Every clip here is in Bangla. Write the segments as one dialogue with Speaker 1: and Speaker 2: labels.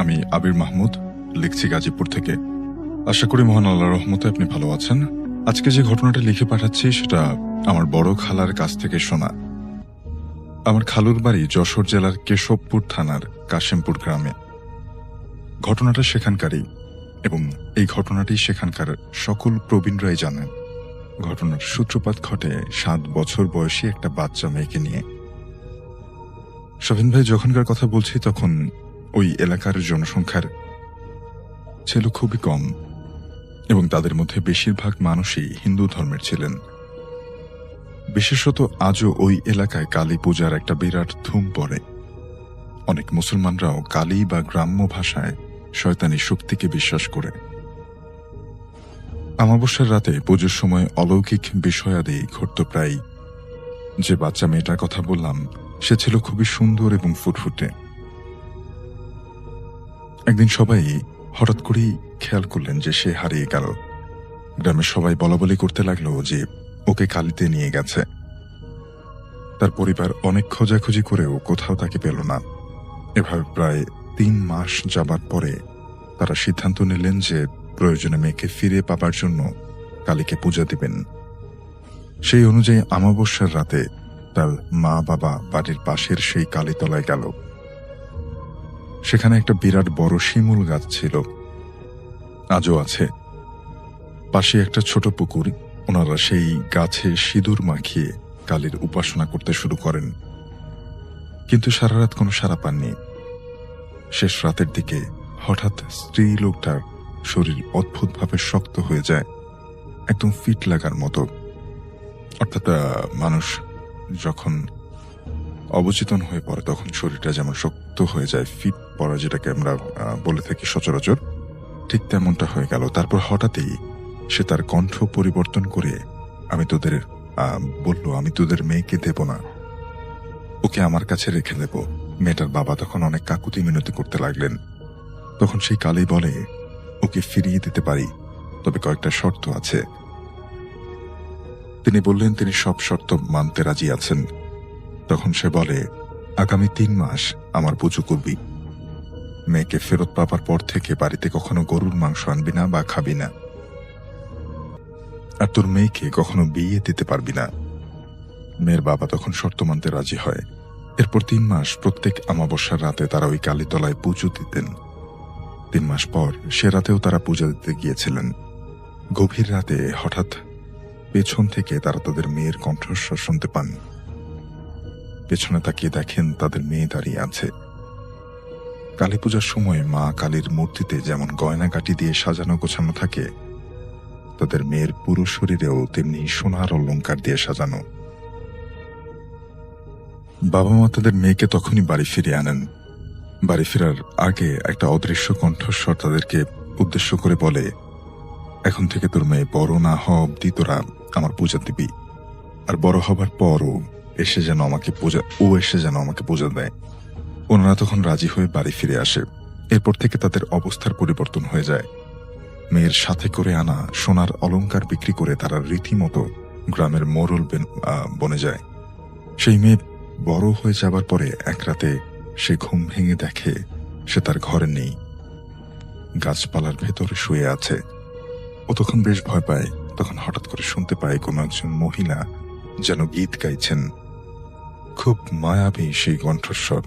Speaker 1: আমি আবির মাহমুদ, লিখছি গাজীপুর থেকে। আশা করি মহান আল্লাহর রহমতে আপনি ভালো আছেন। আজকে যে ঘটনাটা লিখে পাঠাচ্ছি সেটা আমার বড় খালার কাছ থেকে শোনা। আমার খালুর বাড়ি যশোর জেলার কেশবপুর থানার কাশিমপুর গ্রামে। ঘটনাটা সেখানকারই, এবং এই ঘটনাটি সেখানকার সকল প্রবীণরাই জানেন। ঘটনার সূত্রপাত ঘটে 7 বছর বয়সী একটা বাচ্চা মেয়েকে নিয়ে। শফিন ভাই, যখনকার কথা বলছি তখন ওই এলাকার জনসংখ্যার ছিল খুবই কম, এবং তাদের মধ্যে বেশিরভাগ মানুষই হিন্দু ধর্মের ছিলেন। বিশেষত আজও ওই এলাকায় কালী পূজার একটা বিরাট ধুম পড়ে। অনেক মুসলমানরাও কালী বা গ্রাম্য ভাষায় শয়তানি শক্তিকে বিশ্বাস করে। অমাবস্যার রাতে পুজোর সময় অলৌকিক বিষয়াদি ঘটত প্রায়। যে বাচ্চা মেয়েটার কথা বললাম সে ছিল খুবই সুন্দর এবং ফুটফুটে। একদিন সবাই হঠাৎ করেই খেয়াল করলেন যে সে হারিয়ে গেল। গ্রামের সবাই বলাবলি করতে লাগলো যে ওকে কালিতে নিয়ে গেছে। তার পরিবার অনেক খোঁজাখুঁজি করেও কোথাও তাকে পেল না। এভাবে প্রায় 3 মাস যাবার পরে তারা সিদ্ধান্ত নিলেন যে প্রয়োজনে মেয়েকে ফিরে পাবার জন্য কালীকে পূজা দিবেন। সেই অনুযায়ী অমাবস্যার রাতে তার মা বাবা বাড়ির পাশের সেই কালীতলায় গেল। সেখানে একটা বিরাট বড় শিমুল গাছ ছিল, আজও আছে। পাশে একটা ছোট পুকুর। ওনারা সেই গাছে সিঁদুর মাখিয়ে কালীর উপাসনা করতে শুরু করেন, কিন্তু সারা রাত কোনো সাড়া পাননি। শেষ রাতের দিকে হঠাৎ স্ত্রী লোকটার শরীর অদ্ভুতভাবে শক্ত হয়ে যায়, একদম ফিট লাগার মতো। অর্থাৎ মানুষ যখন অবচেতন হয়ে পড়ে তখন শরীরটা যেমন শক্ত হয়ে যায়, ফিট পড়া যেটাকে আমরা বলে থাকি সচরাচর, ঠিক তেমনটা হয়ে গেল। তারপর হঠাৎই সে তার কণ্ঠ পরিবর্তন করে আমি তোদের মেয়েকে দেব না, ওকে আমার কাছে রেখে দেব। মেয়েটার বাবা তখন অনেক কাকুতি মিনতি করতে লাগলেন। তখন সেই কালী বলে, ওকে ফিরিয়ে দিতে পারি, তবে কয়েকটা শর্ত আছে। তিনি বললেন তিনি সব শর্ত মানতে রাজি আছেন। তখন সে বলে, আগামী 3 মাস আমার পুজো করবি। মেয়েকে ফেরত পাবার পর থেকে বাড়িতে কখনো গরুর মাংস আনবি না বা খাবি না, আর তোর মেয়েকে কখনো বিয়ে দিতে পারবি না। মেয়ের বাবা তখন শর্ত মানতে রাজি হয়। এরপর 3 মাস প্রত্যেক অমাবস্যার রাতে তারা ওই কালীতলায় পুজো দিতেন। 3 মাস পর সে রাতেও তারা পূজা দিতে গিয়েছিলেন। গভীর রাতে হঠাৎ পেছন থেকে তারা তাদের মেয়ের কণ্ঠস্বর শুনতে পান। পেছনে তাকিয়ে দেখেন তাদের মেয়ে দাঁড়িয়ে আছে। কালী পূজার সময় মা কালীর মূর্তিতে যেমন গয়নাগাটি দিয়ে সাজানো গোছানো থাকে, তাদের মেয়ের পুরো শরীরেও তেমনি সোনার অলংকার দিয়ে সাজানো। বাবা মা তাদের মেয়েকে তখনই বাড়ি ফিরিয়ে আনেন। বাড়ি ফেরার আগে একটা অদৃশ্য কণ্ঠস্বর তাদেরকে উদ্দেশ্য করে বলে, এখন থেকে তোর মেয়ে বড় না হওয়া অব্দি তোরা আমার পূজা দিবি, আর বড় হবার পরও এসে যেন আমাকে পূজা দেয়। ওনারা তখন রাজি হয়ে বাড়ি ফিরে আসে। এরপর থেকে তাদের অবস্থার পরিবর্তন হয়ে যায়। মেয়ের সাথে করে আনা সোনার অলংকার বিক্রি করে তারা রীতিমতো গ্রামের মোড়ল বনে যায়। সেই মেয়ে বড় হয়ে যাবার পরে এক রাতে সে ঘুম ভেঙে দেখে সে তার ঘরে নেই, গাছপালার ভেতরে শুয়ে আছে। ও তখন বেশ ভয় পায়। তখন হঠাৎ করে শুনতে পায় কোনো একজন মহিলা যেন গীত গাইছেন, খুব মায়াবী সেই কণ্ঠস্বর।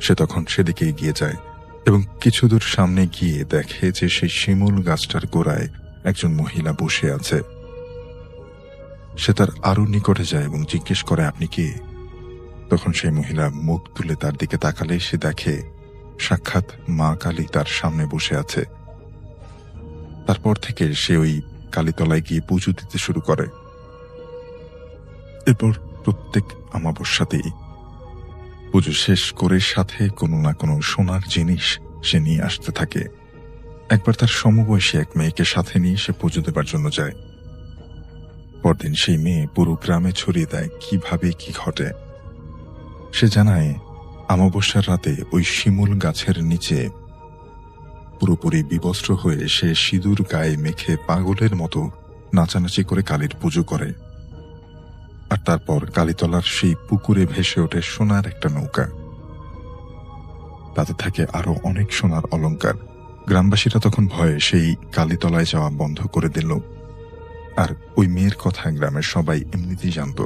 Speaker 1: সে তখন সেদিকে এগিয়ে যায় এবং কিছু দূর সামনে গিয়ে দেখে যে সেই শিমুল গাছটার গোড়ায় একজন মহিলা বসে আছে। সে তার আরো নিকটে যায় এবং জিজ্ঞেস করে, আপনি কে? তখন সেই মহিলা মুখ তুলে তার দিকে তাকালে সে দেখে সাক্ষাৎ মা কালী তার সামনে বসে আছে। তারপর থেকে সে ওই কালীতলায় গিয়ে পুজো দিতে শুরু করে। এরপর প্রত্যেক অমাবস্যাতেই পুজো শেষ করে সাথে কোনো না কোনো সোনার জিনিস সে নিয়ে আসতে থাকে। একবার তার সমবয়সী এক মেয়েকে সাথে নিয়ে সে পুজো দেবার জন্য যায়। পরদিন সেই মেয়ে পুরো গ্রামে ছড়িয়ে দেয় কিভাবে কি ঘটে। সে জানায়, অমাবস্যার রাতে ওই শিমুল গাছের নিচে পুরোপুরি বিবস্ত্র হয়ে সে সিঁদুর গায়ে মেখে পাগলের মতো নাচানাচি করে কালীর পুজো করে। আর তারপর কালীতলার সেই পুকুরে ভেসে ওঠে সোনার একটা নৌকা। তাতে থাকে আরো অনেক সোনার অলংকার। গ্রামবাসীরা তখন ভয়ে সেই কালীতলায় যাওয়া বন্ধ করে দিল। আর ওই মেয়ের কথা গ্রামের সবাই এমনিতেই জানত।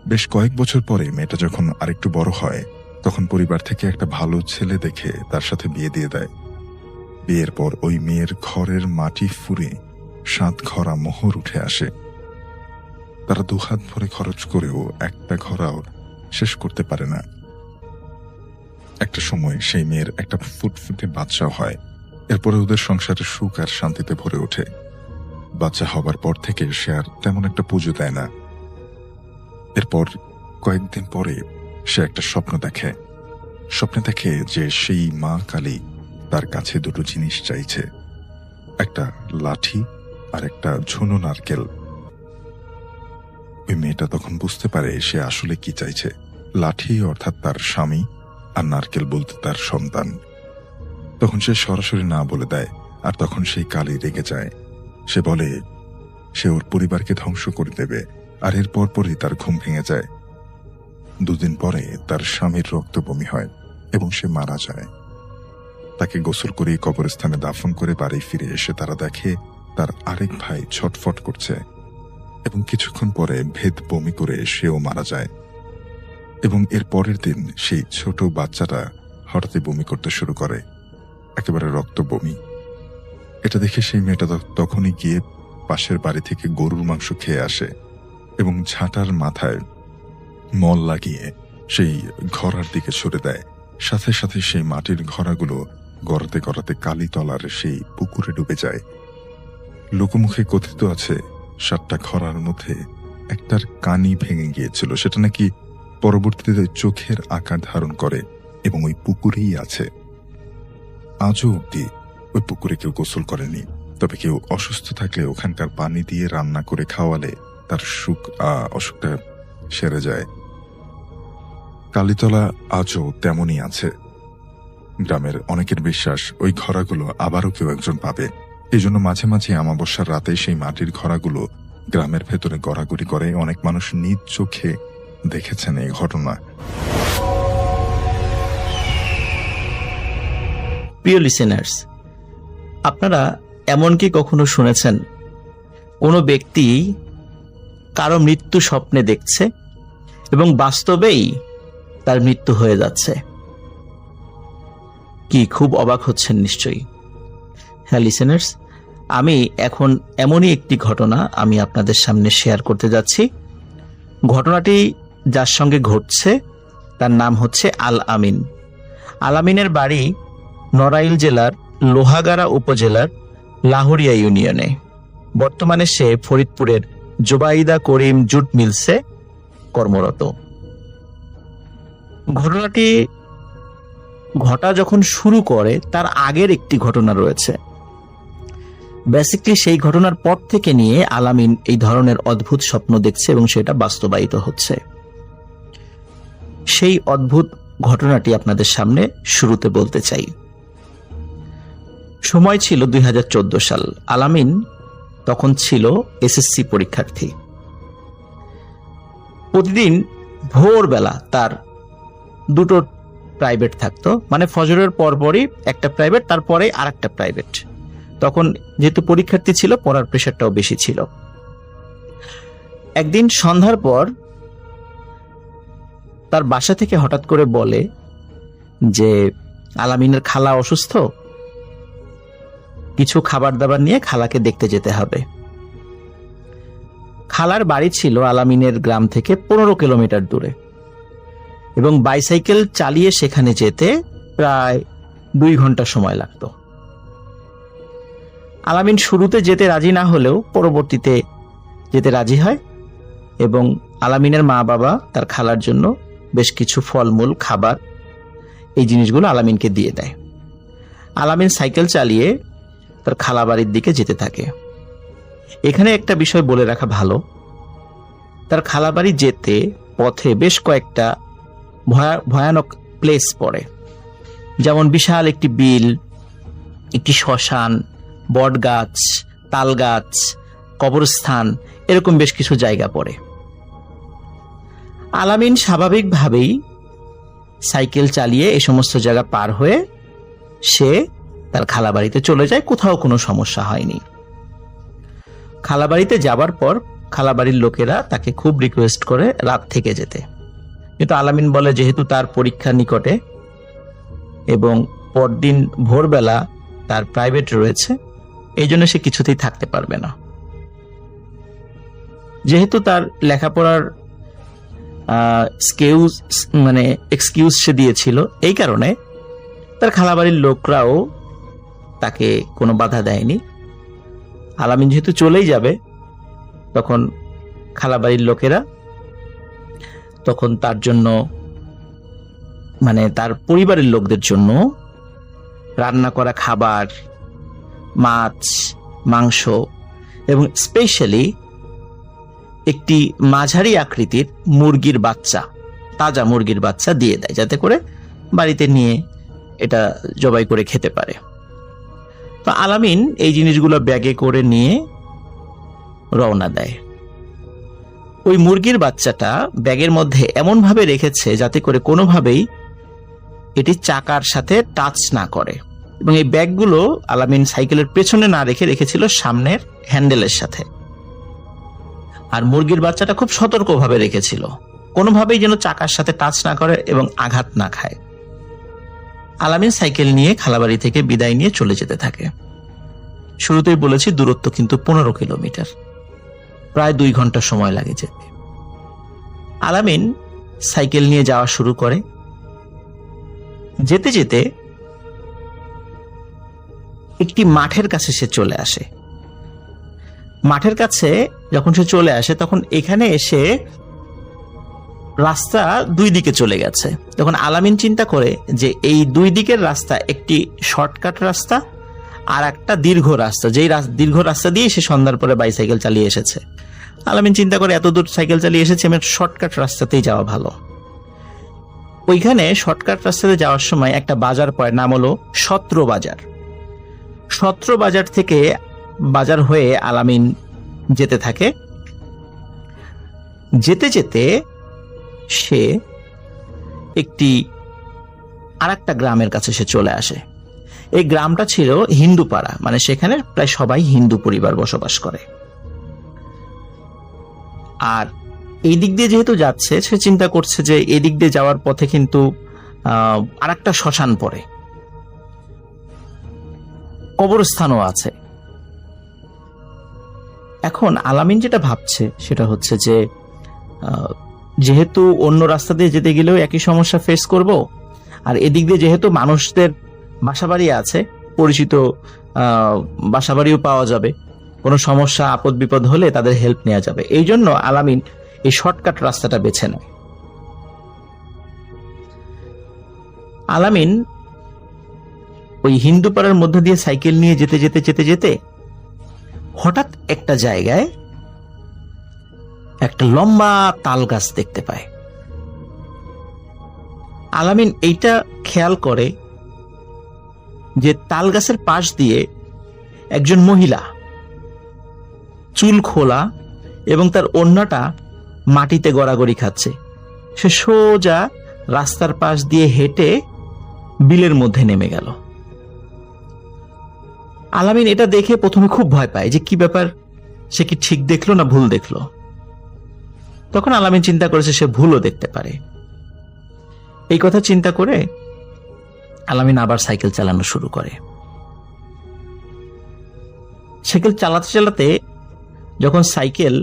Speaker 1: বেশ কয়েক বছর পরে মেয়েটা যখন আরেকটু বড় হয়, তখন পরিবার থেকে একটা ভালো ছেলে দেখে তার সাথে বিয়ে দিয়ে দেয়। বিয়ের পর ওই মেয়ের ঘরের মাটি ফুঁড়ে 7 ঘরা মোহর উঠে আসে। তারা দুহাত ভরে খরচ করেও একটা ঘরাও শেষ করতে পারে না। একটা সময় সেই মেয়ের একটা ফুটফুটে বাচ্চাও হয়। এরপরে ওদের সংসারের সুখ আর শান্তিতে ভরে ওঠে। বাচ্চা হবার পর থেকে সে আর তেমন একটা পুজো দেয় না। এরপর কয়েকদিন পরে সে একটা স্বপ্ন দেখে। স্বপ্নে দেখে যে সেই মা কালী তার কাছে দুটো জিনিস চাইছে, একটা লাঠি আর একটা ঝুনো নারকেল। ওই মেয়েটা তখন বুঝতে পারে সে আসলে কি চাইছে। লাঠি অর্থাৎ তার স্বামী, আর নারকেল বলতে তার সন্তান। তখন সে সরাসরি না বলে দেয়, আর তখন সেই কালী রেগে যায়। সে বলে সে ওর পরিবারকে ধ্বংস করে দেবে, আর এর পরপরই তার ঘুম ভেঙে যায়। 2 দিন পরে তার স্বামীর রক্ত বমি হয় এবং সে মারা যায়। তাকে গোসল করে কবরস্থানে দাফন করে বাড়ি ফিরে এসে তারা দেখে তার আরেক ভাই ছটফট করছে, এবং কিছুক্ষণ পরে ভেদ বমি করে সেও মারা যায়। এবং এর পরের দিন সেই ছোট বাচ্চাটা হঠাৎই বমি করতে শুরু করে, একেবারে রক্ত বমি। এটা দেখে সেই মেয়েটা তখনই গিয়ে পাশের বাড়ি থেকে গরুর মাংস খেয়ে আসে এবং ঝাঁটার মাথায় মল লাগিয়ে সেই ঘরার দিকে সরে দেয়। সাথে সাথে সেই মাটির ঘরাগুলো গড়াতে গড়াতে কালীতলার সেই পুকুরে ডুবে যায়। লোকমুখে কথিত আছে 7টা ঘরার মধ্যে একটার কানই ভেঙে গিয়েছিল, সেটা নাকি পরবর্তীতে চোখের আকার ধারণ করে এবং ওই পুকুরেই আছে। আজও অব্দি ওই পুকুরে কেউ গোসল করেনি, তবে কেউ অসুস্থ থাকলে ওখানকার পানি দিয়ে রান্না করে খাওয়ালে তার অসুখটা সেরে যায়। কালীতলা আজও তেমনই আছে। গ্রামের অনেকের বিশ্বাস ওই ঘরাগুলো আবারও কেউ একজন পাবে। এই জন্য মাঝে মাঝে অমাবস্যার রাতে সেই মাটির ঘরাগুলো গ্রামের ভেতরে গড়াগড়ি করে। অনেক মানুষ নিজ চোখে দেখেছেন এই ঘটনা।
Speaker 2: প্রিয় লিসেনার্স, আপনারা এমন কি কখনো শুনেছেন কোনো ব্যক্তি কারো মৃত্যু স্বপ্নে দেখছে এবং বাস্তবেই তার মৃত্যু হয়ে যাচ্ছে? কি খুব অবাক হচ্ছেন নিশ্চয়ই। হ্যাঁ লিসেনার্স, আমি এখন এমনই একটি ঘটনা আমি আপনাদের সামনে শেয়ার করতে যাচ্ছি। ঘটনাটি যার সঙ্গে ঘটছে তার নাম হচ্ছে আল আমিন। আল আমিনের বাড়ি নড়াইল জেলার লোহাগাড়া উপজেলার লাহোরিয়া ইউনিয়নে। বর্তমানে সে ফরিদপুরের জোবাইদা করিম জুট মিলসে কর্মরত। ঘটনাটি ঘটা যখন শুরু করে তার আগের একটি ঘটনা রয়েছে। বেসিক্যালি সেই ঘটনার পর থেকে নিয়ে আল আমিন এই ধরনের অদ্ভুত স্বপ্ন দেখছে এবং সেটা বাস্তবায়িত হচ্ছে। সেই অদ্ভুত ঘটনাটি আপনাদের সামনে শুরুতে বলতে চাই। সময় ছিল 2014 সাল। আল আমিন তখন ছিল এসএসসি পরীক্ষার্থী। প্রতিদিন ভোরবেলা তার দুটো প্রাইভেট থাকতো, মানে ফজরের পরপরই একটা প্রাইভেট, তারপরে আরেকটা প্রাইভেট। তখন যেহেতু পরীক্ষার্থী ছিল, পড়ার প্রেশারটাও বেশি ছিল। একদিন সন্ধ্যার পর তার বাসা থেকে হঠাৎ করে বলে যে আল আমিনের খালা অসুস্থ, কিছু খাবার দাবার নিয়ে খালাকে দেখতে যেতে হবে। খালার বাড়ি ছিল আল আমিনের গ্রাম থেকে 15 কিলোমিটার দূরে এবং বাইসাইকেল চালিয়ে সেখানে যেতে প্রায় 2 ঘন্টা সময় লাগতো। আল আমিন শুরুতে যেতে রাজি না হলেও পরবর্তীতে যেতে রাজি হয় এবং আল আমিনের মা বাবা তার খালার জন্য বেশ কিছু ফলমূল, খাবার, এই জিনিসগুলো আল আমিনকে দিয়ে দেয়। আল আমিন সাইকেল চালিয়ে তার খালা বাড়ির দিকে যেতে থাকে। এখানে একটা বিষয় বলে রাখা ভালো, তার খালা বাড়ি যেতে পথে বেশ কয়েকটা ভয়ানক প্লেস পড়ে, যেমন বিশাল একটি বিল, একটি শ্মশান, বট গাছ, তাল গাছ, কবরস্থান, এরকম বেশ কিছু জায়গা পড়ে। আল আমিন স্বাভাবিকভাবেই সাইকেল চালিয়ে এই সমস্ত জায়গা পার হয়ে সে তার খালাবাড়িতে চলে যায়, কোথাও কোনো সমস্যা হয়নি। খালাবাড়িতে যাবার পর খালাবাড়ির লোকেরা তাকে খুব রিকোয়েস্ট করে রাত থেকে যেতে, কিন্তু আলামিন বলে যেহেতু তার পরীক্ষা নিকটে এবং পরদিন ভোরবেলা তার প্রাইভেট রয়েছে, এই জন্য সে কিছুতেই থাকতে পারবে না। যেহেতু তার লেখাপড়ার এক্সকিউজ সে দিয়েছিল, এই কারণে তার খালাবাড়ির লোকরাও তাকে কোনো বাধা দেয়নি। আলামিন যেহেতু চলেই যাবে, তখন খালাবাড়ির লোকেরা তখন তার জন্য তার পরিবারের লোকদের জন্য রান্না করা খাবার, মাছ, মাংস এবং স্পেশালি একটি মাঝারি আকৃতির মুরগির বাচ্চা, তাজা মুরগির বাচ্চা দিয়ে দেয়, যাতে করে বাড়িতে নিয়ে এটা জবাই করে খেতে পারে। তো আলামিন এই জিনিসগুলো ব্যাগে করে নিয়ে রওনা দেয়। ওই মুরগির বাচ্চাটা ব্যাগের মধ্যে এমন ভাবে রেখেছে যাতে করে কোনোভাবেই এটি চাকার সাথে টাচ না করে, এবং এই ব্যাগগুলো আলামিন সাইকেলের পেছনে না রেখেছিল সামনের হ্যান্ডেলের সাথে। আর মুরগির বাচ্চাটা খুব সতর্কভাবে রেখেছিল, কোনোভাবেই যেন চাকার সাথে টাচ না করে এবং আঘাত না খায়। আলামিন সাইকেল নিয়ে খালাবাড়ি থেকে বিদায় নিয়ে চলে যেতে থাকে। শুরুতেই বলেছি দূরত্ব কিন্তু 15 কিলোমিটার, প্রায় 2 ঘন্টা সময় লাগে যেতে। আলামিন সাইকেল নিয়ে যাওয়া শুরু করে। যেতে যেতে একটি মাঠের কাছে সে চলে আসে। মাঠের কাছে যখন সে চলে আসে, তখন এখানে এসে রাস্তা 2 দিকে চলে গেছে। তখন আলামিন চিন্তা করে যে এই 2 দিকের রাস্তা একটি শর্টকাট রাস্তা আর একটা দীর্ঘ রাস্তা, যেই দীর্ঘ রাস্তা দিয়ে সে সন্ধ্যার পরে বাইসাইকেল চালিয়ে এসেছে। আলামিন চিন্তা করে এত দূর সাইকেল চালিয়ে এসেছে, আমি শর্টকাট রাস্তাতেই যাওয়া ভালো। ওইখানে শর্টকাট রাস্তাতে যাওয়ার সময় একটা বাজার পড়ে, নাম হলো সত্র বাজার। সত্র বাজার থেকে বাজার হয়ে আলামিন যেতে থাকে। যেতে যেতে সে একটি আরেকটা গ্রামের কাছে সে চলে আসে। এই গ্রামটা ছিল হিন্দু পাড়া, সেখানে প্রায় সবাই হিন্দু পরিবার বসবাস করে। আর এই দিক দিয়ে যেহেতু যাচ্ছে, সে চিন্তা করছে যে এই দিক দিয়ে যাওয়ার পথে কিন্তু আরেকটা শ্মশান পড়ে, কবরস্থানও আছে। এখন আলামিন যেটা ভাবছে সেটা হচ্ছে যে যেহেতু অন্য রাস্তা দিয়ে যেতে গেলেও একই সমস্যা ফেস করব, আর এদিক দিয়ে যেহেতু মানুষদের বাসাবাড়ি আছে, পরিচিত বাসাবাড়িও পাওয়া যাবে, কোনো সমস্যা আপদ বিপদ হলে তাদের হেল্প নেওয়া যাবে, এই জন্য আলামিন এই শর্টকাট রাস্তাটা বেছে নেয়। আলামিন ওই হিন্দু পাড়ার মধ্য দিয়ে সাইকেল নিয়ে যেতে যেতে যেতে যেতে হঠাৎ একটা জায়গায় একটা লম্বা তাল গাছ দেখতে পায়। আলামিন এইটা খেয়াল করে যে তাল গাছের পাশ দিয়ে একজন মহিলা, চুল খোলা এবং তার ওড়নাটা মাটিতে গড়াগড়ি খাচ্ছে। সে সোজা রাস্তার পাশ দিয়ে হেঁটে বিলের মধ্যে নেমে গেল। আলামিন এটা দেখে প্রথমে খুব ভয় পায় যে কি ব্যাপার, সে কি ঠিক দেখলো না ভুল দেখলো। তখন আলামিন চিন্তা করেছে সে ভুলও দেখতে পারে। এই কথা চিন্তা করে আলামিন আবার সাইকেল চালানো শুরু করে। সাইকেল চালাতে চালাতে যখন সাইকেল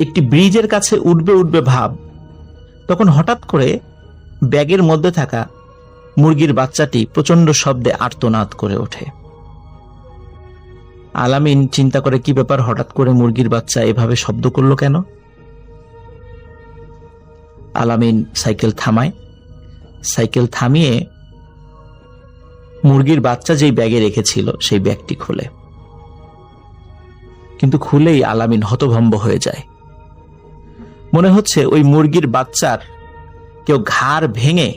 Speaker 2: একটি ব্রিজের কাছে উঠবে ভাব, তখন হঠাৎ করে ব্যাগের মধ্যে থাকা মুরগির বাচ্চাটি প্রচন্ড শব্দে আর্তনাদ করে ওঠে। আলামিন চিন্তা করে কি ব্যাপার, হঠাৎ করে মুরগির বাচ্চা এভাবে শব্দ করলো কেন। আলামিন সাইকেল থামায়। সাইকেল থামিয়ে মুরগির বাচ্চা যেই ব্যাগে রেখেছিল সেই ব্যাগটি খোলে, কিন্তু খুলেই আলামিন হতভম্ব হয়ে যায়। মনে হচ্ছে ওই মুরগির বাচ্চার কেউ ঘাড় ভেঙে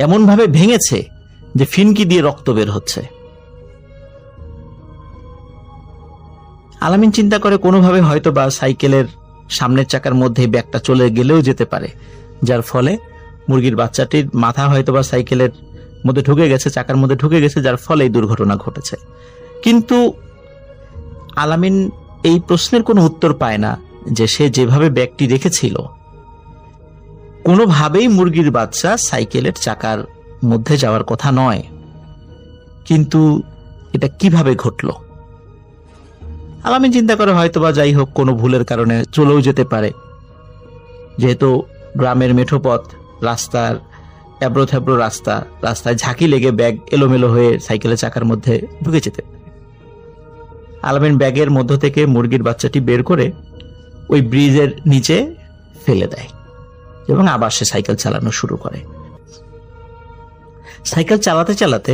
Speaker 2: এমন ভাবে ভেঙেছে যে ফিনকি দিয়ে রক্ত বের হচ্ছে। আলামিন চিন্তা করে কোনোভাবে হয়তো বা সাইকেলের সামনের চাকার মধ্যে ব্যাগটা চলে গেলেও যেতে পারে, যার ফলে মুরগির বাচ্চাটির মাথা হয়তোবা সাইকেলের মধ্যে ঢুকে গেছে, চাকার মধ্যে ঢুকে গেছে, যার ফলে এই দুর্ঘটনা ঘটেছে। কিন্তু আলামিন এই প্রশ্নের কোনো উত্তর পায় না যে সে যেভাবে ব্যাগটি রেখেছিল কোনোভাবেই মুরগির বাচ্চা সাইকেলের চাকার মধ্যে যাওয়ার কথা নয়, কিন্তু এটা কিভাবে ঘটলো। আলামিন চিন্তা করে হয়তোবা যাই হোক কোনো ভুলের কারণে চলেও যেতে পারে, যেহেতু গ্রামের মেঠো পথ, রাস্তার এবড়ো থেবড়ো রাস্তা, রাস্তায় ঝাঁকি লেগে ব্যাগ এলোমেলো হয়ে সাইকেলের চাকার মধ্যে ঢুকে যেতে পারে। আলামিন ব্যাগের মধ্য থেকে মুরগির বাচ্চাটি বের করে ওই ব্রিজের নিচে ফেলে দেয় এবং আবার সে সাইকেল চালানো শুরু করে। সাইকেল চালাতে চালাতে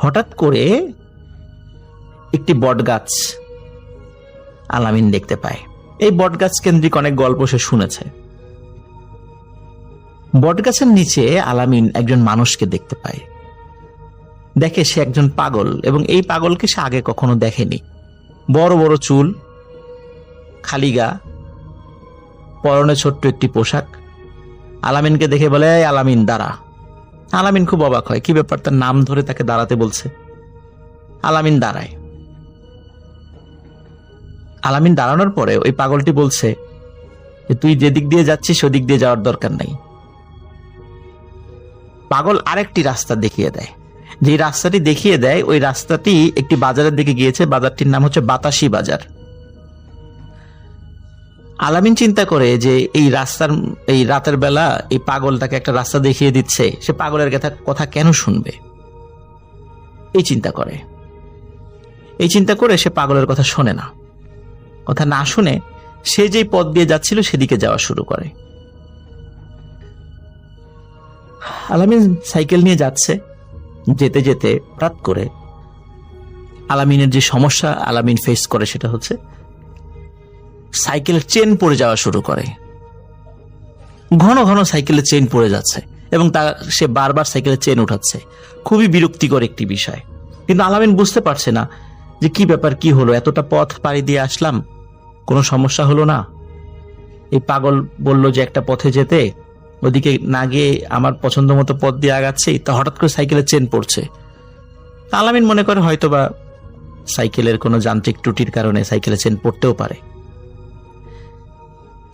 Speaker 2: হঠাৎ করে একটি বটগাছ আলামিন দেখতে পায়। এই বটগাছ কেন্দ্রিক অনেক গল্প সে শুনেছে। বটগাছের নিচে আলামিন একজন মানুষকে দেখতে পায়। দেখে সে একজন পাগল, এবং এই পাগলকে সে আগে কখনো দেখেনি। বড় বড় চুল, খালি গা, পরনে ছোট্ট একটি পোশাক। আলামিনকে দেখে বলে, এই আলামিন দাঁড়া। আলামিন খুব অবাক হয়, কি ব্যাপার, তার নাম ধরে তাকে দাঁড়াতে বলছে। আলামিন দাঁড়ায়। আলামিন দাঁড়ানোর পরে ওই পাগলটি বলছে যে তুই যেদিক দিয়ে যাচ্ছিস ওদিক দিয়ে যাওয়ার দরকার নাই। পাগল আরেকটি রাস্তা দেখিয়ে দেয়। যে রাস্তাটি দেখিয়ে দেয় ওই রাস্তাটি একটি বাজারের দিকে গিয়েছে। বাজারটির নাম হচ্ছে বাতাসি বাজার। আলামিন চিন্তা করে যে এই রাতের বেলা এই পাগল তাকে একটা রাস্তা দেখিয়ে দিচ্ছে, সে পাগলের কথা কেন শুনবে, এই চিন্তা করে সে পাগলের কথা শোনে না। কথা না শুনে সে যেই পথ দিয়ে যাচ্ছিল সেদিকে যাওয়া শুরু করে। আলামিন সাইকেল নিয়ে যাচ্ছে, যেতে যেতে হঠাৎ করে আলামিনের যে সমস্যা আলামিন ফেস করে সেটা হচ্ছে সাইকেলের চেন পড়ে যাওয়া শুরু করে। ঘন ঘন সাইকেলের চেন পড়ে যাচ্ছে এবং সে বারবার সাইকেলের চেন উঠাচ্ছে। খুবই বিরক্তিকর একটি বিষয়। কিন্তু আলামিন বুঝতে পারছে না যে কি ব্যাপার, কি হলো, এতটা পথ পাড়ি দিয়ে আসলাম, কোনো সমস্যা হলো না। এই পাগল বলল যে একটা পথে যেতে, ওদিকে না গিয়ে আমার পছন্দ মতো পথ দিয়ে আগাচ্ছি, তা হঠাৎ করে সাইকেলের চেন পড়ছে। আলামিন মনে করে হয়তোবা সাইকেলের কোনো যান্ত্রিক ত্রুটির কারণে সাইকেলের চেন পড়তেও পারে।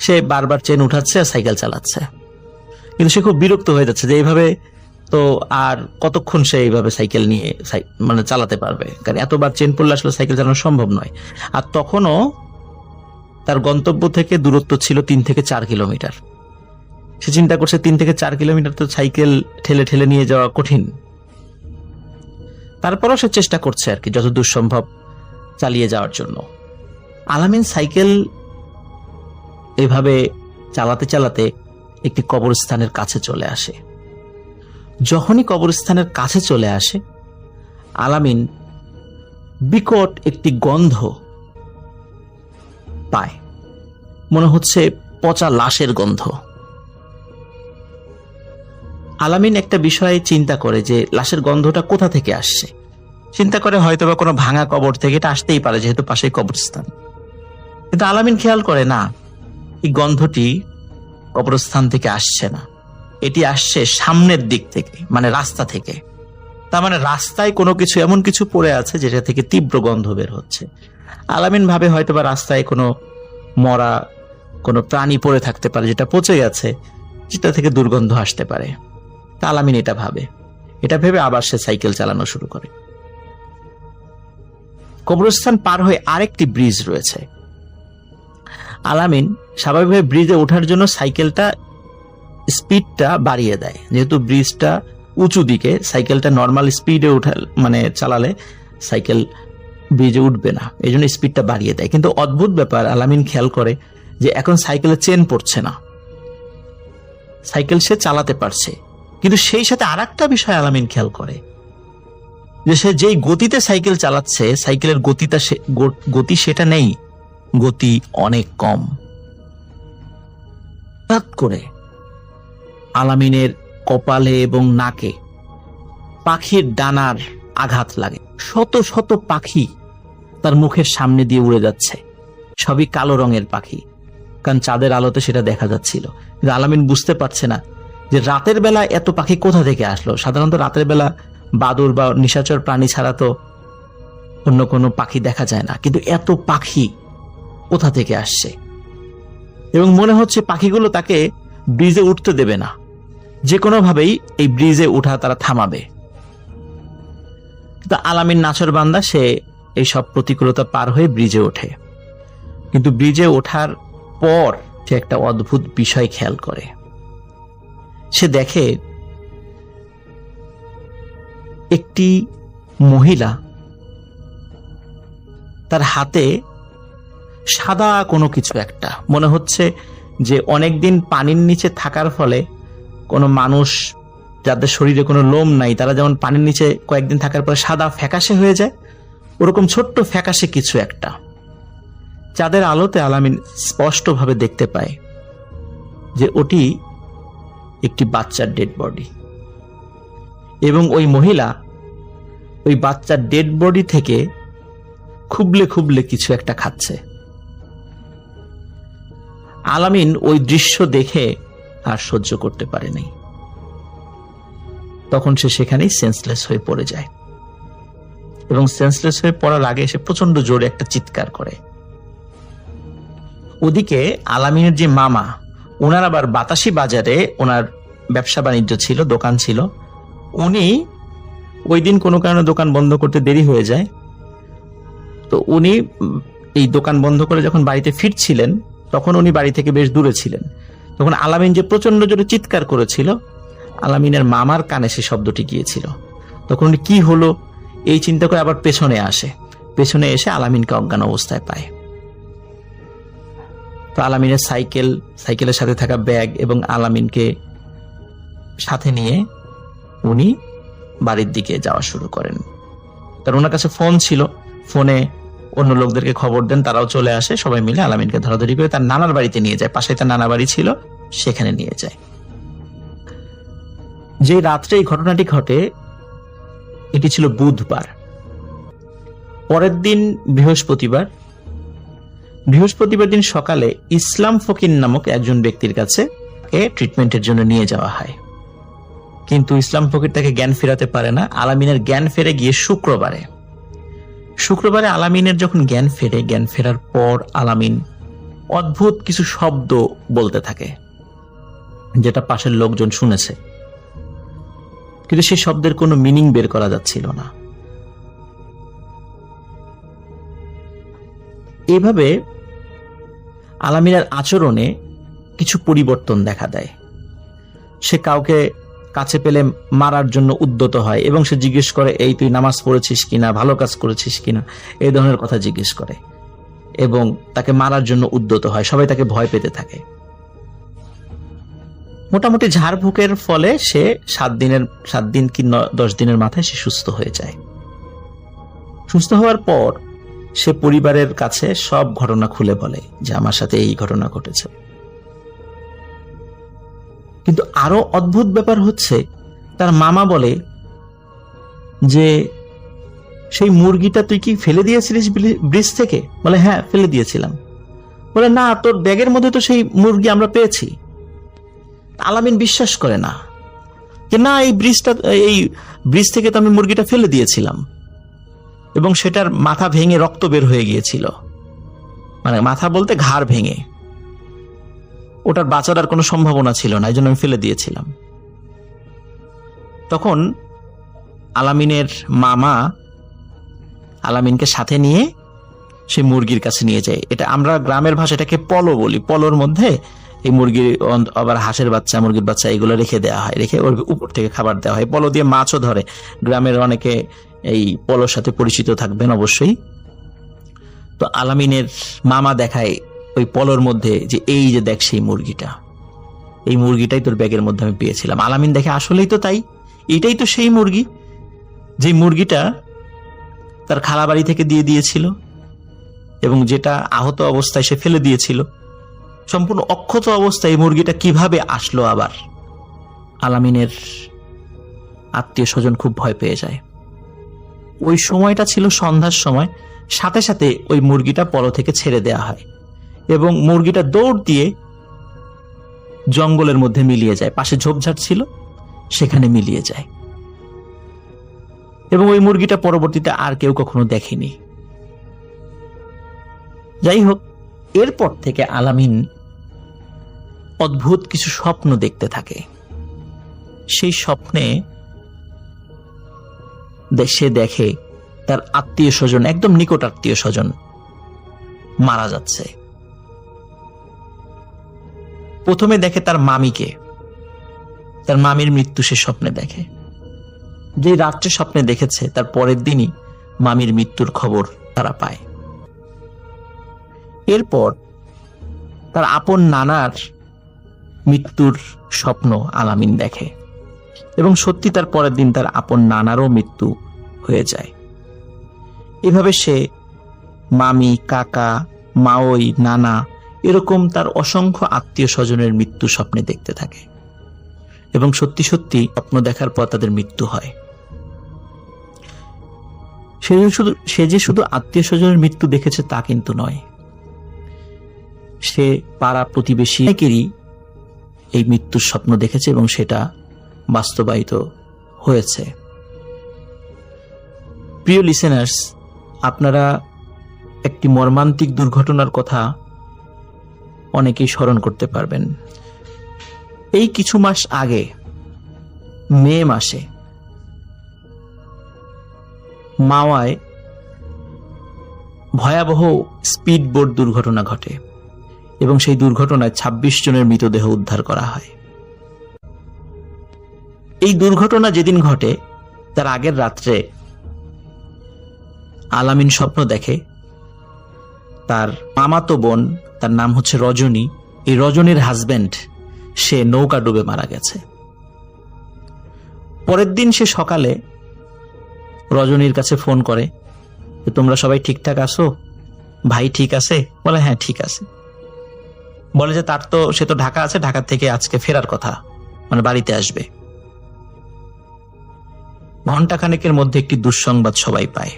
Speaker 2: সে বারবার চেন উঠাচ্ছে আর সাইকেল চালাচ্ছে, কিন্তু সে খুব বিরক্ত হয়ে যাচ্ছে যে এইভাবে তো আর কতক্ষণ সে এইভাবে সাইকেল নিয়ে চালাতে পারবে, কারণ এতবার চেন পড়লে আসলে সাইকেল চালানো সম্ভব নয়। আর তখনও তার গন্তব্য থেকে দূরত্ব ছিল 3 থেকে 4 কিলোমিটার। সে চিন্তা করছে 3 থেকে 4 কিলোমিটার তো সাইকেল ঠেলে ঠেলে নিয়ে যাওয়া কঠিন। তারপরও সে চেষ্টা করছে আর কি যতদূর সম্ভব চালিয়ে যাওয়ার জন্য। আলামিন সাইকেল এভাবে চালাতে চালাতে একটি কবরস্থানের কাছে চলে আসে। যখনই কবরস্থানের কাছে চলে আসে আলামিন বিকট একটি গন্ধ পায়, মনে হচ্ছে পচা লাশের গন্ধ। আলামিন একটা বিষয়ে চিন্তা করে যে লাশের গন্ধটা কোথা থেকে আসছে। চিন্তা করে হয়তোবা কোনো ভাঙা কবর থেকে এটা আসতেই পারে, যেহেতু পাশেই কবরস্থান। কিন্তু আলামিন খেয়াল করে না, এই গন্ধটি কবরস্থান থেকে আসছে না, এটি আসছে সামনের দিক থেকে, মানে রাস্তা থেকে। তার মানে রাস্তায় কোনো কিছু, এমন কিছু পড়ে আছে যেটা থেকে তীব্র গন্ধ বের হচ্ছে। আলামিন ভাবে হয়তোবা রাস্তায় কোনো মরা কোনো প্রাণী পড়ে থাকতে পারে যেটা পচে গেছে, যেটা থেকে দুর্গন্ধ আসতে পারে। তা আলামিন এটা ভেবে আবার সে সাইকেল চালানো শুরু করে। কবরস্থান পার হয়ে আরেকটি ব্রিজ রয়েছে। আলামিন স্বাভাবিকভাবে ব্রিজে ওঠার জন্য সাইকেলটা স্পিডটা বাড়িয়ে দেয়। যেহেতু ব্রিজটা উঁচু দিকে, সাইকেলটা নর্মাল স্পিডে চালালে সাইকেল ব্রিজে উঠবে না, এই জন্য স্পিডটা বাড়িয়ে দেয়। কিন্তু অদ্ভুত ব্যাপার, আলামিন খেয়াল করে যে এখন সাইকেলের চেন পড়ছে না, সাইকেল সে চালাতে পারছে। কিন্তু সেই সাথে আরেকটা বিষয় আলামিন খেয়াল করে যে সে যেই গতিতে সাইকেল চালাচ্ছে, সাইকেলের গতি সেটা নেই, গতি অনেক কম। হঠাৎ করে আলামিনের কপালে এবং নাকে পাখির ডানার আঘাত লাগে। শত শত পাখি তার মুখের সামনে দিয়ে উড়ে যাচ্ছে, সবই কালো রঙের পাখি। কারণ চাঁদের আলোতে সেটা দেখা যাচ্ছিল। কিন্তু আলামিন বুঝতে পারছে না যে রাতের বেলা এত পাখি কোথা থেকে আসলো। সাধারণত রাতের বেলা বাদুড় বা নিশাচর প্রাণী ছাড়া তো অন্য কোনো পাখি দেখা যায় না, কিন্তু এত পাখি কোথা থেকে আসছে। এবং মনে হচ্ছে পাখিগুলো তাকে ব্রিজে উঠতে দেবে না, যে কোনোভাবেই এই ব্রিজে উঠা তারা থামাবে। কিন্তু আলামিন নাছর বান্দা, সে এই সব প্রতিকূলতা পার হয়ে ব্রিজে ওঠে। কিন্তু ব্রিজে ওঠার পর সে একটা অদ্ভুত বিষয় খেয়াল করে। সে দেখে একটি মহিলা, তার হাতে সাদা কোনো কিছু একটা, মনে হচ্ছে যে অনেকদিন পানির নিচে থাকার ফলে কোনো মানুষ যাদের শরীরে কোনো লোম নাই, তারা যেমন পানির নিচে কয়েকদিন থাকার পরে সাদা ফ্যাকাশে হয়ে যায়, ওরকম ছোট্ট ফ্যাকাশে কিছু একটা। চাঁদের আলোতে আলামিন স্পষ্টভাবে দেখতে পায় যে ওটি একটি বাচ্চার ডেড বডি, এবং ওই মহিলা ওই বাচ্চার ডেড বডি থেকে খুবলে খুবলে কিছু একটা খাচ্ছে। আলামিন ওই দৃশ্য দেখে আর সহ্য করতে পারেনি। তখন সে সেখানেই সেন্সলেস হয়ে পড়ে যায়, এবং সেন্সলেস হয়ে পড়ার আগে সে প্রচন্ড জোরে একটা চিৎকার করে। ওদিকে আলামিনের যে মামা, ওনার আবার বাতাসি বাজারে ওনার ব্যবসা বাণিজ্য ছিল, দোকান ছিল। উনি ওই দিন কোনো কারণে দোকান বন্ধ করতে দেরি হয়ে যায়। তো উনি এই দোকান বন্ধ করে যখন বাড়িতে ফিরছিলেন, তখন উনি বাড়ি থেকে বেশ দূরে ছিলেন। তখন আলামিন যে প্রচন্ড জোরে চিৎকার করেছিল, আলামিনের মামার কানে সে শব্দটি গিয়েছিল। তখন উনি কি হলো এই চিন্তা করে আবার পেছনে আসে। পেছনে এসে আলামিনকে অজ্ঞান অবস্থায় পায়। তো আলামিনের সাইকেলের সাথে থাকা ব্যাগ এবং আলামিনকে সাথে নিয়ে উনি বাড়ির দিকে যাওয়া শুরু করেন। কারণ ওনার কাছে ফোন ছিল, ফোনে অন্য লোকদেরকে খবর দেন, তারাও চলে আসে। সবাই মিলে আলামিনকে ধরাধরি করে তার নানার বাড়িতে নিয়ে যায়। পাশে তার নানা বাড়ি ছিল, সেখানে নিয়ে যায়। যে রাত্রে এই ঘটনাটি ঘটে, এটি ছিল বুধবার। পরের দিন বৃহস্পতিবার দিন সকালে ইসলাম ফকির নামক একজন ব্যক্তির কাছে ট্রিটমেন্টের জন্য নিয়ে যাওয়া হয়। কিন্তু ইসলাম ফকির তাকে জ্ঞান ফেরাতে পারে না। আলামিনের জ্ঞান ফেরে গিয়ে শুক্রবারে আলামিনের যখন জ্ঞান ফেরার পর আলামিন অদ্ভুত কিছু শব্দ বলতে থাকে, যেটা পাশের লোকজন শুনেছে, কিন্তু সেই শব্দের কোনো মিনিং বের করা যাচ্ছিল না। এভাবে আলামিনের আচরণে কিছু পরিবর্তন দেখা দেয়। সে কাউকে কাছে পেলে মারার জন্য উদ্যত হয়, এবং সে জিজ্ঞেস করে, এই তুই নামাজ পড়েছিস কিনা, ভালো কাজ করেছিস কিনা, এই ধরনের কথা জিজ্ঞেস করে, এবং তাকে মারার জন্য উদ্যত হয়। সবাই তাকে ভয় পেতে থাকে। মোটামুটি ঝাড়ফুঁকের ফলে সে 7 দিন কি 10 দিনের মাথায় সে সুস্থ হয়ে যায়। সুস্থ হওয়ার পর সে পরিবারের কাছে সব ঘটনা খুলে বলে যে আমার সাথে এই ঘটনা ঘটেছে। কিন্তু আরো অদ্ভুত ব্যাপার হচ্ছে, তার মামা বলে যে সেই মুরগিটা তুই কি ফেলে দিয়েছিলিস ব্রিজ থেকে? বলে হ্যাঁ, ফেলে দিয়েছিলাম। বলে না, তোর ব্যাগের মধ্যে তো সেই মুরগি আমরা পেয়েছি। আলামিন বিশ্বাস করে না যে না, এই ব্রিজ থেকে তো আমি মুরগিটা ফেলে দিয়েছিলাম, এবং সেটার মাথা ভেঙে রক্ত বের হয়ে গিয়েছিল। মানে মাথা বলতে ঘাড় ভেঙে, ওটার বাঁচার আর কোনো সম্ভাবনা ছিল না, এই জন্য আমি ফেলে দিয়েছিলাম। তখন আলামিনের মামা আলামিনকে সাথে নিয়ে সে মুরগির কাছে নিয়ে যায়। এটা আমরা গ্রামের ভাষা এটাকে পলো বলি। পলোর মধ্যে এই মুরগির, আবার হাঁসের বাচ্চা, মুরগির বাচ্চা, এগুলো রেখে দেওয়া হয়, রেখে ওর উপর থেকে খাবার দেওয়া হয়। পলো দিয়ে মাছও ধরে। গ্রামের অনেকে এই পলোর সাথে পরিচিত থাকবেন অবশ্যই। তো আলামিনের মামা দেখায় ওই পলোর মধ্যে যে এই যে দেখ সেই মুরগিটা, এই মুরগিটাই তোর ব্যাগের মধ্যে আমি পেয়েছিলাম। আলামিন দেখে আসলেই তো তাই, এটাই তো সেই মুরগি যে মুরগিটা তার খালা বাড়ি থেকে দিয়ে দিয়েছিল, এবং যেটা আহত অবস্থায় সে ফেলে দিয়েছিল। সম্পূর্ণ অক্ষত অবস্থায় এই মুরগিটা কিভাবে আসলো আবার? আলামিনের আত্মীয় স্বজন খুব ভয় পেয়ে যায়। ওই সময়টা ছিল সন্ধ্যার সময়। সাথে সাথে ওই মুরগিটা পলো থেকে ছেড়ে দেয়া হয়, এবং মুরগিটা দৌড় দিয়ে জঙ্গলের মধ্যে মিলিয়ে যায়, পাশে ঝোপঝাড় ছিল সেখানে মিলিয়ে যায়, এবং ওই মুরগিটা পরবর্তীতে আর কেউ কখনো দেখেনি। যাই হোক, এরপর থেকে আলামিন অদ্ভুত কিছু স্বপ্ন দেখতে থাকে। সেই স্বপ্নে সে দেখে তার আত্মীয় স্বজন, একদম নিকট আত্মীয় স্বজন মারা যাচ্ছে। প্রথমে দেখে তার মামিকে, তার মামির মৃত্যু সে স্বপ্নে দেখে। যে রাত্রে স্বপ্নে দেখেছে তার পরের দিনই মামির মৃত্যুর খবর তারা পায়। এরপর তার আপন নানার মৃত্যুর স্বপ্ন আলামিন দেখে, এবং সত্যি তার পরের দিন তার আপন নানারও মৃত্যু হয়ে যায়। এভাবে সে মামি, কাকা, মাওই, নানা এরকম তার অসংখ্য আত্মীয় স্বজনের মৃত্যু স্বপ্নে দেখতে থাকে, এবং সত্যি সত্যি স্বপ্ন দেখার পর তাদের মৃত্যু হয়। সে যে শুধু আত্মীয় স্বজনের মৃত্যু দেখেছে তা কিন্তু নয়, সে পাড়া প্রতিবেশী অনেকেরই এই মৃত্যুর স্বপ্ন দেখেছে এবং সেটা বাস্তবায়িত হয়েছে। প্রিয় লিসেনার্স, আপনারা একটি মর্মান্তিক দুর্ঘটনার কথা অনেকেই স্মরণ করতে পারবেন। এই কিছু মাস আগে মে মাসে মাওয়ায় ভয়াবহ স্পিড বোট দুর্ঘটনা ঘটে, এবং সেই দুর্ঘটনায় ২৬ জনের মৃতদেহ উদ্ধার করা হয়। এই দুর্ঘটনা যেদিন ঘটে তার আগের রাত্রে আলামিন স্বপ্ন দেখে তার মামাতো বোন, তার নাম হচ্ছে রজনী, এই রজনীর হাজবেন্ড সে নৌকা ডুবে মারা গেছে। পরের দিন সে সকালে রজনীর কাছে ফোন করে, তোমরা সবাই ঠিকঠাক আছো? ভাই ঠিক আছে? বলে হ্যাঁ ঠিক আছে। বলে যে সে তো ঢাকা আছে, ঢাকা থেকে আজকে ফেরার কথা, মানে বাড়িতে আসবে। ঘণ্টাখানেকের মধ্যে একটি দুঃসংবাদ সবাই পায়।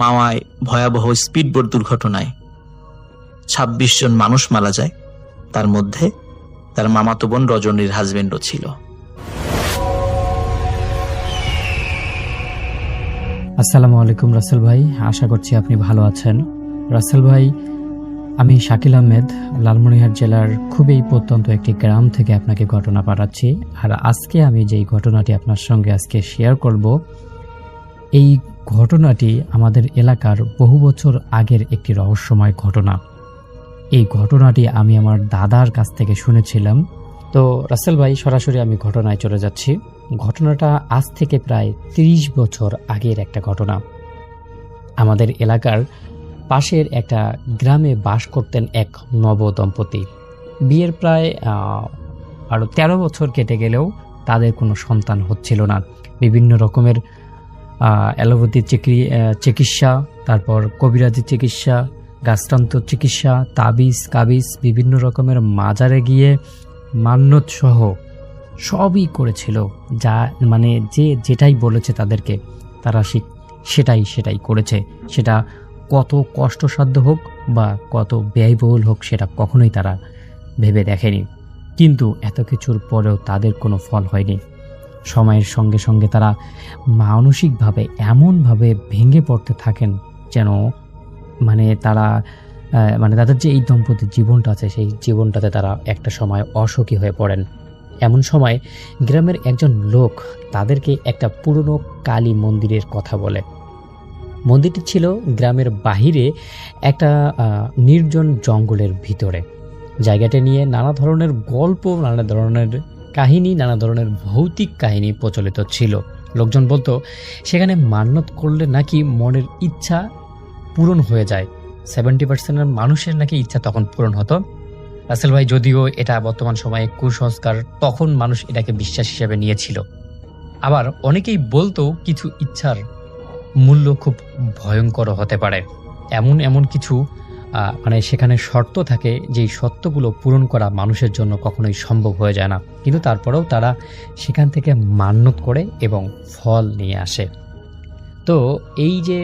Speaker 2: মাওয়ায় ভয়াবহ স্পিডবোট দুর্ঘটনায় ২৬ জন মানুষ মারা যায়, তার মধ্যে তার মামাতো বোন রজনীর হাজবেন্ডও ছিল।
Speaker 3: আসসালামু আলাইকুম রাসেল ভাই, আশা করছি আপনি ভালো আছেন। রাসেল ভাই, আমি শাকিল আহমেদ, লালমনিরহাট জেলার খুবই প্রত্যন্ত একটি গ্রাম থেকে আপনাকে ঘটনা পাঠাচ্ছি। আর আজকে আমি যেই ঘটনাটি আপনার সঙ্গে আজকে শেয়ার করব, এই ঘটনাটি আমাদের এলাকার বহু বছর আগের একটি রহস্যময় ঘটনা। এই ঘটনাটি আমি আমার দাদার কাছ থেকে শুনেছিলাম। তো রাসেল ভাই, সরাসরি আমি ঘটনায় চলে যাচ্ছি। ঘটনাটা আজ থেকে প্রায় ৩০ বছর আগের একটা ঘটনা। আমাদের এলাকার পাশের একটা গ্রামে বাস করতেন এক নব দম্পতি। বিয়ের প্রায় আরও ১৩ বছর কেটে গেলেও তাদের কোনো সন্তান হচ্ছিল না। বিভিন্ন রকমের অ্যালোপ্যাথি চিকিৎসা, তারপর কবিরাজি চিকিৎসা, গাছতন্ত্র চিকিৎসা, তাবিজ কাবিজ, বিভিন্ন রকমের মাজারে গিয়ে মান্যত সহ সবই করেছিল। যা মানে যেটাই বলেছে তাদেরকে, তারা সেটাই করেছে। সেটা কত কষ্টসাধ্য হোক বা কত ব্যয়বহুল হোক সেটা কখনোই তারা ভেবে দেখেনি। কিন্তু এত কিছুর পরেও তাদের কোনো ফল হয়নি। সময়ের সঙ্গে সঙ্গে তারা মানসিকভাবে এমনভাবে ভেঙে পড়তে থাকেন যেন তাদের যে এই দম্পতির জীবনটা আছে সেই জীবনটাতে তারা একটা সময় অসুখী হয়ে পড়েন। এমন সময় গ্রামের একজন লোক তাদেরকে একটা পুরনো কালী মন্দিরের কথা বলে। মন্দিরটি ছিল গ্রামের বাহিরে একটা নির্জন জঙ্গলের ভিতরে। জায়গাটা নিয়ে নানা ধরনের গল্প, নানা ধরনের কাহিনী, নানা ধরনের ভৌতিক কাহিনী প্রচলিত ছিল। লোকজন বলতো সেখানে মান্যত করলে নাকি মনের ইচ্ছা পূরণ হয়ে যায়। 70% মানুষের নাকি ইচ্ছা তখন পূরণ হতো। রাসেল ভাই, যদিও এটা বর্তমান সময়ে কুসংস্কার, তখন মানুষ এটাকে বিশ্বাস হিসেবে নিয়েছিল। আবার অনেকেই বলতো কিছু ইচ্ছার মূল্য খুব ভয়ঙ্কর হতে পারে। এমন কিছু সেখানে শর্ত থাকে যেই শর্তগুলো পূরণ করা মানুষের জন্য কখনোই সম্ভব হয়ে যায় না। কিন্তু তারপরেও তারা সেখান থেকে মান্যত করে এবং ফল নিয়ে আসে। তো এই যে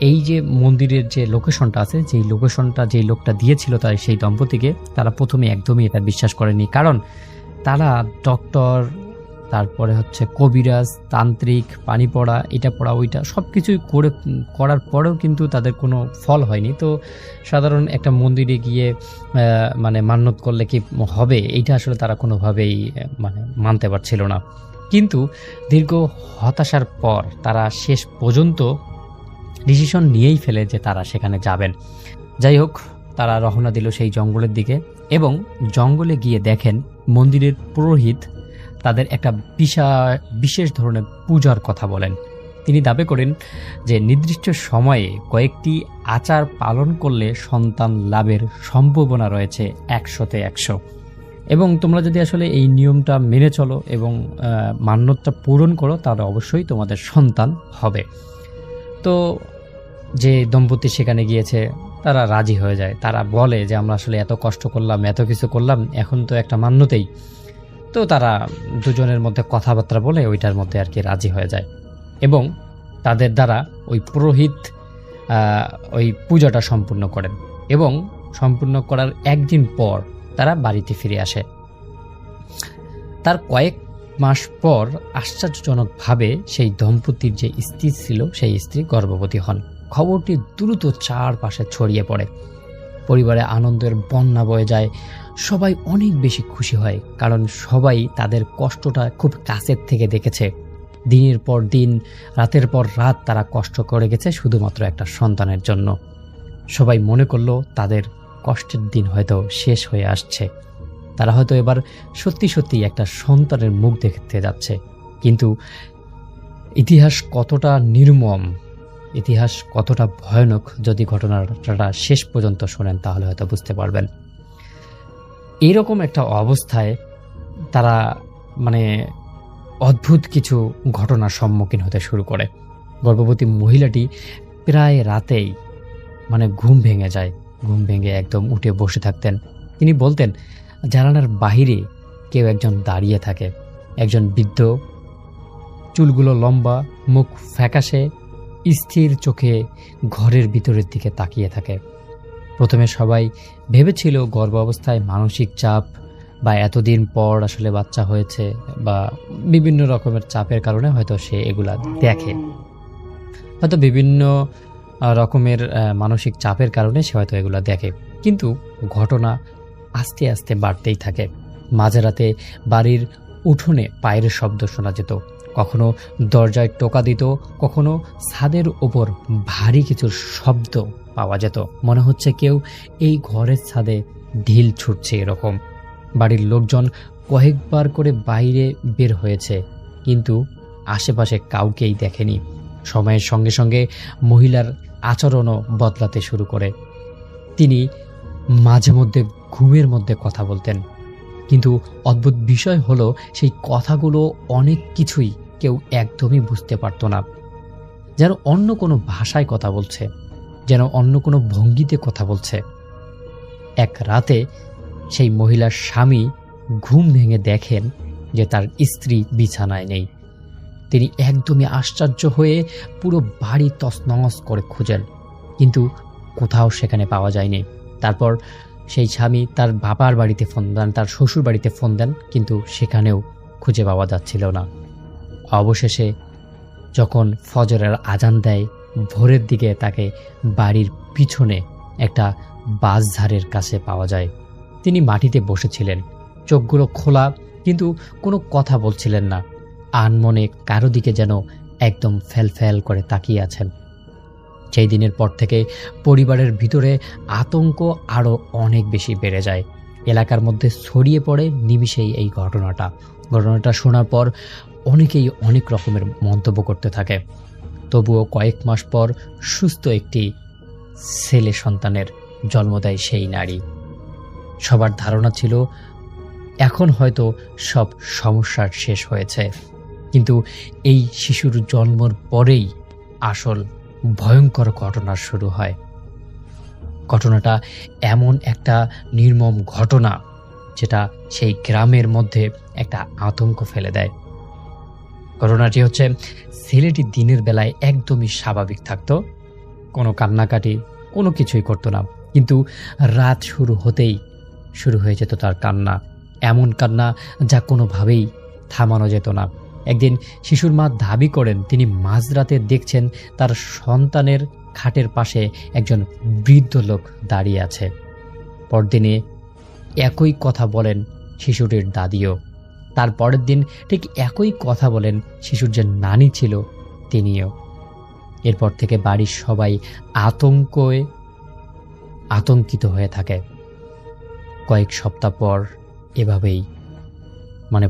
Speaker 3: এই যে মন্দিরের যে লোকেশনটা আছে, যেই লোকেশনটা যেই লোকটা দিয়েছিল তার সেই দম্পতিকে, তারা প্রথমে একদমই এটা বিশ্বাস করেনি। কারণ তারা ডক্টর, তারপরে হচ্ছে কবিরাজ, তান্ত্রিক, পানি পড়া, এটা পড়া ওইটা সব কিছুই করার পরেও কিন্তু তাদের কোনো ফল হয়নি। তো সাধারণ একটা মন্দিরে গিয়ে মানে মান্যত করলে কি হবে, এইটা আসলে তারা কোনোভাবেই মানে মানতে পারছিল না। কিন্তু দীর্ঘ হতাশার পর তারা শেষ পর্যন্ত ডিসিশন নিয়েই ফেলে যে তারা সেখানে যাবেন। যাই হোক, তারা রওনা দিল সেই জঙ্গলের দিকে এবং জঙ্গলে গিয়ে দেখেন মন্দিরের পুরোহিত তাদের একটা বিশেষ ধরনের পূজার কথা বলেন। তিনি দাবি করেন যে নির্দিষ্ট সময়ে কয়েকটি আচার পালন করলে সন্তান লাভের সম্ভাবনা রয়েছে 100-তে 100, এবং তোমরা যদি আসলে এই নিয়মটা মেনে চলো এবং মান্যতটা পূরণ করো তাহলে অবশ্যই তোমাদের সন্তান হবে। তো যে দম্পতি সেখানে গিয়েছে তারা রাজি হয়ে যায়। তারা বলে যে আমরা আসলে এত কষ্ট করলাম, এত কিছু করলাম, এখন তো একটা মান্যতেই। তো তারা দুজনের মধ্যে কথাবার্তা বলে ওইটার মধ্যে আর কি রাজি হয়ে যায় এবং তাদের দ্বারা ওই পুরোহিত ওই পূজাটা সম্পূর্ণ করেন এবং সম্পূর্ণ করার একদিন পর তারা বাড়িতে ফিরে আসে। তার কয়েক মাস পর আশ্চর্যজনকভাবে সেই দম্পতির যে স্ত্রী ছিল সেই স্ত্রী গর্ভবতী হন। খবরটি দ্রুত চারপাশে ছড়িয়ে পড়ে, পরিবারে আনন্দের বন্যা বয়ে যায়। সবাই অনেক বেশি খুশি হয়, কারণ সবাই তাদের কষ্টটা খুব কাছের থেকে দেখেছে। দিনের পর দিন, রাতের পর রাত তারা কষ্ট করে গেছে শুধুমাত্র একটা সন্তানের জন্য। সবাই মনে করলো তাদের কষ্টের দিন হয়তো শেষ হয়ে আসছে, তারা হয়তো এবার সত্যি সত্যি একটা সন্তানের মুখ দেখতে যাচ্ছে। কিন্তু ইতিহাস কতটা নির্মম, ইতিহাস কতটা ভয়ানক, যদি ঘটনাটা শেষ পর্যন্ত শোনেন তাহলে হয়তো বুঝতে পারবেন। এইরকম একটা অবস্থায় তারা মানে অদ্ভুত কিছু ঘটনার সম্মুখীন হতে শুরু করে। গর্ভবতী মহিলাটি প্রায় রাতেই মানে ঘুম ভেঙে যায়, ঘুম ভেঙে একদম উঠে বসে থাকতেন। তিনি বলতেন জানালার বাহিরে কেউ একজন দাঁড়িয়ে থাকে, একজন বৃদ্ধ, চুলগুলো লম্বা, মুখ ফ্যাকাশে, স্থির চোখে ঘরের ভিতরের দিকে তাকিয়ে থাকে। প্রথমে সবাই ভেবেছিল গর্ভ অবস্থায় মানসিক চাপ বা এতদিন পর আসলে বাচ্চা হয়েছে বা বিভিন্ন রকমের চাপের কারণে হয়তো সে এগুলা দেখে, হয়তো বিভিন্ন রকমের মানসিক চাপের কারণে সে হয়তো এগুলা দেখে। কিন্তু ঘটনা আস্তে আস্তে বাড়তেই থাকে। মাঝরাতে বাড়ির উঠোনে পায়ের শব্দ শোনা যেত, কখনো দরজায় টোকা দিত, কখনো ছাদের ওপর ভারী কিছু শব্দ পাওয়া যেত। মনে হচ্ছে কেউ এই ঘরের ছাদে ঢিল ছুটছে এরকম। বাড়ির লোকজন কয়েকবার করে বাইরে বের হয়েছে, কিন্তু আশেপাশে কাউকেই দেখেনি। সময়ের সঙ্গে সঙ্গে মহিলার আচরণও বদলাতে শুরু করে। তিনি মাঝে মধ্যে ঘুমের মধ্যে কথা বলতেন, কিন্তু অদ্ভুত বিষয় হলো সেই কথাগুলো অনেক কিছুই কেউ একদমই বুঝতে পারত না। যেন অন্য কোনো ভাষায় কথা বলছে, যেন অন্য কোনো ভঙ্গিতে কথা বলছে। এক রাতে সেই মহিলার স্বামী ঘুম ভেঙে দেখেন যে তার স্ত্রী বিছানায় নেই। তিনি একদমই আশ্চর্য হয়ে পুরো বাড়ি তছনছ করে খুঁজেন, কিন্তু কোথাও সেখানে পাওয়া যায়নি। তারপর সেই স্বামী তার বাবার বাড়িতে ফোন দেন, তার শ্বশুর বাড়িতে ফোন দেন, কিন্তু সেখানেও খুঁজে পাওয়া যাচ্ছিল না। অবশেষে যখন ফজরের আজান দেয়, ভোরের দিকে তাকে বাড়ির পিছনে একটা বাঁশঝাড়ের কাছে পাওয়া যায়। তিনি মাটিতে বসেছিলেন, চোখগুলো খোলা, কিন্তু কোনো কথা বলছিলেন না। আনমনে কারো দিকে যেন একদম ফ্যাল করে তাকিয়ে আছেন। সেই দিনের পর থেকে পরিবারের ভিতরে আতঙ্ক আরও অনেক বেশি বেড়ে যায়। এলাকার মধ্যে ছড়িয়ে পড়ে নিমিষেই এই ঘটনাটা শোনার পর অনেকেই অনেক রকমের মন্তব্য করতে থাকে। তবুও কয়েক মাস পর সুস্থ একটি ছেলে সন্তানের জন্ম দেয় সেই নারী। সবার ধারণা ছিল এখন হয়তো সব সমস্যার শেষ হয়েছে, কিন্তু এই শিশুর জন্মের পরেই আসল ভয়ঙ্কর ঘটনা শুরু হয়। ঘটনাটা এমন একটা নির্মম ঘটনা যেটা সেই গ্রামের মধ্যে একটা আতঙ্ক ফেলে দেয়। ঘটনাটি হচ্ছে, ছেলেটি দিনের বেলায় একদমই স্বাভাবিক থাকতো, কোনো কান্নাকাটি, কোনো কিছুই করতো না। কিন্তু রাত শুরু হতেই শুরু হয়ে যেত তার কান্না, এমন কান্না যা কোনোভাবেই থামানো যেত না। একদিন শিশুর মা দাবি করেন তিনি মাঝরাতে দেখছেন তার সন্তানের খাটের পাশে একজন বৃদ্ধ লোক দাঁড়িয়ে আছে। পরদিনে একই কথা বলেন শিশুটির দাদিও। তার পরের দিন ঠিক একই কথা বলেন শিশুর যে নানি ছিল তিনিও। এরপর থেকে বাড়ির সবাই আতঙ্কিত হয়ে থাকে। কয়েক সপ্তাহ পর এভাবেই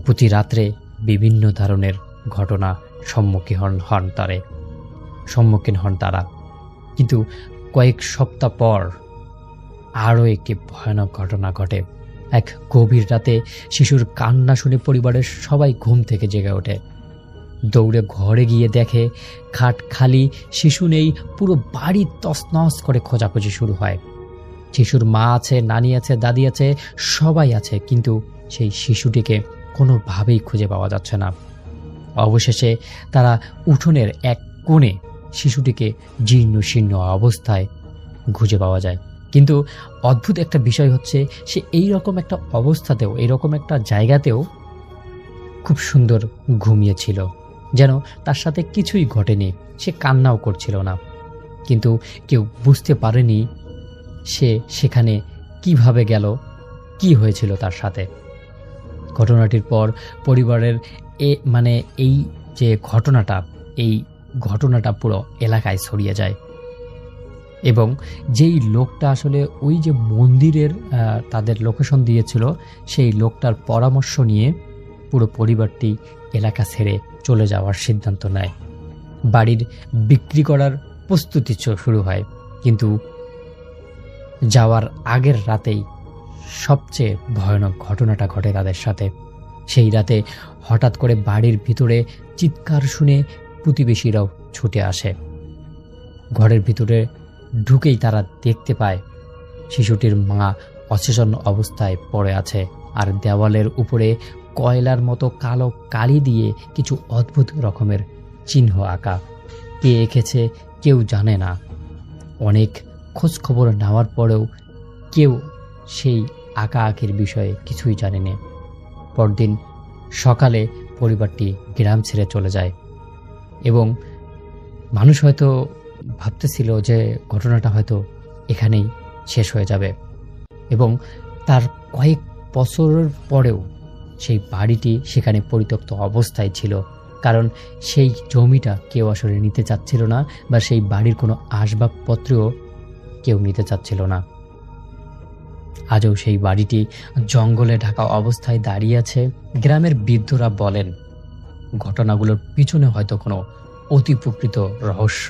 Speaker 3: প্রতি রাত্রে বিভিন্ন ধরনের ঘটনা সম্মুখীন হন তারা। কিন্তু কয়েক সপ্তাহ পর আরও একটি ভয়ানক ঘটনা ঘটে। এক গভীর রাতে শিশুর কান্না শুনে পরিবারের সবাই ঘুম থেকে জেগে ওঠে। দৌড়ে ঘরে গিয়ে দেখে খাট খালি, শিশু নেই। পুরো বাড়ি তছনছ করে খোঁজাখুঁজি শুরু হয়। শিশুর মা আছে, নানি আছে, দাদি আছে, সবাই আছে, কিন্তু সেই শিশুটিকে কোনোভাবেই খুঁজে পাওয়া যাচ্ছে না। অবশেষে তারা উঠোনের এক কোণে শিশুটিকে জীর্ণ শীর্ণ অবস্থায় খুঁজে পাওয়া যায়। কিন্তু অদ্ভুত একটা বিষয় হচ্ছে, সে এইরকম একটা অবস্থাতেও, এইরকম একটা জায়গাতেও খুব সুন্দর ঘুমিয়েছিল, যেন তার সাথে কিছুই ঘটেনি। সে কান্নাও করছিল না, কিন্তু কেউ বুঝতে পারেনি সে সেখানে কিভাবে গেল, কি হয়েছিল তার সাথে। ঘটনাটির পর পরিবারের এই যে ঘটনাটা পুরো এলাকায় ছড়িয়ে যায় এবং যেই লোকটা আসলে ওই যে মন্দিরের তাদের লোকেশন দিয়েছিল, সেই লোকটার পরামর্শ নিয়ে পুরো পরিবারটি এলাকা ছেড়ে চলে যাওয়ার সিদ্ধান্ত নেয়। বাড়ির বিক্রি করার প্রস্তুতি শুরু হয়। কিন্তু যাওয়ার আগের রাতেই সবচেয়ে ভয়ানক ঘটনাটা ঘটে তাদের সাথে। সেই রাতে হঠাৎ করে বাড়ির ভিতরে চিৎকার শুনে প্রতিবেশীরাও ছুটে আসে। ঘরের ভিতরে ঢুকেই তারা দেখতে পায় শিশুটির মা অচেতন অবস্থায় পড়ে আছে, আর দেওয়ালের উপরে কয়লার মতো কালো কালি দিয়ে কিছু অদ্ভুত রকমের চিহ্ন আঁকা। কে এঁকেছে কেউ জানে না। অনেক খোঁজ খবর নেওয়ার পরেও কেউ সেই আঁকা আঁকির বিষয়ে কিছুই জানেনি। পরদিন সকালে পরিবারটি গ্রাম ছেড়ে চলে যায় এবং মানুষ হয়তো ভাবতেছিল যে ঘটনাটা হয়তো এখানেই শেষ হয়ে যাবে, এবং তার কয়েক বছরের পরেও সেই বাড়িটি সেখানে পরিত্যক্ত অবস্থায় ছিল, কারণ সেই জমিটা কেউ আসলে নিতে চাচ্ছিল না, বা সেই বাড়ির কোনো আসবাবপত্রও কেউ নিতে চাচ্ছিল না। আজও সেই বাড়িটি জঙ্গলে ঢাকা অবস্থায় দাঁড়িয়ে আছে। গ্রামের বৃদ্ধরা বলেন ঘটনাগুলোর পিছনে হয়তো কোনো অতি প্রকৃত রহস্য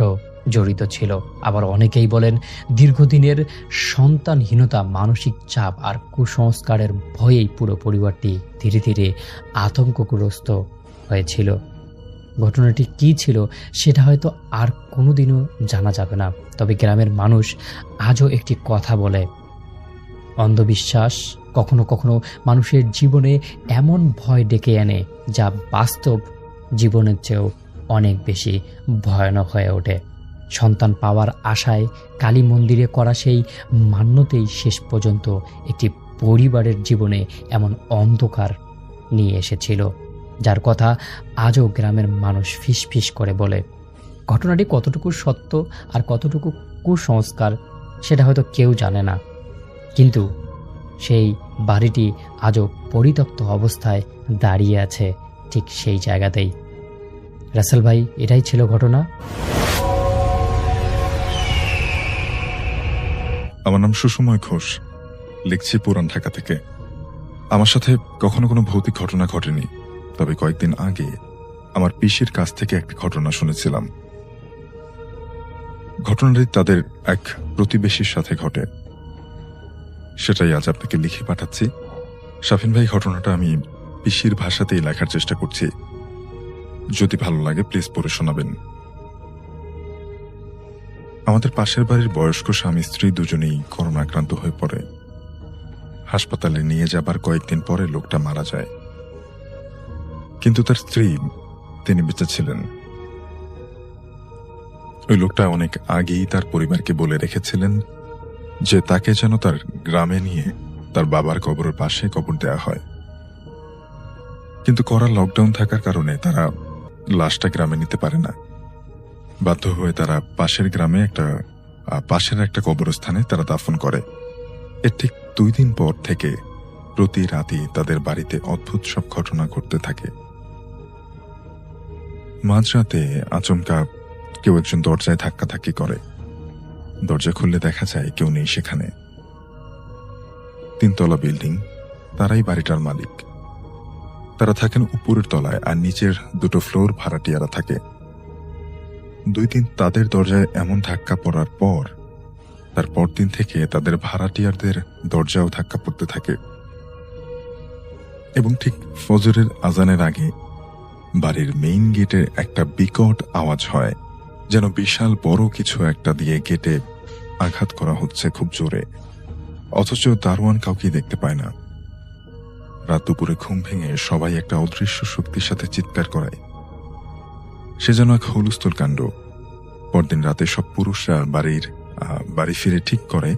Speaker 3: জড়িত ছিল। আবার অনেকেই বলেন দীর্ঘদিনের সন্তানহীনতা, মানসিক চাপ আর কুসংস্কারের ভয়েই পুরো পরিবারটি ধীরে ধীরে আতঙ্কগ্রস্ত হয়েছিল। ঘটনাটি কী ছিল সেটা হয়তো আর কোনোদিনও জানা যাবে না। তবে গ্রামের মানুষ আজও একটি কথা বলে, অন্ধবিশ্বাস কখনো কখনো মানুষের জীবনে এমন ভয় ডেকে আনে যা বাস্তব জীবনের চেয়েও অনেক বেশি ভয়ানক হয়ে ওঠে। সন্তান পাওয়ার আশায় কালী মন্দিরে করা সেই মান্যতেই শেষ পর্যন্ত একটি পরিবারের জীবনে এমন অন্ধকার নিয়ে এসেছিল, যার কথা আজও গ্রামের মানুষ ফিসফিস করে বলে। ঘটনাটি কতটুকু সত্য আর কতটুকু কুসংস্কার সেটা হয়তো কেউ জানে না, কিন্তু সেই বাড়িটি আজও পরিত্যক্ত অবস্থায় দাঁড়িয়ে আছে ঠিক সেই জায়গাতেই। রাসেল ভাই, এটাই ছিল ঘটনা।
Speaker 1: আমার নাম সুসময় ঘোষ, লিখছি পুরান ঢাকা থেকে। আমার সাথে কখনো কোনো ভৌতিক ঘটনা ঘটেনি, তবে কয়েকদিন আগে আমার পিসির কাছ থেকে একটা ঘটনা শুনেছিলাম। ঘটনাটি তাদের এক প্রতিবেশীর সাথে ঘটে, সেটাই আজ আপনাকে লিখে পাঠাচ্ছি। শাফিন ভাই, ঘটনাটা আমি পিসির ভাষাতেই লেখার চেষ্টা করছি, যদি ভালো লাগে প্লিজ পড়ে শোনাবেন। আমাদের পাশের বাড়ির বয়স্ক স্বামী স্ত্রী দুজনেই করোনা আক্রান্ত হয়ে পড়ে। হাসপাতালে নিয়ে যাবার কয়েকদিন পরে লোকটা মারা যায়, কিন্তু তার স্ত্রী তিনি বেঁচে ছিলেন। ওই লোকটা অনেক আগেই তার পরিবারকে বলে রেখেছিলেন যে তাকে যেন তার গ্রামে নিয়ে তার বাবার কবরের পাশে কবর দেওয়া হয়। কিন্তু কড়া লকডাউন থাকার কারণে তারা লাশটা গ্রামে নিতে পারে না। বাধ্য হয়ে তারা পাশের গ্রামে পাশের একটা কবরস্থানে তারা দাফন করে। এর ঠিক 2 দিন পর থেকে প্রতি রাতেই তাদের বাড়িতে অদ্ভুত সব ঘটনা ঘটতে থাকে। মাঝরাতে আচমকা কেউ একজন দরজায় ধাক্কাধাক্কি করে। দরজা খুললে দেখা যায় কেউ নেই সেখানে। 3 তলা বিল্ডিং, তারাই বাড়িটার মালিক। তারা থাকেন উপরের তলায়, আর নিচের 2টো ফ্লোর ভাড়াটিয়ারা থাকে। 2 দিন তাদের দরজায় এমন ধাক্কা পড়ার পর তার পরদিন থেকে তাদের ভাড়াটিয়ারদের দরজাও ধাক্কা পড়তে থাকে। এবং ঠিক ফজরের আজানের আগে বাড়ির মেইন গেটের একটা বিকট আওয়াজ হয়, যেন বিশাল বড় কিছু একটা দিয়ে গেটে আঘাত করা হচ্ছে খুব জোরে। অথচ দারোয়ান কাউকে দেখতে পায় না। রাত দুপুরে ঘুম ভেঙে সবাই একটা অদৃশ্য শক্তির সাথে চিৎকার করায়। সে যেন এক হুলস্থুল কাণ্ড। পরদিন রাতে সব পুরুষরা বাড়ি ফিরে ঠিক করে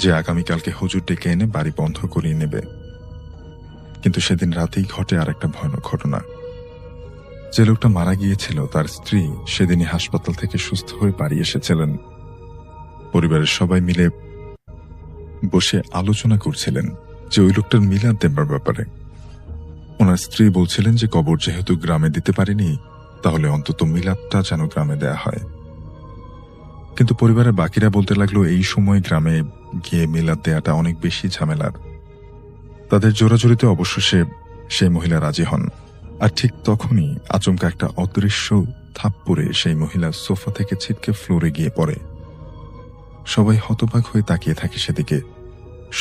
Speaker 1: যে আগামীকালকে হুজুর ডেকে এনে বাড়ি বন্ধ করিয়ে নেবে। কিন্তু সেদিন রাতেই ঘটে আর একটা ভয়ানক ঘটনা। যে লোকটা মারা গিয়েছিল তার স্ত্রী সেদিনই হাসপাতাল থেকে সুস্থ হয়ে বাড়ি এসেছিলেন। পরিবারের সবাই মিলে বসে আলোচনা করছিলেন যে ওই লোকটার মিলাদ দেবার ব্যাপারে। ওনার স্ত্রী বলছিলেন যে কবর যেহেতু গ্রামে দিতে পারেনি, তাহলে অন্তত মিলাদটা যেন গ্রামে দেয়া হয়। কিন্তু পরিবারের বাকিরা বলতে লাগলো এই সময় গ্রামে গিয়ে মিলাদ দেয়াটা অনেক বেশি ঝামেলার। তাদের জোরাজোরিতে অবশ্য সেই মহিলা রাজি হন। আর ঠিক তখনই আচমকা একটা অদৃশ্য থাপ্পড়ে সেই মহিলা সোফা থেকে ছিটকে ফ্লোরে গিয়ে পড়ে। সবাই হতবাক হয়ে তাকিয়ে থাকে সেদিকে।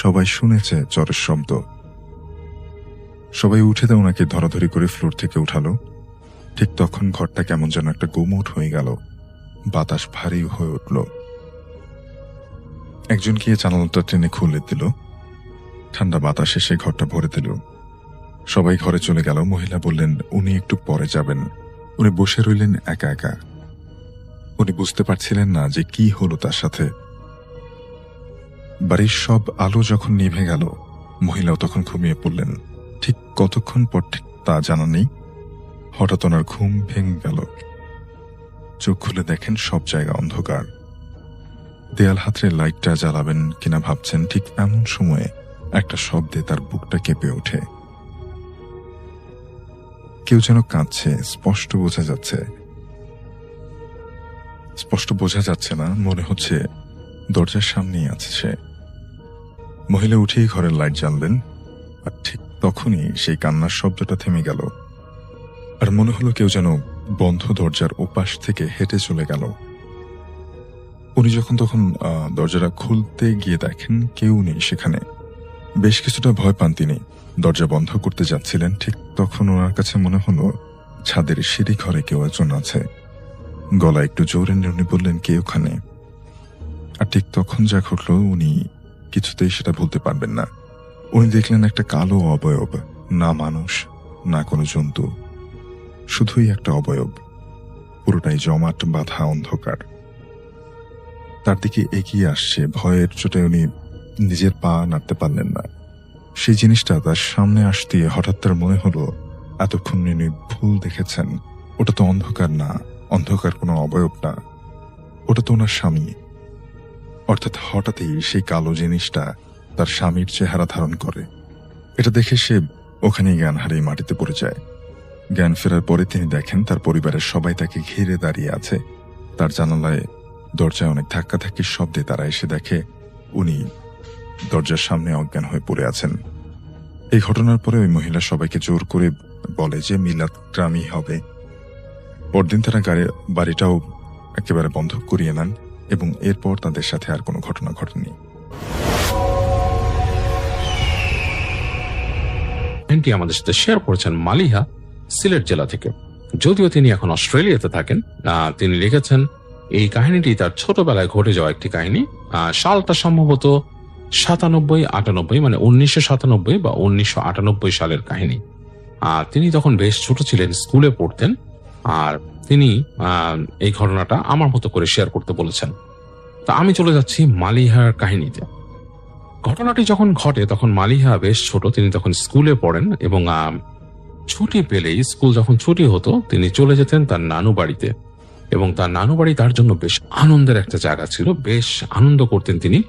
Speaker 1: সবাই শুনেছে চরের শব্দ। সবাই উঠে ওনাকে ধরাধরি করে ফ্লোর থেকে উঠালো। ঠিক তখন ঘরটা কেমন যেন একটা গুমোট হয়ে গেল। বাতাস ভারী হয়ে উঠল। একজন গিয়ে জানালাটা টেনে খুলে দিল। ঠান্ডা বাতাস এসে ঘরটা ভরে দিল। সবাই ঘরে চলে গেল। মহিলা বললেন উনি একটু পরে যাবেন। উনি বসে রইলেন একা একা। উনি বুঝতে পারছিলেন না যে কি হলো তার সাথে। বাড়ির সব আলো যখন নিভে গেল, মহিলাও তখন ঘুমিয়ে পড়লেন। ঠিক কতক্ষণ পর ঠিক তা জানা নেই, হঠাৎ ওনার ঘুম ভেঙে গেল। চোখ খুলে দেখেন সব জায়গা অন্ধকার। দেয়াল হাতড়ে লাইটটা জ্বালাবেন কিনা ভাবছেন, ঠিক এমন সময়ে একটা শব্দে তার বুকটা কেঁপে ওঠে। কেউ যেন কাঁদছে। স্পষ্ট বোঝা যাচ্ছে না, মনে হচ্ছে দরজার সামনেই আছে সে। মহিলা উঠেই ঘরের লাইট জ্বাললেন, আর ঠিক তখনই সেই কান্নার শব্দটা থেমে গেল। আর মনে হলো কেউ যেন বন্ধ দরজার ওপাশ থেকে হেঁটে চলে গেল। উনি যখন তখন দরজাটা খুলতে গিয়ে দেখেন কেউ নেই সেখানে। বেশ কিছুটা ভয় পান তিনি। দরজা বন্ধ করতে যাচ্ছিলেন, ঠিক তখন ওনার কাছে মনে হলো ছাদের সিঁড়ি ঘরে কেউ একজন আছে। গলা একটু জোরে নিয়ে উনি বললেন, কে ওখানে? আর ঠিক তখন যা ঘটল উনি কিছুতেই সেটা ভুলতে পারবেন না। উনি দেখলেন একটা কালো অবয়ব, না মানুষ না কোনো জন্তু, শুধুই একটা অবয়ব, পুরোটাই জমাট বাঁধা অন্ধকার। তার দিকে এগিয়ে আসছে। ভয়ের চোটে উনি নিজের পা নাড়তে পারলেন না। সেই জিনিসটা তার সামনে আসতে হঠাৎ তার মনে হলো এতক্ষণ উনি ভুল দেখেছেন। ওটা তো অন্ধকার না, অন্ধকার কোনো অবয়ব না, ওটা তো ওনার স্বামী। অর্থাৎ হঠাৎই সেই কালো জিনিসটা তার স্বামীর চেহারা ধারণ করে। এটা দেখে সে ওখানেই জ্ঞান হারিয়ে মাটিতে পড়ে যায়। জ্ঞান ফেরার পরে তিনি দেখেন তার পরিবারের সবাই তাকে ঘিরে দাঁড়িয়ে আছে। তার জানালায় দরজায় অনেক ধাক্কাধাক্কির শব্দে তারা এসে দেখে উনি দরজার সামনে অজ্ঞান হয়ে পড়ে আছেন। এই ঘটনার পরে ওই মহিলা সবাইকে জোর করে বলে যে মিলাদ গ্রামই হবে। পরদিন তারা বাড়িটাও একেবারে বন্ধ করিয়ে নেন এবং এরপর তাদের সাথে আর কোনো ঘটনা ঘটেনি।
Speaker 4: আমাদের সাথে শেয়ার করেছেন মালিহা সিলেট জেলা থেকে। যদিও তিনি এখন অস্ট্রেলিয়াতে থাকেন। তিনি লিখেছেন এই কাহিনীটি তার ছোটবেলায় ঘটে যাওয়া একটি কাহিনী। সালটা সম্ভবত 97-98, মানে 1997 বা 1998 সালের কাহিনী। তিনি তখন বেশ ছোট ছিলেন, স্কুলে পড়তেন। আর তিনি এই ঘটনাটা আমার মতো করে শেয়ার করতে বলেছেন। তা আমি চলে যাচ্ছি মালিহার কাহিনীতে। ঘটনাটি যখন ঘটে তখন মালিহা বেশ ছোট, তিনি তখন স্কুলে পড়েন এবং ছুটি পেলেই, স্কুল যখন ছুটি হতো, তিনি চলে যেতেন তার নানু বাড়িতে। এবং তার নানু বাড়ি তার জন্য বেশ আনন্দের একটা জায়গা ছিল, বেশ আনন্দ করতেন তিনি,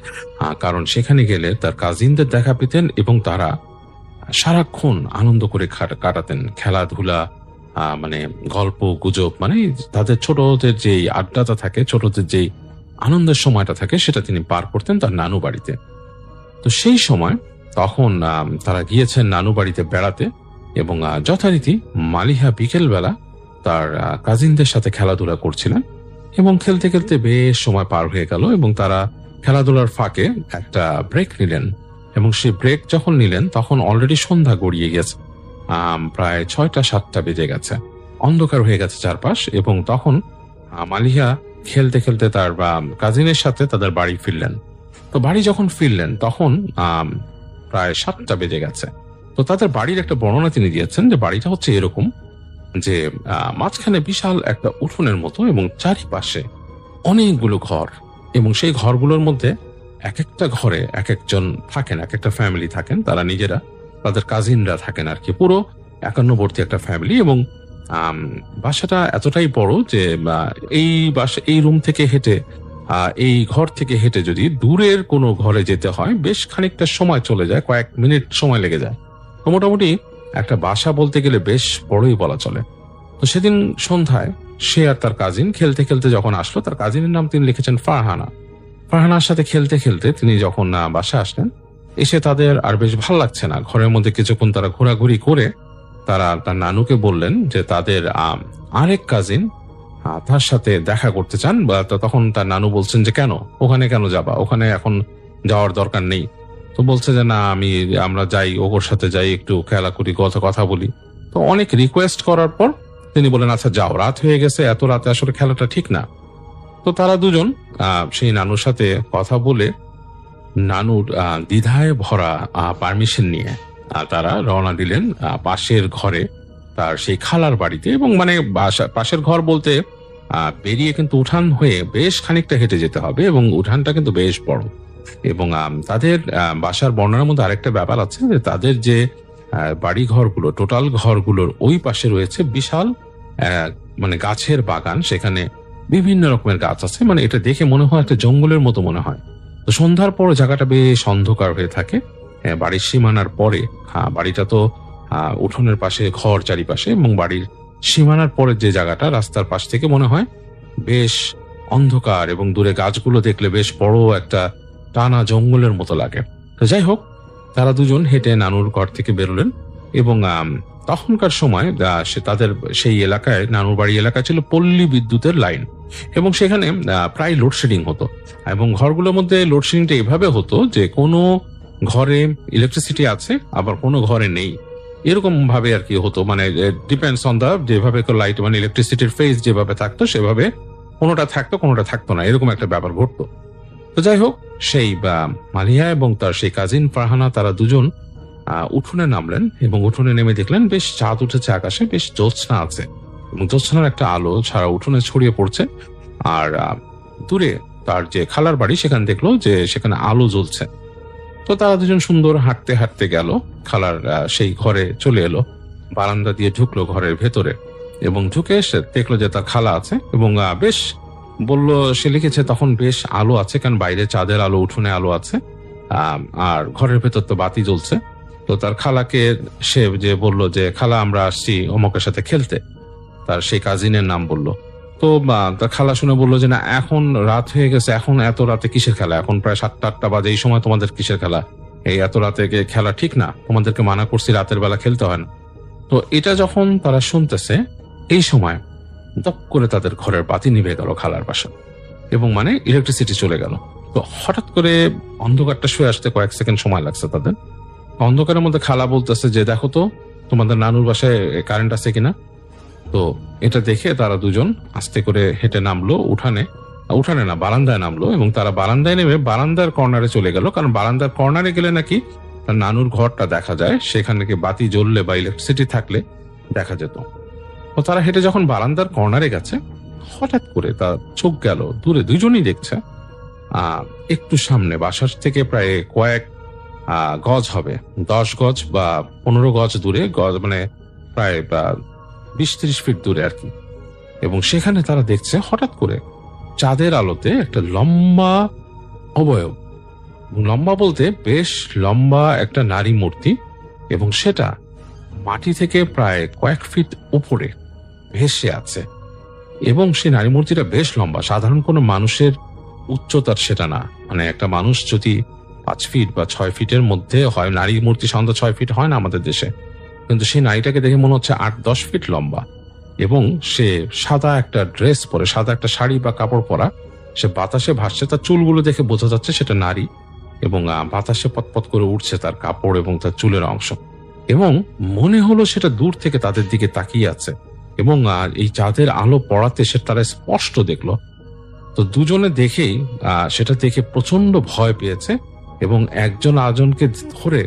Speaker 4: কারণ সেখানে গেলে তার কাজিনদের দেখা পেতেন এবং তারা সারাক্ষণ আনন্দ করে কাটাতেন। খেলাধুলা, মানে গল্প গুজব, মানে তাদের ছোটদের যে আড্ডাটা থাকে, ছোটদের যে আনন্দের সময়টা থাকে, সেটা তিনি পার করতেন তার নানু বাড়িতে। তো সেই সময় তখন তারা গিয়েছেন নানু বাড়িতে বেড়াতে এবং যথারীতি মালিহা বিকেল বেলা তার কাজিনদের সাথে খেলাধুলা করছিলেন এবং খেলতে খেলতে বেশ সময় পার হয়ে গেল এবং তারা খেলাধুলার ফাঁকে একটা ব্রেক নিলেন এবং সেই ব্রেক যখন নিলেন তখন অলরেডি সন্ধ্যা গড়িয়ে গেছে, প্রায় 6টা-7টা বেজে গেছে, অন্ধকার হয়ে গেছে চারপাশ। এবং তখন মালিহা খেলতে খেলতে তার কাজিনের সাথে তাদের বাড়ি ফিরলেন। তো বাড়ি যখন ফিরলেন তখন প্রায় 7টা বেজে গেছে। তো তাদের বাড়ির একটা বর্ণনা তিনি দিয়েছেন যে বাড়িটা হচ্ছে এরকম যে মাঝখানে বিশাল একটা উঠোনের মতো এবং চারিপাশে অনেকগুলো ঘর এবং সেই ঘরগুলোর মধ্যে এক একটা ঘরে এক একজন থাকেন, এক একটা ফ্যামিলি থাকেন, তারা নিজেরা, তাদের কাজিনরা থাকেন আর কি, পুরো 51বর্তী একটা ফ্যামিলি। এবং বাসাটা এতটাই বড় যে এই রুম থেকে হেঁটে, এই ঘর থেকে হেঁটে যদি দূরের কোনো ঘরে যেতে হয় বেশ খানিকটা সময় চলে যায়, কয়েক মিনিট সময় লেগে যায়। তো মোটামুটি একটা বাসা বলতে গেলে বেশ বড়ই বলা চলে। তো সেদিন সন্ধ্যায় সে আর তার কাজিন খেলতে খেলতে যখন আসলো, তার কাজিনের নাম তিনি লিখেছেন ফারহানা। ফারহানার সাথে খেলতে খেলতে তিনি যখন বাসায় আসলেন, এসে তাদের আর বেশ ভালো লাগছে না। ঘরের মধ্যে কিছুক্ষণ তারা ঘোরাঘুরি করে তারা তার নানুকে বললেন যে তাদের আরেক কাজিন তার সাথে দেখা করতে চান। তখন তার নানু বলছেন যে কেন, ওখানে কেন যাবা, ওখানে এখন যাওয়ার দরকার নেই। তো বলছে যে না, আমরা যাই, ওর সাথে যাই, একটু খেলা করি, কথা বলি। তো অনেক রিকোয়েস্ট করার পর তিনি বলেন আচ্ছা যাও, রাত হয়ে গেছে, এত রাতে আসলে খেলাটা ঠিক না। তো তারা দুজন সেই নানুর সাথে কথা বলে নানুর দ্বিধায় ভরা পারমিশন নিয়ে তারা রওনা দিলেন পাশের ঘরে, তার সেই খালার বাড়িতে। এবং মানে পাশের ঘর বলতে বেরিয়ে কিন্তু উঠান হয়ে বেশ খানিকটা হেঁটে যেতে হবে এবং উঠানটা কিন্তু বেশ বড়। এবং তাদের বাসার বর্ণনার মধ্যে আরেকটা ব্যাপার আছে যে তাদের যে বাড়ি ঘরগুলো, টোটাল ঘরগুলোর ওই পাশে রয়েছে বিশাল মানে গাছের বাগান, সেখানে বিভিন্ন রকমের গাছ আছে, মানে এটা দেখে মনে হয় একটা জঙ্গলের মতো মনে হয়। তো সন্ধ্যার পর জায়গাটা বেশ অন্ধকার হয়ে থাকে বাড়ির সীমানার পরে। বাড়িটা তো উঠোনের পাশে ঘর চারিপাশে, এবং বাড়ির সীমানার পরের যে জায়গাটা, রাস্তার পাশ থেকে মনে হয় বেশ অন্ধকার এবং দূরে গাছগুলো দেখলে বেশ বড় একটা টানা জঙ্গলের মতো লাগে। তো যাই হোক, তারা দুজন হেঁটে নানুর ঘর থেকে বেরোলেন এবং তখনকার সময় তাদের সেই এলাকায়, নানুর বাড়ি এলাকা ছিল পল্লী বিদ্যুতের লাইন এবং সেখানে প্রায় লোডশেডিং হতো। এবং ঘরগুলোর মধ্যে লোডশেডিংটা এভাবে হতো যে কোনো ঘরে ইলেকট্রিসিটি আছে আবার কোনো ঘরে নেই, এরকম ভাবে আর কি হতো। মানে ডিপেন্ডস অন দা যেভাবে লাইট, মানে ইলেকট্রিসিটির ফেজ যেভাবে থাকতো সেভাবে কোনোটা থাকতো কোনোটা থাকতো না, এরকম একটা ব্যাপার ঘটতো। তো যাই হোক, সেই মালিহা এবং তার সেই কাজিন ফারহানা তারা দুজন উঠোনে নামলেন এবং উঠোনে নেমে দেখলেন বেশ চাঁদ উঠেছে আকাশে, বেশ জ্যোৎস্না আছে এবং জ্যোৎস্নার একটা আলো সারা উঠোনে ছড়িয়ে পড়ছে। আর দূরে তার যে খালার বাড়ি, সেখানে দেখলো যে সেখানে আলো জ্বলছে। তো তারা দুজন সুন্দর হাঁটতে হাঁটতে গেল, খালার সেই ঘরে চলে এলো, বারান্দা দিয়ে ঢুকলো ঘরের ভেতরে এবং ঢুকে এসে দেখলো যে তার খালা আছে এবং বেশ বললো, সে লিখেছে তখন বেশ আলো আছে, কারণ বাইরে চাঁদের আলো, উঠোনে আলো আছে, আর ঘরের ভেতর তো বাতি জ্বলছে। তো তার খালাকে সে যে বললো যে খালা আমরা আসছি অমুকের সাথে খেলতে, তার সেই কাজিনের নাম বললো। তো তার খালা শুনে বললো যে না, এখন রাত হয়ে গেছে, এখন এত রাতে কিসের খেলা, এখন প্রায় 7টা-8টা বাজে, এই সময় তোমাদের কিসের খেলা, এই এত রাতে খেলা ঠিক না, তোমাদেরকে মানা করছি রাতের বেলা খেলতে হয় না। তো এটা যখন তারা শুনতেছে, এই সময় দপ করে তাদের ঘরের বাতি নিভে গেল খালার বাসা এবং মানে ইলেকট্রিসিটি চলে গেল। তো হঠাৎ করে অন্ধকারটা শুয়ে আসতে কয়েক সেকেন্ড সময় লাগছে তাদের। অন্ধকারের মধ্যে খালা বলতেছে যে দেখো তো তোমাদের নানুর বাসায় কারেন্ট আছে কিনা। তো এটা দেখে তারা দুজন আস্তে করে হেঁটে নামলো উঠানে না, বারান্দায় নামলো এবং তারা বারান্দায় নেমে বারান্দার কর্নারে চলে গেল, কারণ বারান্দার কর্নারে গেলে নাকি নানুর ঘরটা দেখা যায়, সেখানে নাকি বাতি জ্বললে বা ইলেকট্রিসিটি থাকলে দেখা যেত। তো তারা হেঁটে যখন বারান্দার কর্নারে গেছে, হঠাৎ করে তার চোখ গেল দূরে, দুজনেই দেখছে একটু সামনে, বাসার থেকে প্রায় কয়েক গজ হবে, 10 গজ বা 15 গজ দূরে, গজ মানে প্রায় 20-30 ফিট দূরে আর কি। এবং সেখানে তারা দেখছে হঠাৎ করে চাঁদের আলোতে একটা লম্বা অবয়ব, লম্বা বলতে বেশ লম্বা একটা নারী মূর্তি, এবং সেটা মাটি থেকে প্রায় কয়েক ফিট উপরে ভেসে আছে। এবং সেই নারী মূর্তিটা বেশ লম্বা, সাধারণ কোনো মানুষের উচ্চতার সেটা না। মানে একটা মানুষ যদি 5 ফিট বা 6 ফিটের মধ্যে হয়, নারী মূর্তি সাধারণত 6 ফিট হয় না আমাদের দেশে, কিন্তু সেই নারীটাকে দেখে মনে হচ্ছে 8-10 ফিট লম্বা। এবং সে সাদা একটা ড্রেস পরে, সাদা একটা শাড়ি বা কাপড় পরা, সে বাতাসে ভাসছে, তার চুলগুলো দেখে বোঝা যাচ্ছে সেটা নারী, এবং বাতাসে পতপত করে উঠছে তার কাপড় এবং তার চুলের অংশ। এবং মনে হলো সেটা দূর থেকে তাদের দিকে তাকিয়ে আছে, এবং এই চাঁদের আলো পড়াতে সে তারা স্পষ্ট দেখলো। তো দুজনে দেখেই সেটা দেখে প্রচন্ড ভয় পেয়েছে, এবং একজন আরেকজনকে ধরে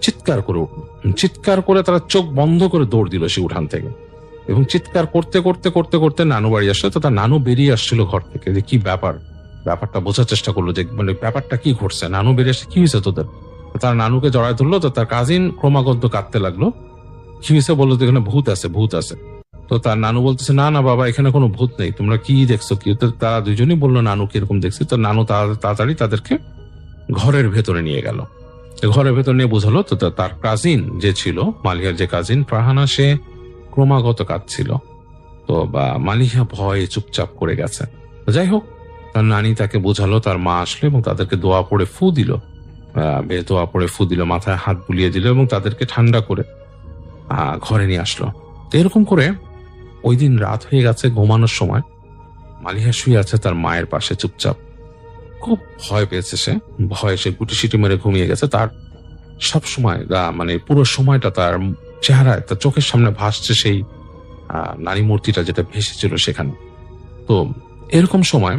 Speaker 4: চিৎকার করে উঠল। চিৎকার করে তারা চোখ বন্ধ করে দৌড় দিল সে উঠান থেকে, এবং চিৎকার করতে করতে করতে করতে নানু বাড়ি আসলো। তো তার নানু বেরিয়ে আসছিল ঘর থেকে, যে কি ব্যাপারটা বোঝার চেষ্টা করলো, যে মানে ব্যাপারটা কি ঘটছে। নানু বেরিয়ে আসছে, কি হয়েছে তোদের? তার নানুকে জড়ায় ধরলো। তো তার কাজিন ক্রমাগত কাঁদতে লাগলো। কি হয়েছে বললো, তো এখানে ভূত আছে, ভূত আছে। তো তার নানু বলতেছে, না না বাবা, এখানে কোনো ভূত নেই, তোমরা কি দেখছো কি? তো তারা দুজনই বললো নানু কিরকম দেখছি। তো নানু তাড়াতাড়ি তাদেরকে ঘরের ভেতরে নিয়ে গেল। ঘরের ভেতর নিয়ে বোঝালো। তো তার কাজিন যে ছিল, মালিহার যে কাজিন ফারহানা, সে ক্রমাগত কাঁদছিল। তো মালিহা ভয়ে চুপচাপ করে গেছে। যাই হোক, তার নানি তাকে বোঝালো, তার মা আসলো এবং তাদেরকে দোয়া পড়ে ফু দিল, মাথায় হাত বুলিয়ে দিল, এবং তাদেরকে ঠান্ডা করে ঘরে নিয়ে আসলো। তো এরকম করে ওই দিন রাত হয়ে গেছে, ঘুমানোর সময় মালিহা শুয়ে আছে তার মায়ের পাশে চুপচাপ। খুব ভয় পেয়েছে সে, ভয়ে সে গুটি সিটি মেরে ঘুমিয়ে গেছে। তার সব সময় মানে পুরো সময়টা তার চেহারায়, তার চোখের সামনে ভাসছে সেই নারী মূর্তিটা যেটা ভেসেছিল সেখানে। তো এরকম সময়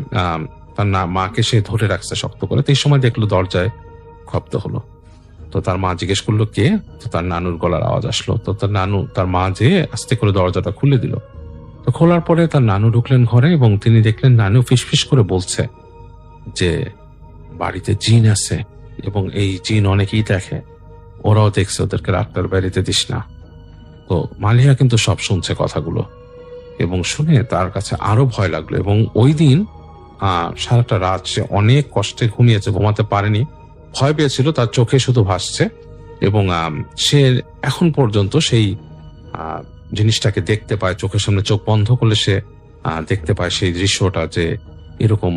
Speaker 4: তার মাকে সে ধরে রাখছে শক্ত করে। তো এই সময় দেখলো দরজায় শব্দ হলো। তো তার মা জিজ্ঞেস করলো কে? তো তার নানুর গলার আওয়াজ আসলো। তো তার মা যে আস্তে করে দরজাটা খুলে দিল। তো খোলার পরে তার নানু ঢুকলেন ঘরে, এবং তিনি দেখলেন নানু ফিসফিস করে বলছে যে বাড়িতে জিন আছে, এবং এই জিন অনেকেই দেখে, ওরাও দেখছে, ওদেরকে রাতটার বাড়িতে দিস না। তো মালিহা কিন্তু সব শুনছে কথাগুলো, এবং শুনে তার কাছে আরো ভয় লাগলো। এবং ওই দিন সারাটা রাত সে অনেক কষ্টে ঘুমিয়েছে, ঘুমাতে পারেনি, ভয় পেয়েছিল, তার চোখে শুধু ভাসছে। এবং সে এখন পর্যন্ত সেই জিনিসটাকে দেখতে পায়, চোখের সামনে চোখ বন্ধ করলে সে দেখতে পায় সেই দৃশ্যটা, যে এরকম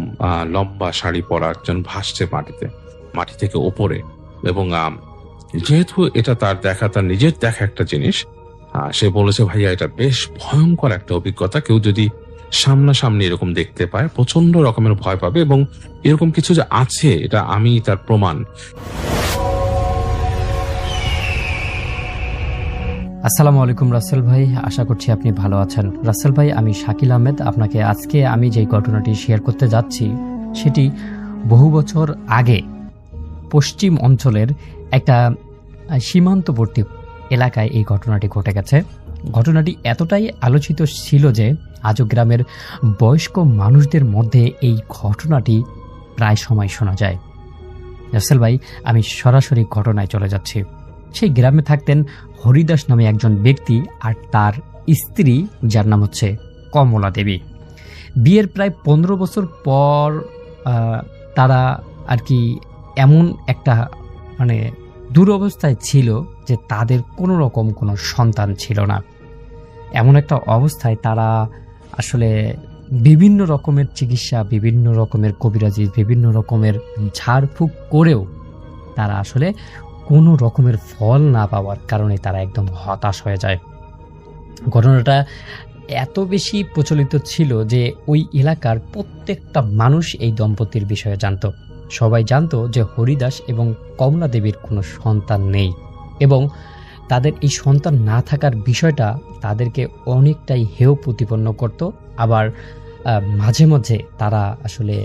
Speaker 4: লম্বা শাড়ি পরা একজন ভাসছে মাটি থেকে ওপরে। এবং যেহেতু এটা তার নিজের দেখা একটা জিনিস, সে বলেছে ভাইয়া এটা বেশ ভয়ঙ্কর একটা অভিজ্ঞতা, কেউ যদি সামনাসামনি এরকম দেখতে পায় প্রচন্ড রকমের ভয় পাবে, এবং এরকম কিছু যে আছে এটা আমি তার প্রমাণ।
Speaker 3: আসসালামু আলাইকুম রাসেল ভাই, আশা করছি আপনি ভালো আছেন। রাসেল ভাই, আমি শাকিল আহমেদ। আপনাকে আজকে আমি যে ঘটনাটি শেয়ার করতে যাচ্ছি সেটি বহু বছর আগে পশ্চিম অঞ্চলের একটা সীমান্তবর্তী এলাকায় এই ঘটনাটি ঘটে গেছে। ঘটনাটি এতটাই আলোচিত ছিল যে আজও গ্রামের বয়স্ক মানুষদের মধ্যে এই ঘটনাটি প্রায় সময় শোনা যায়। রাসেল ভাই, আমি সরাসরি ঘটনায় চলে যাচ্ছি। সেই গ্রামে থাকতেন হরিদাস নামে একজন ব্যক্তি আর তার স্ত্রী, যার নাম হচ্ছে কমলা দেবী। বিয়ের প্রায় 15 বছর পর তারা আর কি এমন একটা মানে দুরবস্থায় ছিল যে তাদের কোনো রকম কোনো সন্তান ছিল না। এমন একটা অবস্থায় তারা আসলে বিভিন্ন রকমের চিকিৎসা, বিভিন্ন রকমের কবিরাজি, বিভিন্ন রকমের ঝাড়ফুঁক করেও তারা আসলে কোনো রকমের ফল না পাওয়ার কারণে তারা একদম হতাশ হয়ে যায়। ঘটনাটা এত বেশি প্রচলিত ছিল যে ওই এলাকার প্রত্যেকটা মানুষ এই দম্পতির বিষয়ে জানত। সবাই জানতো যে হরিদাস এবং কমলা দেবীর কোনো সন্তান নেই, এবং তাদের এই সন্তান না থাকার বিষয়টা তাদেরকে অনেকটাই হেয় প্রতিপন্ন করত। আবার মাঝে মাঝে তারা আসলে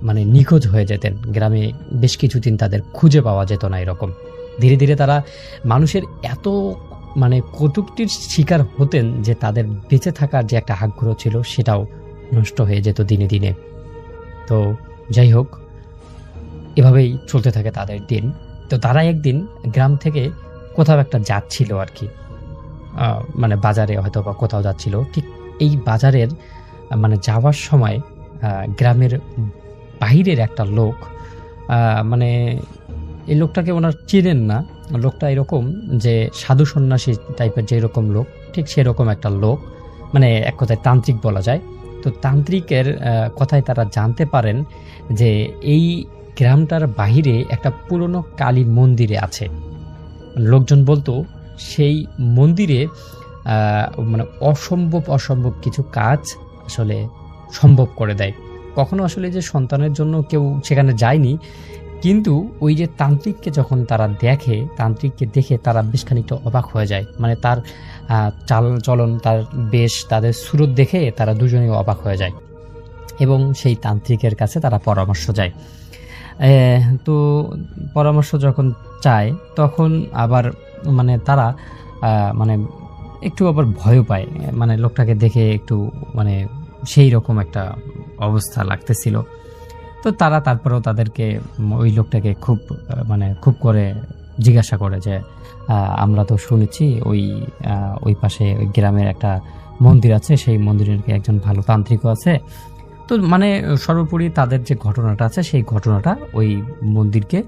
Speaker 3: মানে নিখোঁজ হয়ে যেতেন। গ্রামে বেশ কিছুদিন তাদের খুঁজে পাওয়া যেত না। এরকম ধীরে ধীরে তারা মানুষের এত মানে কটূক্তির শিকার হতেন যে তাদের বেঁচে থাকার যে একটা আগ্রহ ছিল সেটাও নষ্ট হয়ে যেত দিনে দিনে। তো যাই হোক, এভাবেই চলতে থাকে তাদের দিন। তো তারা একদিন গ্রাম থেকে কোথাও একটা যাচ্ছিল আর কি, মানে বাজারে হয়তো বা কোথাও যাচ্ছিল। ঠিক এই বাজারের মানে যাওয়ার সময় গ্রামের বাইরের একটা লোক, মানে এই লোকটাকে ওনার চিনেন না। লোকটা এরকম যে সাধু সন্ন্যাসী টাইপের যেরকম লোক, ঠিক সেরকম একটা লোক, মানে এক কথায় তান্ত্রিক বলা যায়। তো তান্ত্রিকের কথায় তারা জানতে পারেন যে এই গ্রামটার বাহিরে একটা পুরনো কালী মন্দিরে আছে। লোকজন বলতো সেই মন্দিরে মানে অসম্ভব কিছু কাজ আসলে সম্ভব করে দেয়। কখনো আসলে যে সন্তানের জন্য কেউ সেখানে যায়নি, কিন্তু ওই যে তান্ত্রিককে যখন তারা দেখে, তান্ত্রিককে দেখে তারা বেশ খানিকটা অবাক হয়ে যায়। মানে তার চাল চলন, তার বেশ, তাদের সুরত দেখে তারা দুজনেই অবাক হয়ে যায় এবং সেই তান্ত্রিকের কাছে তারা পরামর্শ চায়। তো পরামর্শ যখন চায় তখন আবার মানে তারা মানে একটু আবার ভয় পায়। মানে লোকটাকে দেখে একটু মানে সেই রকম একটা অবস্থা লাগতেছিল। তো তারা তারপরেও তাদেরকে, ওই লোকটাকে খুব করে জিজ্ঞাসা করে যে আমরা তো শুনেছি ওই পাশে ওই গ্রামের একটা মন্দির আছে, সেই মন্দিরের কি একজন ভালো তান্ত্রিকও আছে। তো মানে সর্বোপরি তাদের যে ঘটনাটা আছে সেই ঘটনাটা ওই মন্দিরকে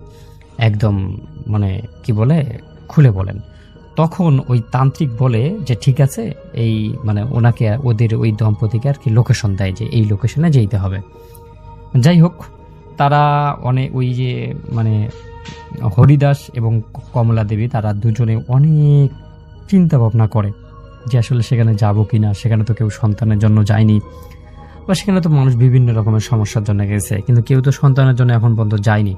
Speaker 3: একদম মানে কি বলে খুলে বলেন। তখন ওই তান্ত্রিক বলে যে ঠিক আছে, এই মানে ওনাকে, ওদের ওই দম্পতিকে আর কি লোকেশন দেয় যে এই লোকেশনে যেতে হবে। যাই হোক, তারা ওই যে মানে হরিদাস এবং কমলা দেবী, তারা দুজনে অনেক চিন্তা ভাবনা করে যে আসলে সেখানে যাব কিনা। সেখানে তো কেউ সন্তানের জন্য যায়নি, বা সেখানে তো মানুষ বিভিন্ন রকমের সমস্যার জন্য গেছে, কিন্তু কেউ তো সন্তানের জন্য এখন পর্যন্ত যায়নি।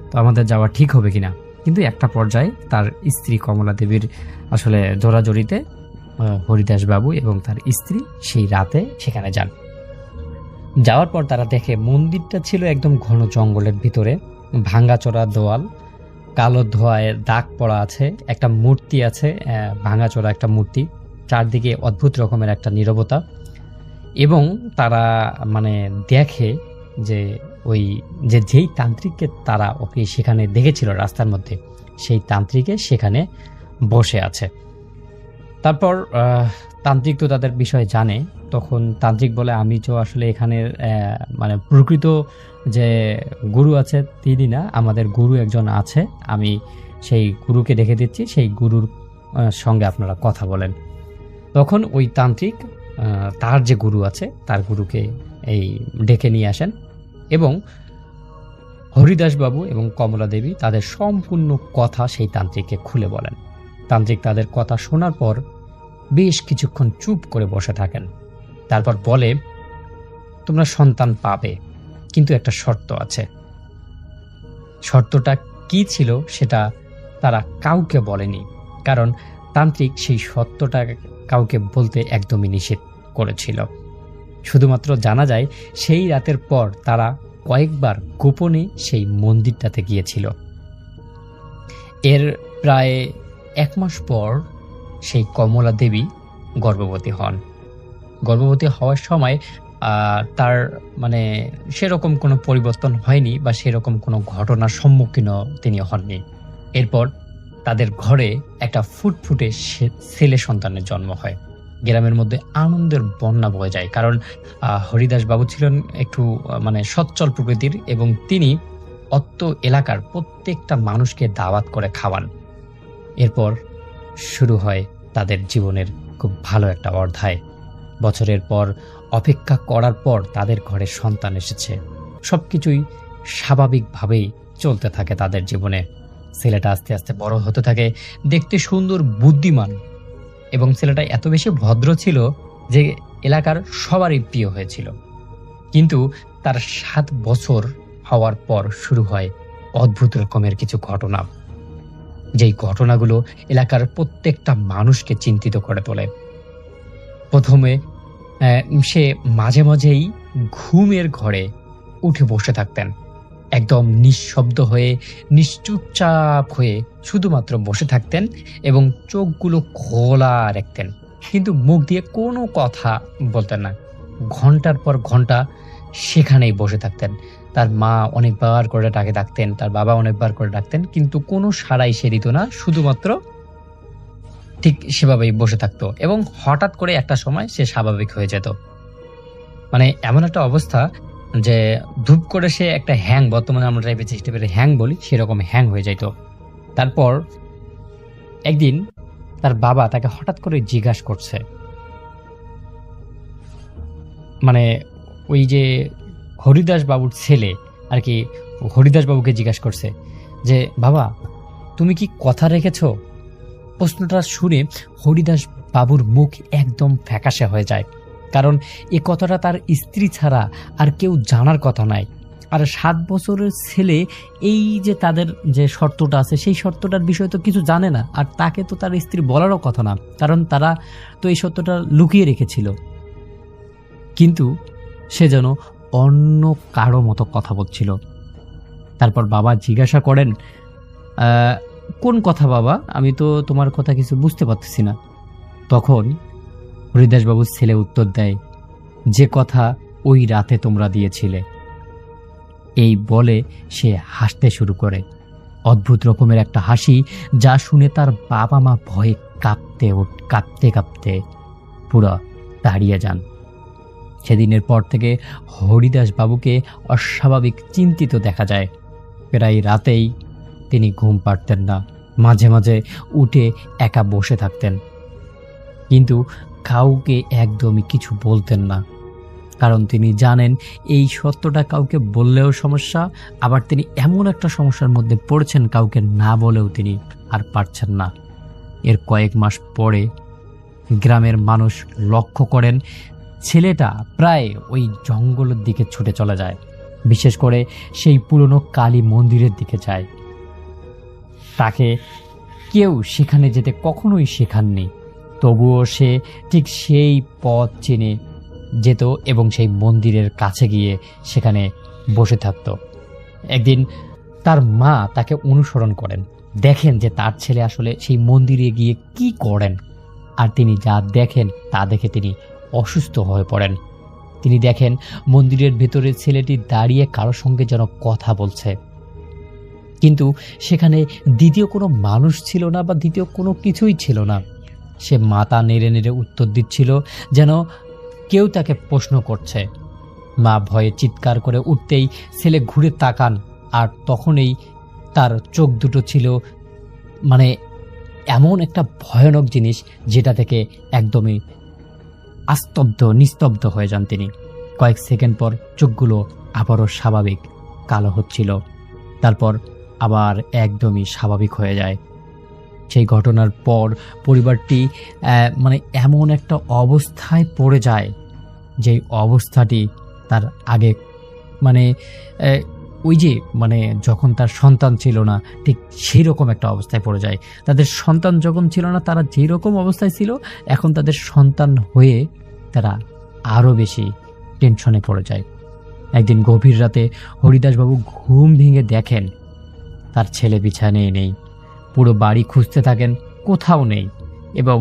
Speaker 3: তো আমাদের যাওয়া ঠিক হবে কিনা। কিন্তু একটা পর্যায়ে তার স্ত্রী কমলা দেবীর আসলে জোরাজোরিতে হরিদাস বাবু এবং তার স্ত্রী সেই রাতে সেখানে যান। যাওয়ার পর তারা দেখে মন্দিরটা ছিল একদম ঘন জঙ্গলের ভিতরে, ভাঙাচোরা দেওয়াল, কালো ধোঁয়ায় দাগ পড়া আছে, একটা মূর্তি আছে, ভাঙাচোরা একটা মূর্তি, চারদিকে অদ্ভুত রকমের একটা নীরবতা। এবং তারা মানে দেখে যে ওই যেই তান্ত্রিককে তারা ওকে সেখানে দেখেছিল রাস্তার মধ্যে, সেই তান্ত্রিকে সেখানে বসে আছে। তারপর তান্ত্রিক তো তাদের বিষয়ে জানে। তখন তান্ত্রিক বলে আমি তো আসলে এখানের মানে প্রকৃত যে গুরু আছে তিনি না, আমাদের গুরু একজন আছে, আমি সেই গুরুকে ডেকে দিচ্ছি, সেই গুরুর সঙ্গে আপনারা কথা বলেন। তখন ওই তান্ত্রিক তার যে গুরু আছে তার গুরুকে এই ডেকে নিয়ে আসেন এবং হরিদাস বাবু এবং কমলা দেবী তাদের সম্পূর্ণ কথা সেই তান্ত্রিককে খুলে বলেন। তান্ত্রিক তাদের কথা শোনার পর বেশ কিছুক্ষণ চুপ করে বসে থাকেন। তারপর বলে, তোমরা সন্তান পাবে, কিন্তু একটা শর্ত আছে। শর্তটা কি ছিল সেটা তারা কাউকে বলেনি, কারণ তান্ত্রিক সেই সত্যটা কাউকে বলতে একদমই নিষেধ করেছিল। শুধুমাত্র জানা যায় সেই রাতের পর তারা কয়েকবার গোপনে সেই মন্দিরটাতে গিয়েছিল। এর প্রায় 1 মাস পর সেই কমলা দেবী গর্ভবতী হন। গর্ভবতী হওয়ার সময় তার মানে সেরকম কোনো পরিবর্তন হয়নি বা সেরকম কোনো ঘটনার সম্মুখীনও তিনি হননি। এরপর তাদের ঘরে একটা ফুটফুটে ছেলে সন্তানের জন্ম হয়। গ্রামের মধ্যে আনন্দের বন্যা বয়ে যায়, কারণ হরিদাস বাবু ছিলেন একটু মানে সচ্ছল প্রকৃতির এবং তিনি অত্র এলাকার প্রত্যেকটা মানুষকে দাওয়াত করে খাওয়ান। এরপর শুরু হয় তাদের জীবনের খুব ভালো একটা অধ্যায়। বছরের পর অপেক্ষা করার পর তাদের ঘরে সন্তান এসেছে। সবকিছুই স্বাভাবিকভাবেই চলতে থাকে তাদের জীবনে। ছেলেটা আস্তে আস্তে বড় হতে থাকে, দেখতে সুন্দর, বুদ্ধিমান, এবং ছেলেটা এত বেশি ভদ্র ছিল যে এলাকার সবারই প্রিয় হয়েছিল। কিন্তু তার 7 বছর হওয়ার পর শুরু হয় অদ্ভুত রকমের কিছু ঘটনা, যেই ঘটনাগুলো এলাকার প্রত্যেকটা মানুষকে চিন্তিত করে তোলে। প্রথমে সে মাঝে মাঝেই ঘুমের ঘরে উঠে বসে থাকতেন একদম নিঃশব্দ হয়ে নিশ্চুপচাপ হয়ে শুধুমাত্র বসে থাকতেন এবং চোখগুলো খোলা রাখতেন, কিন্তু মুখ দিয়ে কোনো কথা বলতেন না। ঘন্টার পর ঘন্টা সেখানেই বসে থাকতেন। তার মা অনেকবার করে তাকে ডাকতেন, তার বাবা অনেকবার করে ডাকতেন, কিন্তু কোনো সাড়াই সে দিত না, শুধুমাত্র ঠিক সেভাবেই বসে থাকতো এবং হঠাৎ করে একটা সময় সে স্বাভাবিক হয়ে যেত। মানে এমন একটা অবস্থা যে ধূপ করে সে একটা হ্যাং, বর্তমানে আমরা টাইপের সিস্টেমের হ্যাং বলি, সেরকম হ্যাং হয়ে যাইত। তারপর একদিন তার বাবা তাকে হঠাৎ করে জিজ্ঞাসা করছে, মানে ওই যে হরিদাস বাবুর ছেলে আর কি, হরিদাস বাবুকে জিজ্ঞাসা করছে যে বাবা তুমি কি কথা রেখেছ? প্রশ্নটা শুনে হরিদাস বাবুর মুখ একদম ফ্যাকাশে হয়ে যায়, কারণ এ কথাটা তার স্ত্রী ছাড়া আর কেউ জানার কথা নাই। আর 7 বছরের ছেলে এই যে তাদের যে শর্তটা আছে সেই শর্তটার বিষয়ে তো কিছু জানে না, আর তাকে তো তার স্ত্রী বলারও কথা না, কারণ তারা তো এই সত্যটা লুকিয়ে রেখেছিল। কিন্তু সে যেন অন্য কারো মতো কথা বলছিল। তারপর বাবা জিজ্ঞাসা করেন, কোন কথা বাবা? আমি তো তোমার কথা কিছু বুঝতে পারতেছি না। তখন হরিদাসবাবুর ছেলে উত্তর দেয়, যে কথা ওই রাতে তোমরা দিয়েছিলে। এই বলে সে হাসতে শুরু করে, অদ্ভুত রকমের একটা হাসি, যা শুনে তার বাবা মা ভয়ে কাঁপতে কাঁপতে পুরো দাঁড়িয়ে যান। সেদিনের পর থেকে হরিদাস বাবুকে অস্বাভাবিক চিন্তিত দেখা যায়। প্রায় রাতেই তিনি ঘুম পাড়তেন না, মাঝে মাঝে উঠে একা বসে থাকতেন, কিন্তু কাউকে একদমই কিছু বলতেন না, কারণ তিনি জানেন এই সত্যটা কাউকে বললেও সমস্যা, আবার তিনি এমন একটা সমস্যার মধ্যে পড়েছেন কাউকে না বলেও তিনি আর পারছেন না। এর কয়েক মাস পরে গ্রামের মানুষ লক্ষ্য করেন ছেলেটা প্রায় ওই জঙ্গলের দিকে ছুটে চলে যায়, বিশেষ করে সেই পুরনো কালী মন্দিরের দিকে যায়। তাকে কেউ সেখানে যেতে কখনোই শেখাননি, তবুও সে ঠিক সেই পথ চিনে যেত এবং সেই মন্দিরের কাছে গিয়ে সেখানে বসে থাকত। একদিন তার মা তাকে অনুসরণ করেন, দেখেন যে তার ছেলে আসলে সেই মন্দিরে গিয়ে কি করেন, আর তিনি যা দেখেন তা দেখে তিনি অসুস্থ হয়ে পড়েন। তিনি দেখেন মন্দিরের ভেতরে ছেলেটি দাঁড়িয়ে কারোর সঙ্গে যেন কথা বলছে, কিন্তু সেখানে দ্বিতীয় কোনো মানুষ ছিল না বা দ্বিতীয় কোনো কিছুই ছিল না। সে মাথা নেড়ে নেড়ে উত্তর দিচ্ছিল, যেন কেউ তাকে প্রশ্ন করছে। মা ভয়ে চিৎকার করে উঠতেই ছেলে ঘুরে তাকান, আর তখনই তার চোখ দুটো ছিল মানে এমন একটা ভয়ানক জিনিস, যেটা থেকে একদমই নিস্তব্ধ হয়ে যান তিনি। কয়েক সেকেন্ড পর চোখগুলো আবারও স্বাভাবিক কালো হচ্ছিল, তারপর আবার একদমই স্বাভাবিক হয়ে যায়। সেই ঘটনার পর পরিবারটি মানে এমন একটা অবস্থায় পড়ে যায়, যে অবস্থাটি তার আগে মানে ওই যে মানে যখন তার সন্তান ছিল না ঠিক সেই রকম একটা অবস্থায় পড়ে যায়। তাদের সন্তান যখন ছিল না তারা যেই রকম অবস্থায় ছিল, এখন তাদের সন্তান হয়ে তারা আরও বেশি টেনশনে পড়ে যায়। একদিন গভীর রাতে হরিদাসবাবু ঘুম ভেঙে দেখেন তার ছেলে বিছানায় নেই। পুরো বাড়ি খুঁজতে থাকেন, কোথাও নেই, এবং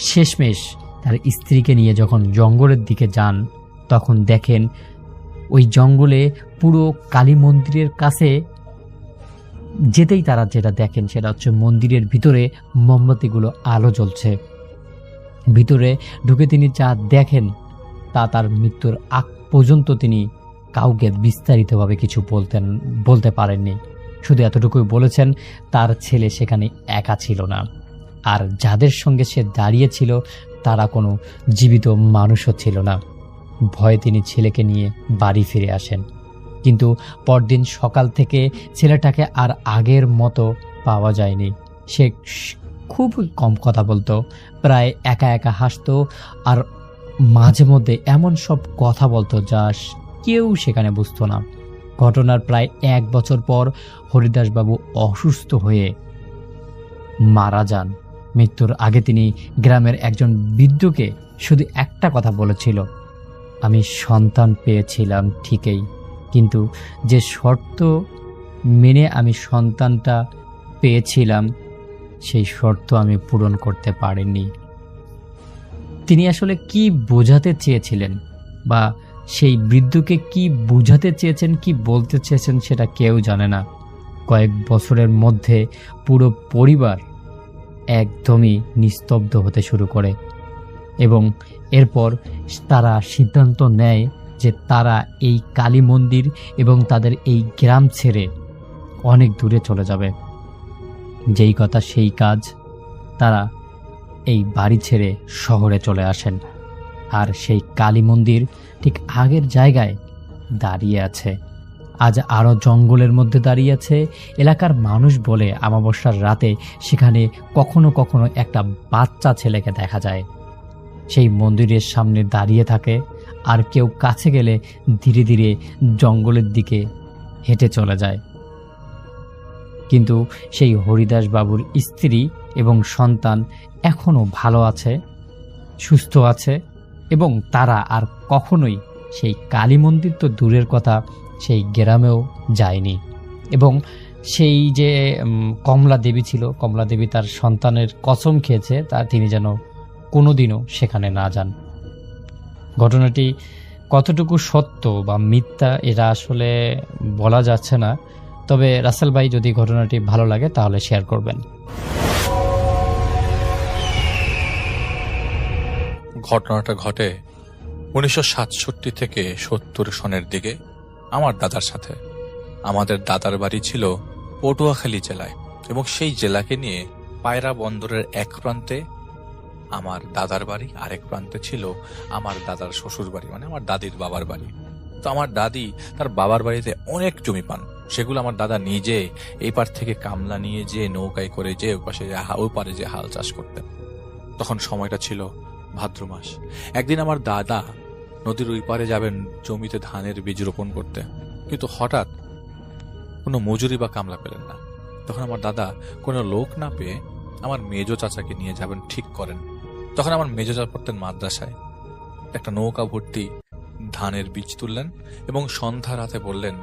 Speaker 3: শেষমেশ তার স্ত্রীকে নিয়ে যখন জঙ্গলের দিকে যান, তখন দেখেন ওই জঙ্গলে পুরো কালী মন্দিরের কাছে যেতেই তারা যেটা দেখেন সেটা হচ্ছে মন্দিরের ভিতরে মোমবাতিগুলো আলো জ্বলছে। ভিতরে ঢুকে তিনি যা দেখেন তা তার মৃত্যুর আগ পর্যন্ত তিনি কাউকে বিস্তারিতভাবে কিছু বলতে পারেননি। শুধু এতটুকুই বলেছেন তার ছেলে সেখানে একা ছিল না, আর যাদের সঙ্গে সে দাঁড়িয়েছিল তারা কোনো জীবিত মানুষও ছিল না। ভয়ে তিনি ছেলেকে নিয়ে বাড়ি ফিরে আসেন, কিন্তু পরদিন সকাল থেকে ছেলেটাকে আর আগের মতো পাওয়া যায়নি। সে খুব কম কথা বলতো, প্রায় একা একা হাসতো, আর মাঝে মধ্যে এমন সব কথা বলতো যা কেউ সেখানে বুঝতো না। ঘটনার প্রায় 1 বছর পর হরিদাসবাবু অসুস্থ হয়ে মারা যান। মৃত্যুর আগে তিনি গ্রামের একজন বৃদ্ধকে শুধু একটা কথা বলেছিল, আমি সন্তান পেয়েছিলাম ঠিকই, কিন্তু যে শর্ত মেনে আমি সন্তানটা পেয়েছিলাম সেই শর্ত আমি পূরণ করতে পারিনি। তিনি আসলে কি বোঝাতে চেয়েছিলেন বা সেই বৃদ্ধকে কি বোঝাতে চেয়েছেন, কি বলতে চেয়েছেন সেটা কেউ জানে না। কয়েক বছরের মধ্যে পুরো পরিবার একদমই নিস্তব্ধ হতে শুরু করে এবং এরপর তারা সিদ্ধান্ত নেয় যে তারা এই কালী মন্দির এবং তাদের এই গ্রাম ছেড়ে অনেক দূরে চলে যাবে। যেই কথা সেই কাজ, তারা এই বাড়ি ছেড়ে শহরে চলে আসেন। আর সেই কালী মন্দির ঠিক আগের জায়গায় দাঁড়িয়ে আছে, আজ আরও জঙ্গলের মধ্যে দাঁড়িয়ে আছে। এলাকার মানুষ বলে অমাবস্যার রাতে সেখানে কখনো কখনো একটা বাচ্চা ছেলেকে দেখা যায়, সেই মন্দিরের সামনে দাঁড়িয়ে থাকে। আর কেউ কাছে গেলে ধীরে ধীরে জঙ্গলের দিকে হেঁটে চলে যায়। কিন্তু সেই হরিদাস বাবুর স্ত্রী এবং সন্তান এখনও ভালো আছে, সুস্থ আছে এবং তারা আর কখনোই সেই কালী মন্দির তো দূরের কথা, সেই গ্রামেও যায়নি। এবং সেই যে কমলা দেবী ছিল, কমলা দেবী তার সন্তানের কসম খেয়েছে তিনি যেন কোনোদিনও সেখানে না যান। ঘটনাটি কতটুকু সত্য বা মিথ্যা এটা আসলে বলা যাচ্ছে না, তবে রাসেল ভাই যদি ঘটনাটি ভালো লাগে তাহলে শেয়ার করবেন।
Speaker 5: ঘটনাটা ঘটে 1967 থেকে 70 সনের দিকে আমার দাদার সাথে। আমাদের দাদার বাড়ি ছিল পটুয়াখালী জেলায় এবং সেই জেলাকে নিয়ে পায়রা বন্দরের এক প্রান্তে আমার দাদার বাড়ি, আরেক প্রান্তে ছিল আমার দাদার শ্বশুর বাড়ি, মানে আমার দাদির বাবার বাড়ি। তো আমার দাদি তার বাবার বাড়িতে অনেক জমি পান, সেগুলো আমার দাদা নিজে এই পার থেকে কামলা নিয়ে যে নৌকায় করে যে ওই পারে যে হাল চাষ করতেন। তখন সময়টা ছিল ভাদ্র মাস। একদিন আমার দাদা নদীর ওই পারে যাবেন জমিতে ধানের বীজ রোপণ করতে, কিন্তু হঠাৎ কোনো মজুরি বা কামলা পেলেন না। তখন আমার দাদা কোনো লোক না পেয়ে আমার মেজো চাচাকে নিয়ে যাবেন ঠিক করেন। তখন আমার মেজো চাচা পড়তেন মাদ্রাসায়। একটা নৌকা ভর্তি ধানের বীজ তুললেন এবং সন্ধ্যা রাতে বললেন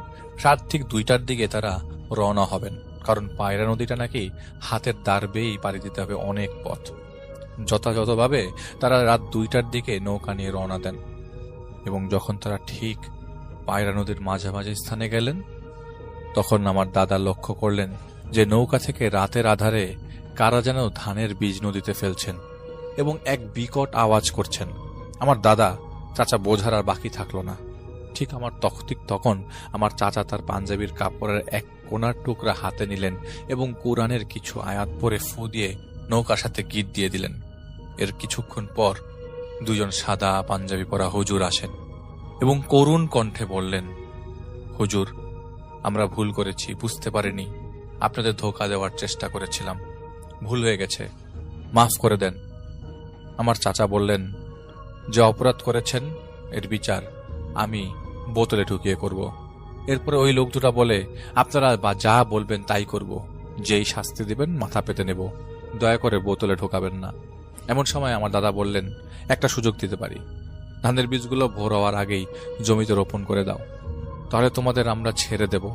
Speaker 5: রাত ঠিক 2টার দিকে তারা রওনা হবেন, কারণ পায়রা নদীটা নাকি হাতের দাঁড় বেয়েই পাড়ি দিতে হবে অনেক পথ। যথাযথভাবে তারা রাত 2টার দিকে নৌকা নিয়ে রওনা দেন এবং যখন তারা ঠিক পায়রা নদীর মাঝামাঝি স্থানে গেলেন, তখন আমার দাদা লক্ষ্য করলেন যে নৌকা থেকে রাতের আধারে কারা যেন ধানের বীজ নদীতে ফেলছেন এবং এক বিকট আওয়াজ করছেন। আমার দাদা চাচা বোঝার আর বাকি থাকলো না। ঠিক তখন আমার চাচা তার পাঞ্জাবির কাপড়ের এক কোনার টুকরা হাতে নিলেন এবং কোরআনের কিছু আয়াত পরে ফু দিয়ে নৌকার সাথে গিট দিয়ে দিলেন। এর কিছুক্ষণ পর 2জন সাদা পাঞ্জাবি পরা হুজুর আসেন এবং করুণ কণ্ঠে বললেন, হুজুর, আমরা ভুল করেছি, বুঝতে পারিনি, আপনাদের ধোঁকা দেওয়ার চেষ্টা করেছিলাম, ভুল হয়ে গেছে, মাফ করে দেন। আমার চাচা বললেন, যে অপরাধ করেছেন এর বিচার আমি বোতলে ঢুকিয়ে করব। এরপরে ওই লোক দুটা বলে, আপনারা বা যা বলবেন তাই করব, যেই শাস্তি দিবেন মাথা পেতে নেব, দয়া করে বোতলে ঢোকাবেন না। এমন সময় আমার দাদা বললেন, একটা সুযোগ দিতে পারি, ধানের বীজগুলো ভোর হওয়ার আগেই জমিতে রোপণ করে দাও, তাহলে তোমাদের আমরা ছেড়ে দেব,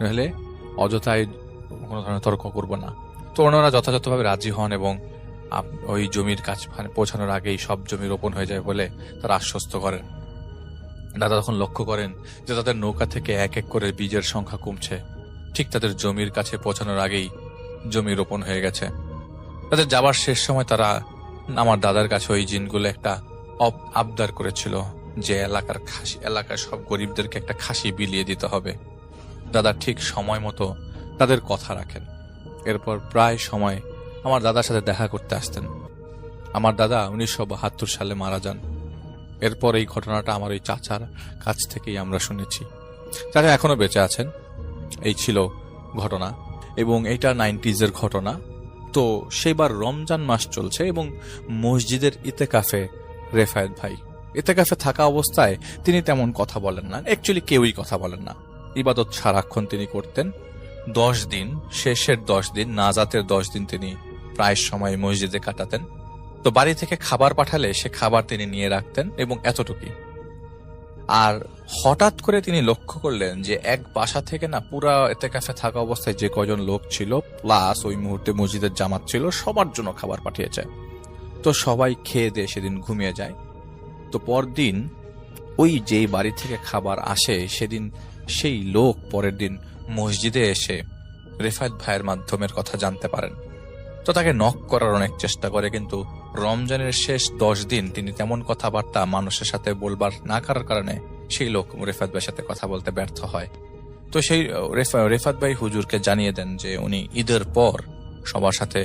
Speaker 5: নাহলে অযথায় কোনো ধরনের তর্ক করব না। তো ওনারা যথাযথভাবে রাজি হন এবং ওই জমির কাছে পৌঁছানোর আগেই সব জমি রোপণ হয়ে যায় বলে তারা আশ্বস্ত করেন। দাদা তখন লক্ষ্য করেন যে তাদের নৌকা থেকে এক এক করে বীজের সংখ্যা কমছে। ঠিক তাদের জমির কাছে পৌঁছানোর আগেই জমি রোপণ হয়ে গেছে। তাদের যাবার শেষ সময় তারা আমার দাদার কাছে ওই জিনগুলো একটা আবদার করেছিল যে এলাকার সব গরিবদেরকে একটা খাসি বিলিয়ে দিতে হবে। দাদা ঠিক সময় মতো তাদের কথা রাখেন। এরপর প্রায় সময় আমার দাদার সাথে দেখা করতে আসতেন। আমার দাদা 1972 সালে মারা যান। এরপর এই ঘটনাটা আমার ওই চাচার কাছ থেকেই আমরা শুনেছি। চাচা এখনো বেঁচে আছেন। এই ছিল ঘটনা এবং এটা 90s ঘটনা। তো সেবার রমজান মাস চলছে এবং মসজিদের ইতেকাফে রেফায়েত ভাই ইতেকাফে থাকা অবস্থায় তিনি তেমন কথা বলেন না, অ্যাকচুয়ালি কেউই কথা বলেন না। ইবাদত সারাক্ষণ তিনি করতেন। 10 দিন, শেষের 10 দিন, নাজাতের 10 দিন তিনি প্রায় সময় মসজিদে কাটাতেন। তো বাড়ি থেকে খাবার পাঠালে সে খাবার তিনি নিয়ে রাখতেন এবং এতটুকুই। আর হঠাৎ করে তিনি লক্ষ্য করলেন যে এক বাসা থেকে না পুরা এতেকাফে থাকা অবস্থায় যে কজন লোক ছিল প্লাস ওই মুহূর্তে মসজিদের জামাত ছিল সবার জন্য খাবার পাঠিয়েছে। তো সবাই খেয়ে দিয়ে সেদিন ঘুমিয়ে যায়। তো পরদিন ওই যেই বাড়ি থেকে খাবার আসে সেদিন সেই লোক পরের দিন মসজিদে এসে রেফায়েত ভাইয়ের মাধ্যমের কথা জানতে পারেন। তো তাকে নক করার অনেক চেষ্টা করে, কিন্তু রমজানের শেষ 10 দিন তিনি তেমন কথাবার্তা মানুষের সাথে বলবার না করার কারণে সেই লোক রেফায়েত ভাইয়ের সাথে কথা বলতে ব্যর্থ হয়। তো সেই রেফায়েত ভাই হুজুরকে জানিয়ে দেন যে উনি ঈদের পর সবার সাথে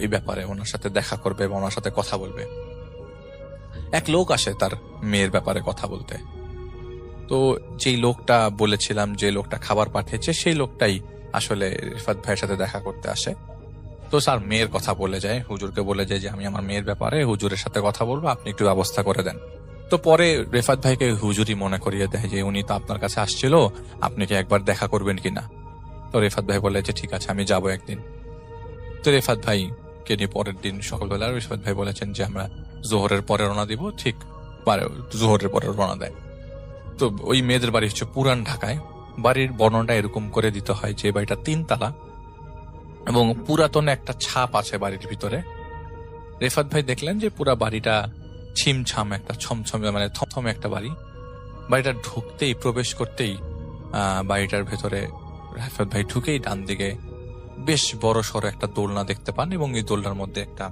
Speaker 5: এই ব্যাপারে ওনার সাথে দেখা করবে এবং ওনার সাথে কথা বলবে। এক লোক আসে তার মেয়ের ব্যাপারে কথা বলতে। তো যেই লোকটা বলেছিলাম, যে লোকটা খাবার পাঠিয়েছে, সেই লোকটাই আসলে রেফায়েত ভাইয়ের সাথে দেখা করতে আসে। তো স্যার মেয়ের কথা বলে যায়, হুজুরকে বলে যায় যে আমি আমার মেয়ের ব্যাপারে হুজুরের সাথে কথা বলবো, আপনি একটু ব্যবস্থা করে দেন। তো পরে রেফায়েত ভাইকে হুজুরই মনে করিয়ে দেয় যে উনি তো আপনার কাছে আসছিল, আপনি কি একবার দেখা করবেন কিনা। তো রেফায়েত ভাই বলে যে ঠিক আছে আমি যাবো একদিন। তো রেফায়েত ভাইকে নিয়ে পরের দিন সকালবেলা রেফায়েত ভাই বলেছেন যে আমরা জোহরের পরে রওনা দিব। ঠিক জোহরের পরে রওনা দেয়। তো ওই মেয়েদের বাড়ি হচ্ছে পুরান ঢাকায়। বাড়ির বর্ণনাটা এরকম করে দিতে হয় যে বাড়িটা 3 তলা এবং পুরাতন একটা ছাপ আছে বাড়ির ভিতরে। রেফায়েত ভাই দেখলেন যে পুরা বাড়িটা ছিমছাম একটা ছমছমে মানে থমথমে একটা বাড়ি। বাড়িটা ঢুকতেই প্রবেশ করতেই বাড়িটার ভেতরে রেফায়েত ভাই ঢুকেই ডান দিকে বেশ বড় সড়ো একটা দোলনা দেখতে পান এবং এই দোলনার মধ্যে একটা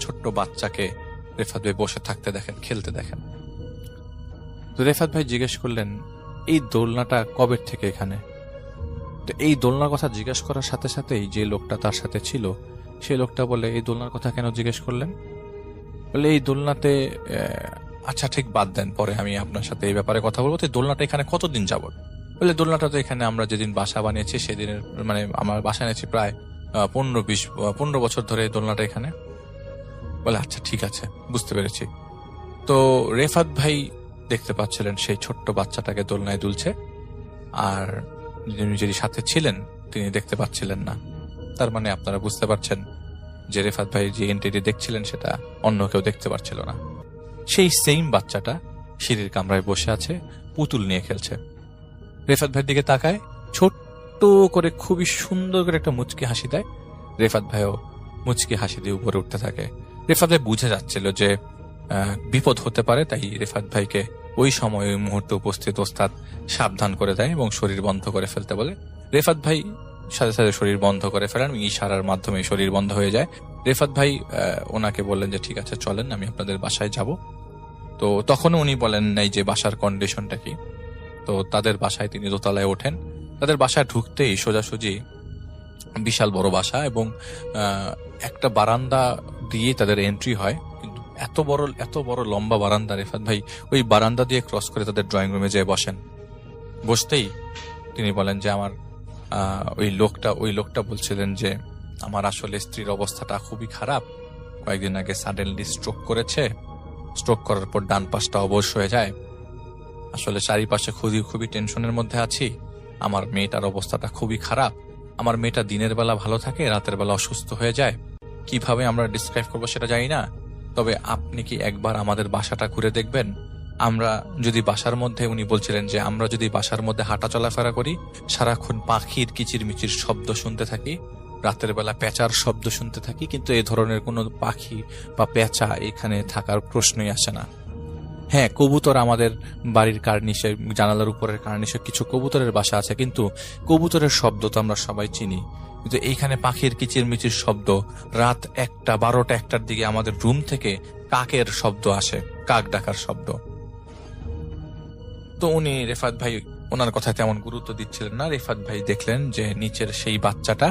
Speaker 5: ছোট্ট বাচ্চাকে রেফায়েত ভাই বসে থাকতে দেখেন, খেলতে দেখেন। তো রেফায়েত ভাই জিজ্ঞেস করলেন এই দোলনাটা কবে থেকে এখানে। তো এই দোলনার কথা জিজ্ঞেস করার সাথে সাথেই যে লোকটা তার সাথে ছিল সেই লোকটা বলে এই দোলনার কথা কেন জিজ্ঞেস করলেন। বলে এই দোলনাতে আচ্ছা ঠিক বাদ দেন, পরে আমি আপনার সাথে এই ব্যাপারে কথা বলবো। তো দোলনাটা এখানে কতদিন যাবত। বলে দোলনাটা তো এখানে আমরা যেদিন বাসা বানিয়েছি সেদিনের মানে আমার বাসা নিয়েছি প্রায় 15 বছর ধরে এই দোলনাটা এখানে। বলে আচ্ছা ঠিক আছে, বুঝতে পেরেছি। তো রেফায়েত ভাই দেখতে পাচ্ছিলেন সেই ছোট্ট বাচ্চাটাকে দোলনায় দুলছে, আর যিনি সাথে ছিলেন তিনি দেখতে পাচ্ছিলেন না। তার মানে আপনারা বুঝতে পারছেন যে রেফায়েত ভাই যে এন্টিটি দেখছিলেন সেটা অন্য কেউ দেখতে পারছিল না। সেই সেম বাচ্চাটা সিঁড়ির কামরায় বসে আছে, পুতুল নিয়ে খেলছে। রেফায়েত ভাইয়ের দিকে তাকায়, ছোট্ট করে খুবই সুন্দর করে একটা মুচকি হাসি দেয়। রেফায়েত ভাইও মুচকি হাসি দিয়ে উপরে উঠতে থাকে। রেফায়েত ভাই বুঝে যাচ্ছিল যে বিপদ হতে পারে, তাই রেফায়েত ভাইকে ওই সময় ওই মুহূর্তে উপস্থিত ওস্তাদ সাবধান করে দেয় এবং শরীর বন্ধ করে ফেলতে বলে। রেফায়েত ভাই সাথে সাথে শরীর বন্ধ করে ফেলেন, ইশারার মাধ্যমে শরীর বন্ধ হয়ে যায়। রেফায়েত ভাই ওনাকে বললেন যে ঠিক আছে চলেন, আমি আপনাদের বাসায় যাব। তো তখন উনি বলেন নাই যে বাসার কন্ডিশনটা কি। তো তাদের বাসায় তিনি দোতলায় ওঠেন। তাদের বাসায় ঢুকতেই সোজাসুজি বিশাল বড় বাসা এবং একটা বারান্দা দিয়ে তাদের এন্ট্রি হয়। কিন্তু এত বড় লম্বা বারান্দা, রেফায়েত ভাই ওই বারান্দা দিয়ে ক্রস করে তাদের ড্রয়িং রুমে যেয়ে বসেন। বসতেই তিনি বলেন যে আমার ওই লোকটা বলছিলেন যে আমার আসলে স্ত্রীর অবস্থাটা খুবই খারাপ, কয়েকদিন আগে সাডেনলি স্ট্রোক করেছে, স্ট্রোক করার পর ডান পাশটা অবশ হয়ে যায়। আসলে চারিপাশে খুবই টেনশনের মধ্যে আছি। আমার মেয়েটার অবস্থাটা খুবই খারাপ। আমার মেয়েটা দিনের বেলা ভালো থাকে, রাতের বেলা অসুস্থ হয়ে যায়। কিভাবে আমরা ডিসক্রাইব করবো সেটা জানি না, তবে আপনি কি একবার আমাদের বাসাটা ঘুরে দেখবেন। আমরা যদি বাসার মধ্যে, উনি বলছিলেন যে আমরা যদি বাসার মধ্যে হাঁটা চলাফেরা করি, সারাক্ষণ পাখির কিচিরমিচির শব্দ শুনতে থাকি, রাতের বেলা পেঁচার শব্দ শুনতে থাকি, কিন্তু এই ধরনের কোনো পাখি বা পেঁচা এখানে থাকার প্রশ্নই আসে না। হ্যাঁ, কবুতর আমাদের বাড়ির কার্নিশে, জানালার উপরের কার্নিশে কিছু কবুতরের বাসা আছে, কিন্তু কবুতরের শব্দ তো আমরা সবাই চিনি। কিন্তু এইখানে পাখির কিচিরমিচির শব্দ, রাত 1টা 12টা 1টার দিকে আমাদের রুম থেকে কাকের শব্দ আসে, কাক ডাকার শব্দ। তো উনি রেফায়েত ভাই ওনার কথায় তেমন গুরুত্ব দিচ্ছিলেন না। রেফায়েত ভাই দেখলেন যে নিচের সেই বাচ্চাটা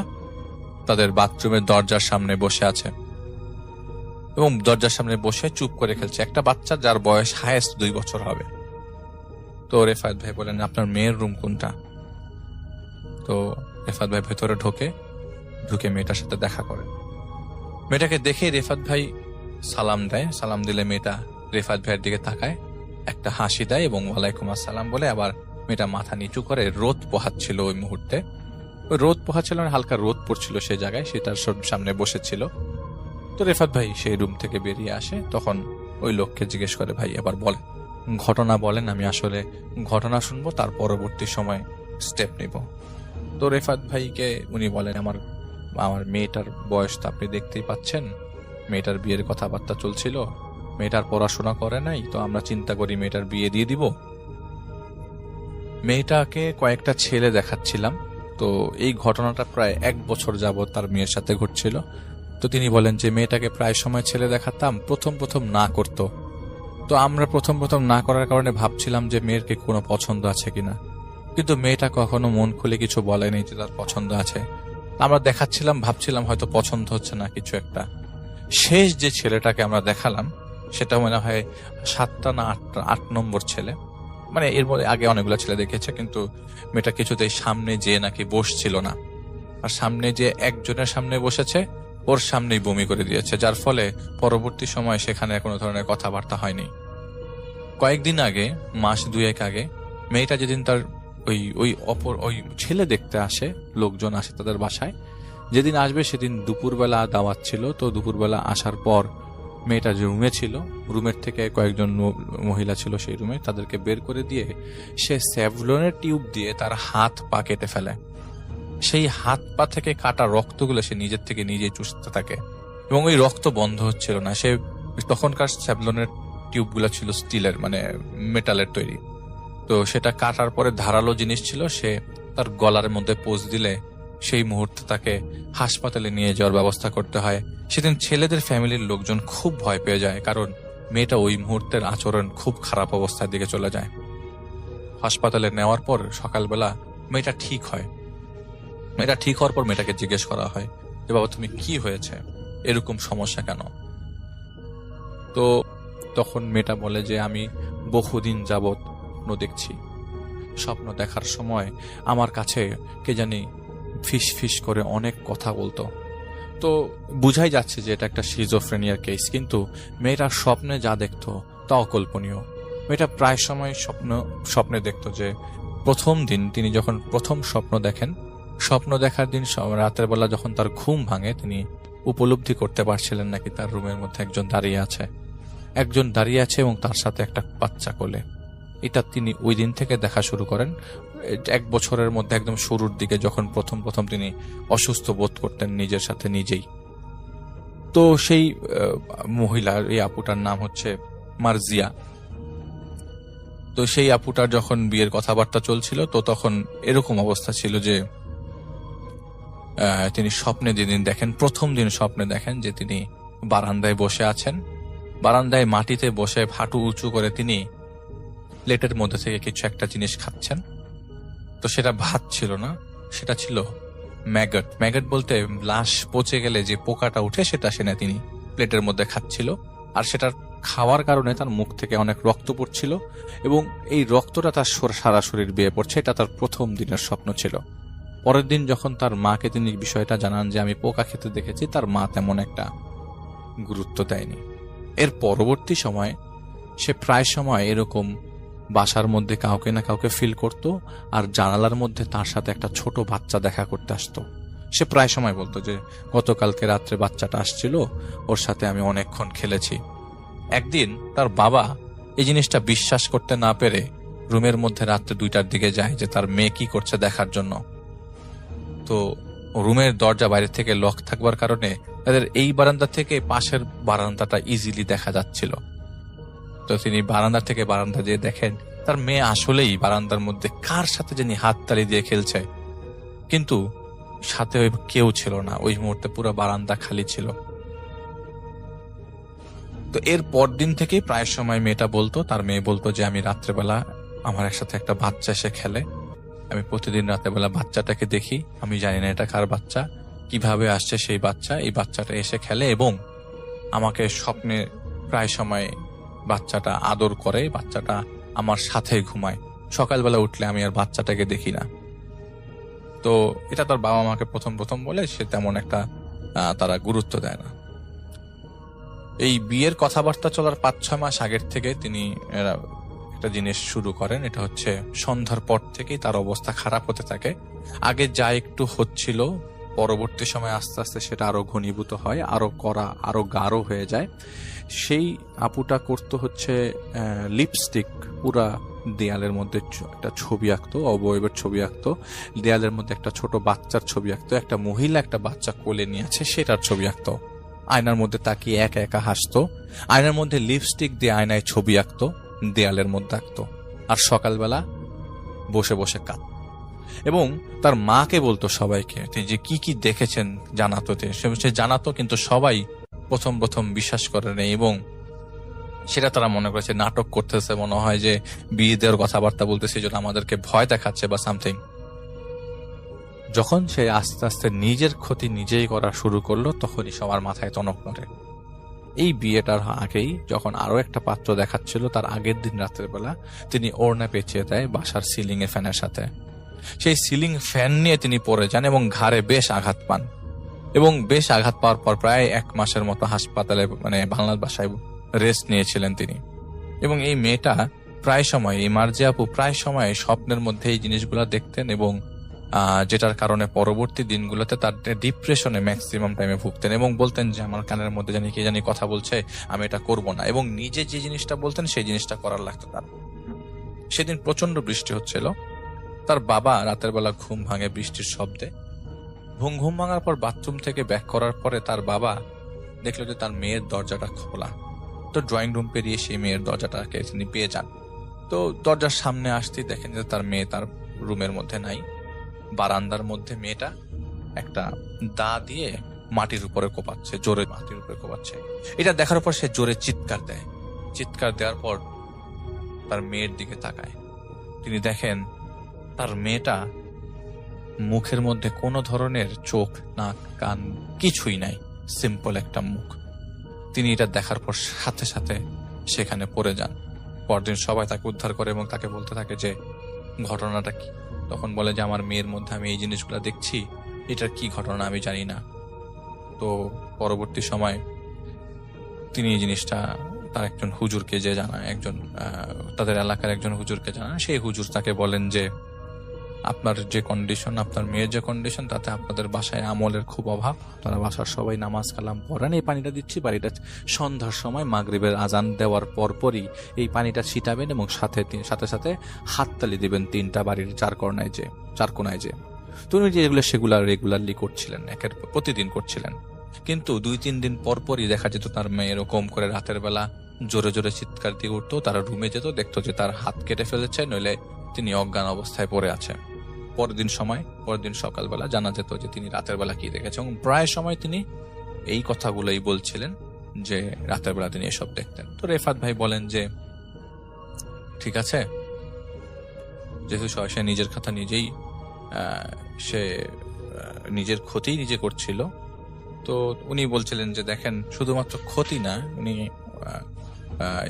Speaker 5: তাদের বাথরুমের দরজার সামনে বসে আছে এবং দরজার সামনে বসে চুপ করে খেলছে। একটা বাচ্চা যার বয়স হায়েস্ট 2 বছর হবে। তো রেফায়েত ভাই বলেন আপনার মেয়ের রুম কোনটা। তো রেফায়েত ভাই ভেতরে ঢুকে মেয়েটার সাথে দেখা করে। মেয়েটাকে দেখে রেফায়েত ভাই সালাম দেয়। সালাম দিলে মেয়েটা রেফায়েত ভাইয়ের দিকে তাকায়, একটা হাসি দেয় এবং ওয়ালাইকুম আসসালাম বলে আবার মেয়েটা মাথা নিচু করে। রোদ পোহাচ্ছিল ওই মুহূর্তে, ওই রোদ পোহাচ্ছিল, হালকা রোদ পড়ছিল সেই জায়গায়, সেটার সামনে বসেছিল। তো রেফায়েত ভাই সেই রুম থেকে বেরিয়ে আসে, তখন ওই লোককে জিজ্ঞেস করে ভাই এবার বলেন ঘটনা বলেন, আমি আসলে ঘটনা শুনবো, তার পরবর্তী সময় স্টেপ নিব। তো রেফাত ভাইকে উনি বলেন, আমার আমার মেয়েটার বয়স তো আপনি দেখতেই পাচ্ছেন, মেয়েটার বিয়ের কথাবার্তা চলছিল, মেয়েটার পড়াশোনা করে নাই, তো আমরা চিন্তা করি মেয়েটার বিয়ে দিয়ে দিব। মেয়েটাকে কয়েকটা ছেলে দেখাচ্ছিলাম, তো এই ঘটনাটা প্রায় 1 বছর যাবত তার মেয়ের সাথে ঘটছিল। তো তিনি বলেন যে মেয়েটাকে প্রায় সময় ছেলে দেখাতাম, প্রথম প্রথম না করত। তো আমরা প্রথম প্রথম না করার কারণে ভাবছিলাম যে মেয়ের কি কোনো পছন্দ আছে কিনা, কিন্তু মেয়েটা কখনো মন খুলে কিছু বলেনি যে তার পছন্দ আছে। আমরা দেখাচ্ছিলাম, ভাবছিলাম হয়তো পছন্দ হচ্ছে না কিছু একটা। শেষ যে ছেলেটাকে আমরা দেখালাম সেটা মনে হয় 7টা না 8 নম্বর ছেলে, মানে এর মধ্যে আগে অনেকগুলো ছেলে দেখেছে, কিন্তু মেয়েটা কিছুতেই সামনে যেয়ে নাকি বসছিল না, আর সামনে যে একজনের সামনে বসেছে ওর সামনেই বমি করে দিয়েছে, যার ফলে পরবর্তী সময় সেখানে কোনো ধরনের কথাবার্তা হয়নি। কয়েকদিন আগে, মাস 2-1 আগে, মেয়েটা যেদিন তার ওই ছেলে দেখতে আসে, লোকজন আসে তাদের বাসায়, যেদিন আসবে সেদিন দুপুরবেলা দাওয়াত ছিল। তো দুপুরবেলা আসার পর মেয়েটা যে রুমে ছিল, রুমের থেকে কয়েকজন মহিলা ছিল সেই রুমে, তাদেরকে বের করে দিয়ে সে স্যাভলনের টিউব দিয়ে তার হাত পা কেটে ফেলে। সেই হাত পা থেকে কাটা রক্তগুলো সে নিজের থেকে নিজেই চুষতে থাকে, এবং ওই রক্ত বন্ধ হচ্ছিল না। সে তখনকার স্যাভলনের টিউবগুলো ছিল স্টিলের, মানে মেটালের তৈরি। তো সেটা কাটার পরে ধারালো জিনিস ছিল, সে তার গলার মধ্যে পোঁচ দিলে সেই মুহূর্তে তাকে হাসপাতালে নিয়ে যাওয়ার ব্যবস্থা করতে হয়। সেদিন ছেলেদের ফ্যামিলির লোকজন খুব ভয় পেয়ে যায়, কারণ মেয়েটা ওই মুহূর্তের আচরণ খুব খারাপ অবস্থার দিকে চলে যায়। হাসপাতালে নেওয়ার পর সকালবেলা মেয়েটা ঠিক হয়। মেয়েটা ঠিক হওয়ার পর মেয়েটাকে জিজ্ঞেস করা হয় যে বাবা তুমি কি হয়েছে, এরকম সমস্যা কেন? তো তখন মেয়েটা বলে যে আমি বহুদিন যাবৎ দেখছি, স্বপ্ন দেখার সময় আমার কাছে কে জানি ফিস ফিস করে অনেক কথা বলতো। তো বুঝাই যাচ্ছে যে এটা একটা সিজোফ্রেনিয়ার কেস, কিন্তু মেয়েটার স্বপ্নে যা দেখতো তা অকল্পনীয়। মেয়েটা প্রায় সময় স্বপ্নে দেখতো যে প্রথম দিন তিনি যখন প্রথম স্বপ্ন দেখেন, স্বপ্ন দেখার দিন রাতের বেলা যখন তার ঘুম ভাঙে, তিনি উপলব্ধি করতে পারছিলেন নাকি তার রুমের মধ্যে একজন দাঁড়িয়ে আছে এবং তার সাথে একটা বাচ্চা কোলে। এটা তিনি ওই দিন থেকে দেখা শুরু করেন। 1 বছরের মধ্যে একদম শুরুর দিকে যখন প্রথম তিনি অসুস্থ বোধ করতেন নিজের সাথে নিজেই। তো সেই মহিলার, এই আপুটার নাম হচ্ছে মার্জিয়া। তো সেই আপুটার যখন বিয়ের কথাবার্তা চলছিল, তো তখন এরকম অবস্থা ছিল যে তিনি স্বপ্নে যেদিন দেখেন, প্রথম দিন স্বপ্নে দেখেন যে তিনি বারান্দায় বসে আছেন, বারান্দায় মাটিতে বসে হাঁটু উঁচু করে তিনি প্লেটের মধ্যে থেকে কিছু একটা জিনিস খাচ্ছেন। তো সেটা ভাত ছিল না, সেটা ছিল ম্যাগট। ম্যাগট বলতে লাশ পচে গেলে যে পোকাটা উঠে, সেটা সেনে তিনি প্লেটের মধ্যে খাচ্ছিল। আর সেটার খাওয়ার কারণে তার মুখ থেকে অনেক রক্ত পড়ছিল, এবং এই রক্তটা তার সারা শরীর বেয়ে পড়ছে। এটা তার প্রথম দিনের স্বপ্ন ছিল। পরের দিন যখন তার মাকে তিনি বিষয়টা জানান যে আমি পোকা খেতে দেখেছি, তার মা তেমন একটা গুরুত্ব দেয়নি। এর পরবর্তী সময় সে প্রায় সময় এরকম বাসার মধ্যে কাউকে না কাউকে ফিল করত, আর জানালার মধ্যে তার সাথে একটা ছোট বাচ্চা দেখা করতে আসতো। সে প্রায় সময় বলতো যে গতকালকে রাত্রে বাচ্চাটা আসছিল, ওর সাথে আমি অনেকক্ষণ খেলেছি। একদিন তার বাবা এই জিনিসটা বিশ্বাস করতে না পেরে রুমের মধ্যে রাত্রে 2টার দিকে যায় যে তার মেয়ে কি করছে দেখার জন্য। তো রুমের দরজা বাইরে থেকে লক থাকবার কারণে তাদের এই বারান্দা থেকে পাশের বারান্দাটা ইজিলি দেখা যাচ্ছিল। তো তিনি বারান্দা থেকে বারান্দা দিয়ে দেখেন তার মেয়ে আসলেই বারান্দার মধ্যে কার সাথে জানি হাততালি দিয়ে খেলছে, কিন্তু সাথে কেউ ছিল না। ওই মুহূর্তে পুরো বারান্দা খালি ছিল। তো এর পর দিন থেকে প্রায় সময় মেয়েটা বলতো, তার মেয়ে বলতো যে আমি রাত্রেবেলা আমার একসাথে একটা বাচ্চা এসে খেলে, আমি প্রতিদিন রাত্রেবেলা বাচ্চাটাকে দেখি, আমি জানি না এটা কার বাচ্চা, কিভাবে আসছে সেই বাচ্চা, এই বাচ্চাটা এসে খেলে এবং আমাকে স্বপ্নে প্রায় সময় বাচ্চাটা আদর করে, বাচ্চাটা আমার সাথে ঘুমায়। সকালবেলা উঠলে আমি আর বাচ্চাটাকে দেখি না। তো এটা তার বাবা মাকে প্রথম বলে, সে তেমন একটা তারা গুরুত্ব দেয় না। এই বিয়ের কথাবার্তা চলার 5-6 মাস আগের থেকে তিনি একটা জিনিস শুরু করেন। এটা হচ্ছে সন্ধ্যার পর থেকেই তার অবস্থা খারাপ হতে থাকে। আগে যা একটু হচ্ছিল পরবর্তী সময় আস্তে আস্তে সেটা আরো ঘনীভূত হয়, আরো করা, আরো গাঢ় হয়ে যায়। সেই আপুটা করতো হচ্ছে লিপস্টিক পুরা দেয়ালের মধ্যে একটা ছবি আঁকতো, অবয়বের ছবি আঁকতো, দেয়ালের মধ্যে একটা ছোট বাচ্চার ছবি আঁকতো, একটা মহিলা একটা বাচ্চা কোলে নিয়ে আছে সেটার ছবি আঁকতো, আয়নার মধ্যে তাকিয়ে একা একা হাসতো, আয়নার মধ্যে লিপস্টিক দিয়ে আয়নায় ছবি আঁকতো, দেয়ালের মধ্যে আঁকতো, আর সকালবেলা বসে বসে কাঁদতো। এবং তার মাকে বলতো সবাইকে যে কি কি দেখেছেন জানাতো, সে জানাতো, কিন্তু সবাই প্রথম প্রথম বিশ্বাস করে নেই এবং সেটা তারা মনে করেছে নাটক করতেছে, মনে হয় যে বিয়ে দেওয়ার কথাবার্তা বলতেছে, যেটা আমাদেরকে ভয় দেখাচ্ছে বা সামথিং। যখন সে আস্তে আস্তে নিজের ক্ষতি নিজেই করা শুরু করলো, তখনই সবার মাথায় টনক নড়ে। এই বিয়েটার আগেই যখন আরো একটা পাত্র দেখাচ্ছিল, তার আগের দিন রাতের বেলা তিনি ওড়না পেঁচিয়ে দেয় বাসার সিলিং এ ফ্যানের সাথে। সেই সিলিং ফ্যান নিয়ে তিনি পড়ে যান এবং ঘাড়ে বেশ আঘাত পান, এবং বেশ আঘাত পাওয়ার পর প্রায় 1 মাসের মতো হাসপাতালে বাংলা ভাষায় রেস্ট নিয়েছিলেন তিনি। এবং এই মেয়েটা প্রায় সময়, এই মার্জিয়া আপু প্রায় সময় স্বপ্নের মধ্যে এই জিনিসগুলো দেখতেন, এবং যেটার কারণে পরবর্তী দিনগুলোতে তার ডিপ্রেশনে ম্যাক্সিমাম টাইমে ভুগতেন এবং বলতেন যে আমার কানের মধ্যে জানি কে জানি কথা বলছে, আমি এটা করব না, এবং নিজে যে জিনিসটা বলতেন সেই জিনিসটা করার লাগতো তার। সেদিন প্রচন্ড বৃষ্টি হচ্ছিল, তার বাবা রাতের বেলা ঘুম ভাঙে বৃষ্টির শব্দে। ঘুম ভাঙার পর বাথরুম থেকে ব্যাক করার পরে তার বাবা দেখলো যে তার মেয়ের দরজাটা খোলা। তো ড্রয়িং রুম পেরিয়ে সেই মেয়ের দরজাটাকে তিনি পেয়ে যান। তো দরজার সামনে আসতেই দেখেন যে তার মেয়ে তার রুমের মধ্যে নাই। বারান্দার মধ্যে মেয়েটা একটা দা দিয়ে মাটির উপরে কোপাচ্ছে, জোরে মাটির উপরে কোপাচ্ছে। এটা দেখার পর সে জোরে চিৎকার দেয়। চিৎকার দেওয়ার পর তার মেয়ের দিকে তাকায়। তিনি দেখেন তার মেয়েটা মুখের মধ্যে কোনো ধরনের চোখ, নাক, কান কিছুই নাই, সিম্পল একটা মুখ। তিনি এটা দেখার পর সাথে সাথে সেখানে পড়ে যান। পরদিন সবাই তাকে উদ্ধার করে এবং তাকে বলতে থাকে যে ঘটনাটা কি। তখন বলে যে আমার মেয়ের মধ্যে আমি এই জিনিসগুলো দেখছি, এটার কি ঘটনা আমি জানি না। তো পরবর্তী সময় তিনি এই জিনিসটা তার একজন হুজুরকে যে জানায়, তাদের এলাকার একজন হুজুরকে জানান। সেই হুজুর তাকে বলেন যে আপনার যে কন্ডিশন, আপনার মেয়ের যে কন্ডিশন, তাতে আপনাদের বাসায় আমলের খুব অভাব। আপনারা বাসার সবাই নামাজ কালাম পড়েন, এই পানিটা দিচ্ছি, বাড়িটা সন্ধ্যার সময় মাগরিবের আজান দেওয়ার পরপরই এই পানিটা ছিটাবেন এবং সাথে সাথে হাততালি দিবেন 3টা বাড়ির চার কোনায় যে। তুমি যে সেগুলা রেগুলারলি করছিলেন, প্রতিদিন করছিলেন, কিন্তু 2-3 দিন পরপরই দেখা যেত তার মেয়ে এরকম করে রাতের বেলা জোরে জোরে চিৎকার দিয়ে উঠতো। তারা রুমে যেত, দেখতো যে তার হাত কেটে ফেলেছে, নইলে তিনি অজ্ঞান অবস্থায় পড়ে আছে। পরের দিন সকালবেলা জানা যেত যে তিনি রাতের বেলা কি দেখেছে, এবং প্রায় সময় তিনি এই কথাগুলোই বলছিলেন যে রাতের বেলা তিনি এসব দেখতেন। তো রেফাত ভাই বলেন যে ঠিক আছে, যেহেতু সে নিজের কথা নিজেই সে নিজের ক্ষতি নিজে করছিল, তো উনি বলছিলেন যে দেখেন শুধুমাত্র ক্ষতি না, উনি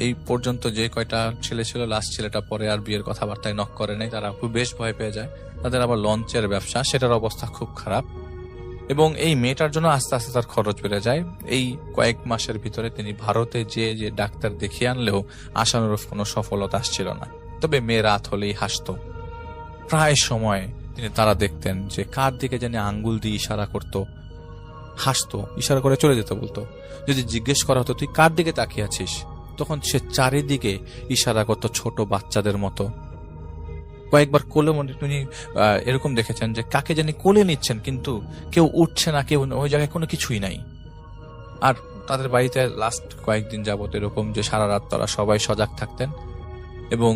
Speaker 5: এই পর্যন্ত যে কয়টা ছেলে ছিল, লাস্ট ছেলেটা পরে আর বিয়ের কথাবার্তায় নক করে নাই, তারা খুব বেশ ভয় পেয়ে যায়। তাদের আবার লঞ্চের ব্যবসা, সেটার অবস্থা খুব খারাপ, এবং এই মেয়েটার জন্য আস্তে আস্তে তার খরচ বেড়ে যায়। এই কয়েক মাসের ভিতরে তিনি ভারতে যে ডাক্তার দেখিয়ে আনলেও আশানুরূপ কোনো সফলতা আসছিল না। তবে মেয়ে রাত হলেই হাসতো। প্রায় সময় তিনি তারা দেখতেন যে কার দিকে যেন আঙ্গুল দিয়ে ইশারা করতো, হাসতো, ইশারা করে চলে যেতে বলতো। যদি জিজ্ঞেস করা হতো তুই কার দিকে তাকিয়ে আছিস, তখন সে চারিদিকে ইশারা করতো ছোট বাচ্চাদের মতো। কয়েকবার কোলে উনি এরকম দেখেছেন যে কাকে জানি কোলে নিচ্ছেন, কিন্তু কেউ উঠছে না, কেউ ওই জায়গায় কোনো কিছুই নাই। আর তাদের বাড়িতে লাস্ট কয়েকদিন যাবত এরকম যে সারা রাত তারা সবাই সজাগ থাকতেন এবং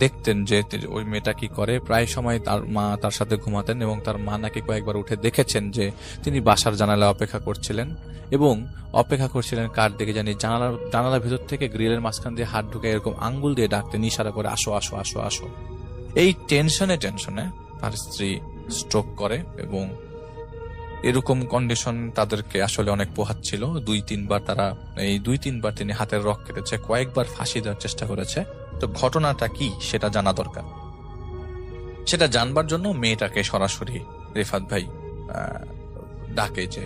Speaker 5: দেখতেন যে ওই মেয়েটা কি করে। প্রায় সময় তার মা তার সাথে ঘুমাতেন এবং তার মা নাকি কয়েকবার উঠে দেখেছেন যে তিনি বাসার জানালায় অপেক্ষা করছিলেন, এবং অপেক্ষা করছিলেন কার দিকে জানি, জানালার ভিতর থেকে গ্রিলের মাঝখান দিয়ে হাত ঢুকে এরকম আঙ্গুল দিয়ে ডাকতেন, ইশারা করে আসো আসো আসো আসো। এই টেনশনে তার স্ত্রী স্ট্রোক করে, এবং এরকম কন্ডিশন তাদেরকে আসলে অনেক পোহাচ্ছিল। 2-3 বার তিনি হাতের রক কেটেছে, কয়েকবার ফাঁসি দেওয়ার চেষ্টা করেছে। তো ঘটনাটা কি সেটা জানা দরকার। সেটা জানবার জন্য মেয়েটাকে সরাসরি রেফাত ভাই ডাকে, যে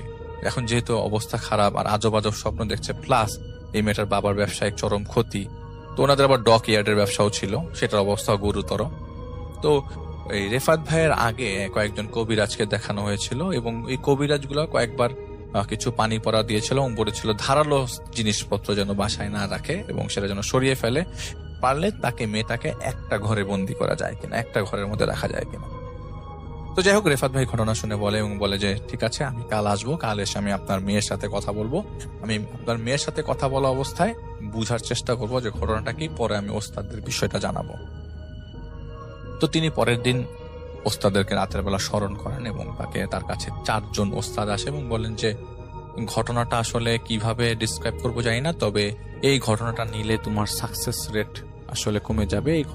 Speaker 5: এখন যেহেতু অবস্থা খারাপ আর আজব আজব স্বপ্ন দেখছে, প্লাস এই মেয়েটার বাবার ব্যবসায়িক চরম ক্ষতি, তো ওনাদের আবার ডক ইয়ার্ডের ব্যবসাও ছিল, সেটার অবস্থা গুরুতর। তো এই রেফাত ভাইয়ের আগে কয়েকজন কবিরাজকে দেখানো হয়েছিল এবং এই কবিরাজগুলো কয়েকবার কিছু পানি পড়া দিয়েছিল এবং বলেছিল ধারালো জিনিসপত্র যেন বাসায় না রাখে এবং সেটা যেন সরিয়ে ফেলে, পারলে তাকে মেয়েটাকে একটা ঘরে বন্দি করা যায় কিনা, একটা ঘরের মধ্যে রাখা যায় কিনা। তো যাই হোক, রেফাত ভাই ঘটনা শুনে বলে এবং বলে যে ঠিক আছে, আমি কাল আসবো, কাল এসে আমি আপনার মেয়ের সাথে কথা বলবো, আমি আপনার মেয়ের সাথে কথা বলা অবস্থায় বুঝার চেষ্টা করবো যে ঘটনাটা কি, পরে আমি ওস্তাদদের বিষয়টা জানাবো। তো তিনি পরের দিন ওস্তাদেরকে রাতের বেলা স্মরণ করেন এবং তার কাছে 4 জন ওস্তাদ আসে এবং বলেন যে ঘটনাটা আসলে কিভাবে ডিসক্রাইব করবো জানি না, তবে এই ঘটনাটা নিলে তোমার সাকসেস রেট আসলে কমে যাবে। এই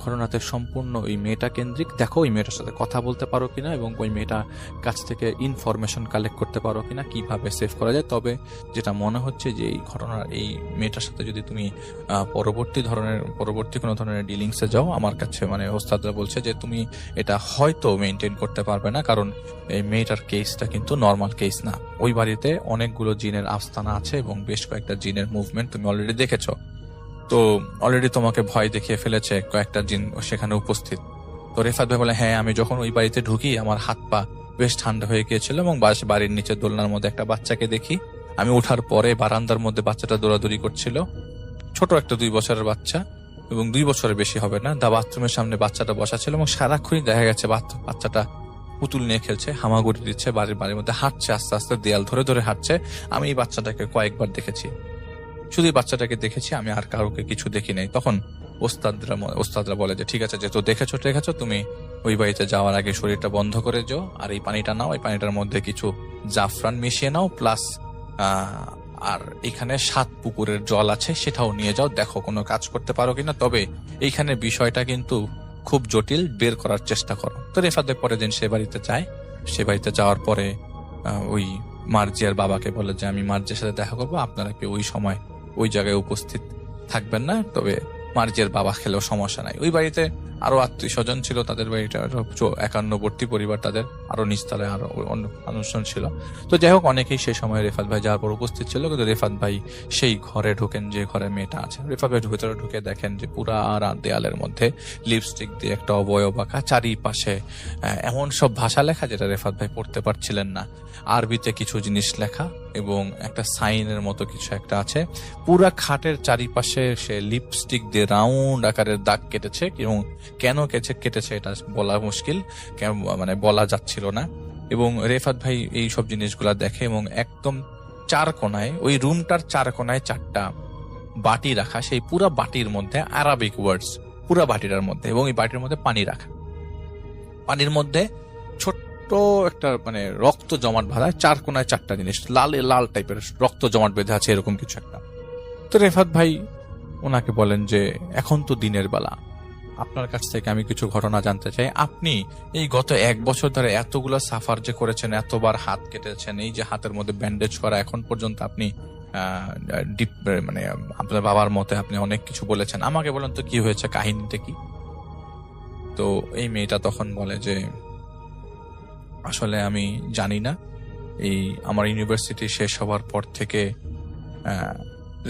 Speaker 5: ঘটনাতে সম্পূর্ণ ওই মেয়েটা কেন্দ্রিক। দেখো ওই মেয়েটার সাথে কথা বলতে পারো কিনা এবং ওই মেয়েটার কাছ থেকে ইনফরমেশন কালেক্ট করতে পারো কিনা, কিভাবে সেভ করা যায়। তবে যেটা মনে হচ্ছে যে এই মেয়েটার সাথে যদি তুমি পরবর্তী কোনো ধরনের ডিলিংসে যাও, আমার কাছে মানে ওস্তাদরা বলছে যে তুমি এটা হয়তো মেনটেন করতে পারবে না, কারণ এই মেয়েটার কেসটা কিন্তু নর্মাল কেস না। ওই বাড়িতে অনেকগুলো জিনের আস্তানা আছে এবং বেশ কয়েকটা জিনের মুভমেন্ট তুমি অলরেডি দেখেছো। তো অলরেডি তোমাকে ভয় দেখিয়ে ফেলেছে কয়েকটা জিন সেখানে উপস্থিত। তো রেফাত ভাই বলে হ্যাঁ, আমি যখন ওই বাড়িতে ঢুকি আমার হাত পা বেশ ঠান্ডা হয়ে গিয়েছিল এবং বাড়ির নিচে দোলনার মধ্যে একটা বাচ্চাকে দেখি। আমি ওঠার পরে বারান্দার মধ্যে বাচ্চাটা দৌড়াদৌড়ি করছিল, ছোট একটা 2 বছরের বাচ্চা এবং 2 বছরের বেশি হবে না। বাথরুমের সামনে বাচ্চাটা বসা ছিল এবং সারাক্ষণই দেখা গেছে বাচ্চাটা পুতুল নিয়ে খেলছে, হামাগুড়ি দিচ্ছে, বাড়ির মধ্যে হাঁটছে, আস্তে আস্তে দেয়াল ধরে ধরে হাঁটছে। আমি এই বাচ্চাটাকে কয়েকবার দেখেছি, শুধু বাচ্চাটাকে দেখেছি, আমি আর কাউকে কিছু দেখি নাই। তখন ওস্তাদরা বলে যে ঠিক আছে, যেহেতু দেখেছো তুমি ওই বাড়িতে যাওয়ার আগে শরীরটা বন্ধ করে যাও, আর এই পানিটা নাও, এই পানিটার মধ্যে কিছু জাফরান মিশিয়ে নাও, প্লাস আর এখানে 7 পুকুরের জল আছে, সেটাও নিয়ে যাও, দেখো কোনো কাজ করতে পারো কিনা। তবে এইখানে বিষয়টা কিন্তু খুব জটিল, বের করার চেষ্টা করো। তো রেফাত পরের দিন সে বাড়িতে যায়। সে বাড়িতে যাওয়ার পরে ওই মার্জিয়ার বাবাকে বলে যে আমি মার্জিয়ার সাথে দেখা করবো, আপনারা কি ওই সময় ওই জায়গায় উপস্থিত থাকবেন না? তবে মার্জিয়ার বাবা খেলেও সমস্যা নাই। ওই বাড়িতে আরো আত্মীয় স্বজন ছিল, তাদের বাড়িটা 51বর্তী পরিবার, তাদের আরো নিচতলায় আরো অন্য অনুষ্ঠান ছিল। তো যাই হোক, অনেকেই সেই সময় রেফাত ভাই যাওয়ার পর উপস্থিত ছিল, কিন্তু রেফাত ভাই সেই ঘরে ঢোকেন যে ঘরে মেয়েটা আছে। রেফাত ভাই ভিতরে ঢুকে দেখেন যে পুরা দেয়ালের মধ্যে লিপস্টিক দিয়ে একটা অবয়ব আঁকা, চারিপাশে এমন সব ভাষা লেখা যেটা রেফাত ভাই পড়তে পারছিলেন না। আরবিতে কিছু জিনিস লেখা এবং একটা সাইনের মতো কিছু একটা আছে। পুরা খাটের চারিপাশে সে লিপস্টিক দিয়ে রাউন্ড আকারের দাগ কেটেছে এবং কেন কেটেছে এটা বলা মুশকিল, মানে বলা যাচ্ছিল না। এবং রেফাত ভাই এই সব জিনিসগুলা দেখে এবং একদম 4 কোণায়, ওই রুমটার 4 কোণায় 4টা বাটি রাখা, সেই পুরা বাটির মধ্যে আরাবিক ওয়ার্ডস পুরা বাটিটার মধ্যে, এবং এই বাটির মধ্যে পানি রাখা, পানির মধ্যে ছোট্ট একটা মানে রক্ত জমাট বাঁধা, 4 কোণায় 4টা জিনিস, লাল টাইপের রক্ত জমাট বেঁধে আছে, এরকম কিছু একটা। তো রেফাত ভাই ওনাকে বলেন যে এখন তো দিনের বেলা, আপনার কাছ থেকে আমি কিছু ঘটনা জানতে চাই। আপনি এই গত 1 বছর ধরে এতগুলো সাফার যে করেছেন, এতবার হাত কেটেছেন, এই যে হাতের মধ্যে ব্যান্ডেজ করা, এখন পর্যন্ত আপনি মানে আপনার বাবার মতে আপনি অনেক কিছু বলেছেন, আমাকে বলেন তো কি হয়েছে, কাহিনীটা কি? তো এই মেয়েটা তখন বলে যে আসলে আমি জানি না, এই আমার ইউনিভার্সিটি শেষ হওয়ার পর থেকে,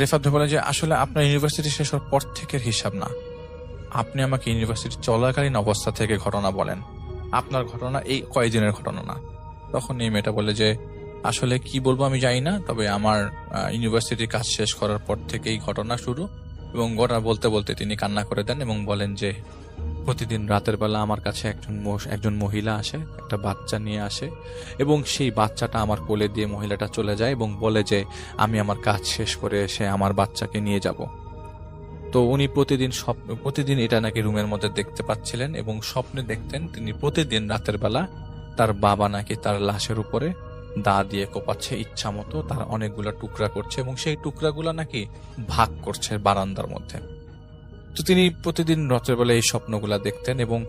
Speaker 5: রেফাত ভাই বলে যে আসলে আপনার ইউনিভার্সিটি শেষ হওয়ার পর থেকে হিসাব না, আপনি আমাকে ইউনিভার্সিটি চলাকালীন অবস্থা থেকে ঘটনা বলেন, আপনার ঘটনা এই কয়েকদিনের ঘটনা না। তখন এই মেয়েটা বলে যে আসলে কি বলবো আমি জানি না, তবে আমার ইউনিভার্সিটির কাজ শেষ করার পর থেকেই ঘটনা শুরু। এবং ঘটনা বলতে বলতে তিনি কান্না করে দেন এবং বলেন যে প্রতিদিন রাতের বেলা আমার কাছে একজন মহিলা আসে, একটা বাচ্চা নিয়ে আসে এবং সেই বাচ্চাটা আমার কোলে দিয়ে মহিলাটা চলে যায় এবং বলে যে আমি আমার কাজ শেষ করে এসে আমার বাচ্চাকে নিয়ে যাব। তো উনি প্রতিদিন এটা নাকি রুমের মধ্যে দেখতে পাচ্ছিলেন এবং স্বপ্নে দেখতেন তিনি প্রতিদিন রাতের বেলা তার বাবা নাকি তার লাশের উপরে দা দিয়ে কোপাচ্ছে ইচ্ছা মতো, তার অনেকগুলা টুকরা করছে এবং সেই টুকরাগুলা নাকি ভাগ করছে বারান্দার মধ্যে। তো তিনি প্রতিদিন রাতের বেলা এই স্বপ্নগুলা দেখতেন এবং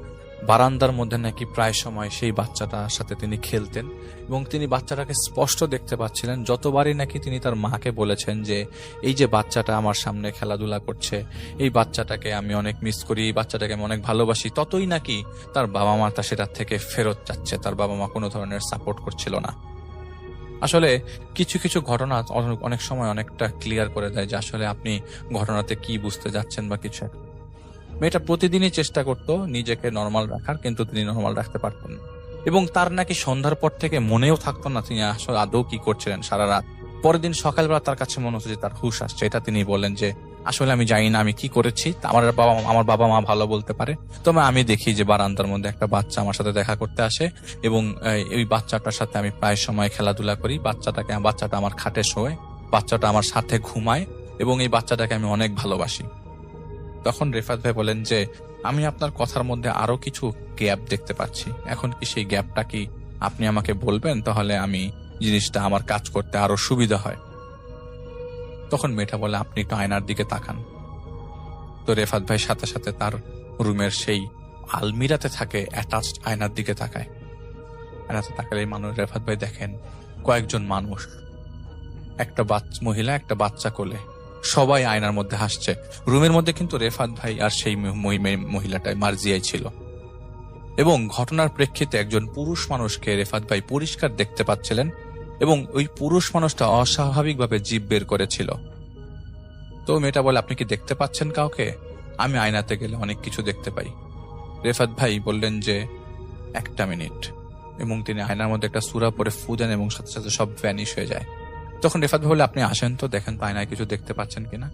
Speaker 5: বারান্দার মধ্যে নাকি প্রায় সময় সেই বাচ্চাটার সাথে তিনি খেলতেন এবং তিনি বাচ্চাটাকে স্পষ্ট দেখতে পাচ্ছিলেন। যতবারই নাকি তিনি তার মাকে বলেছেন যে এই যে বাচ্চাটা আমার সামনে খেলাধুলা করছে, এই বাচ্চাটাকে আমি অনেক মিস করি, এই বাচ্চাটাকে আমি অনেক ভালোবাসি, ততই নাকি তার বাবা মা তা সেটার থেকে ফেরত যাচ্ছে, তার বাবা মা কোনো ধরনের সাপোর্ট করছিল না। আসলে কিছু কিছু ঘটনা অনেক সময় অনেকটা ক্লিয়ার করে দেয় যে আসলে আপনি ঘটনাতে কি বুঝতে যাচ্ছেন বা কিছু। মেয়েটা প্রতিদিনই চেষ্টা করতো নিজেকে নর্মাল রাখার, কিন্তু তিনি নর্মাল রাখতে পারতেন না। এবং তার নাকি সন্ধ্যার পর থেকে মনেও থাকতো না তিনি আসলে আদৌ কি করছিলেন সারা রাত। পরের দিন সকালবেলা তার কাছে মনে হচ্ছে যে তার হুঁশ আসছে। এটা তিনি বলেন যে আসলে আমি জানি না আমি কি করেছি, আমার বাবা মা ভালো বলতে পারে। তবে আমি দেখি যে বারান্দার মধ্যে একটা বাচ্চা আমার সাথে দেখা করতে আসে এবং এই বাচ্চাটার সাথে আমি প্রায় সময় খেলাধুলা করি। বাচ্চাটা আমার খাটে শোয়, বাচ্চাটা আমার সাথে ঘুমায় এবং এই বাচ্চাটাকে আমি অনেক ভালোবাসি। তখন রেফাত ভাই বলেন যে আমি আপনার কথার মধ্যে আরো কিছু গ্যাপ দেখতে পাচ্ছি, এখন কি সেই গ্যাপটা কি আপনি আমাকে বলবেন, তাহলে আমি জিনিসটা আমার কাজ করতে আরো সুবিধা হয়। তখন মেয়েটা বলে আপনি একটু আয়নার দিকে তাকান। তো রেফাত ভাই সাথে সাথে তার রুমের সেই আলমিরাতে থাকে অ্যাটাচড আয়নার দিকে তাকায়। আয়নাতে তাকালে রেফাত ভাই দেখেন কয়েকজন মানুষ, একটা মহিলা, একটা বাচ্চা কোলে, সবাই আয়নার মধ্যে হাসছে। রুমের মধ্যে কিন্তু রেফাত ভাই আর সেই মহিলাটাই মার্জিয়াই ছিল। এবং ঘটনার প্রেক্ষিতে একজন পুরুষ মানুষকে রেফাত ভাই পরিষ্কার দেখতে পাচ্ছিলেন এবং ওই পুরুষ মানুষটা অস্বাভাবিকভাবে জিভ বের করেছিল। তো মেয়েটা বলে আপনি কি দেখতে পাচ্ছেন কাউকে? আমি আয়নাতে গেলে অনেক কিছু দেখতে পাই। রেফাত ভাই বললেন যে 1 মিনিট, এবং তিনি আয়নার মধ্যে একটা সূরা পরে ফু দেন এবং সাথে সাথে সব ভ্যানিশ হয়ে যায়। তখন রেফাত ভাই বলে আপনি আসেন তো, দেখেন তো আয়নায় কিছু দেখতে পাচ্ছেন কিনা।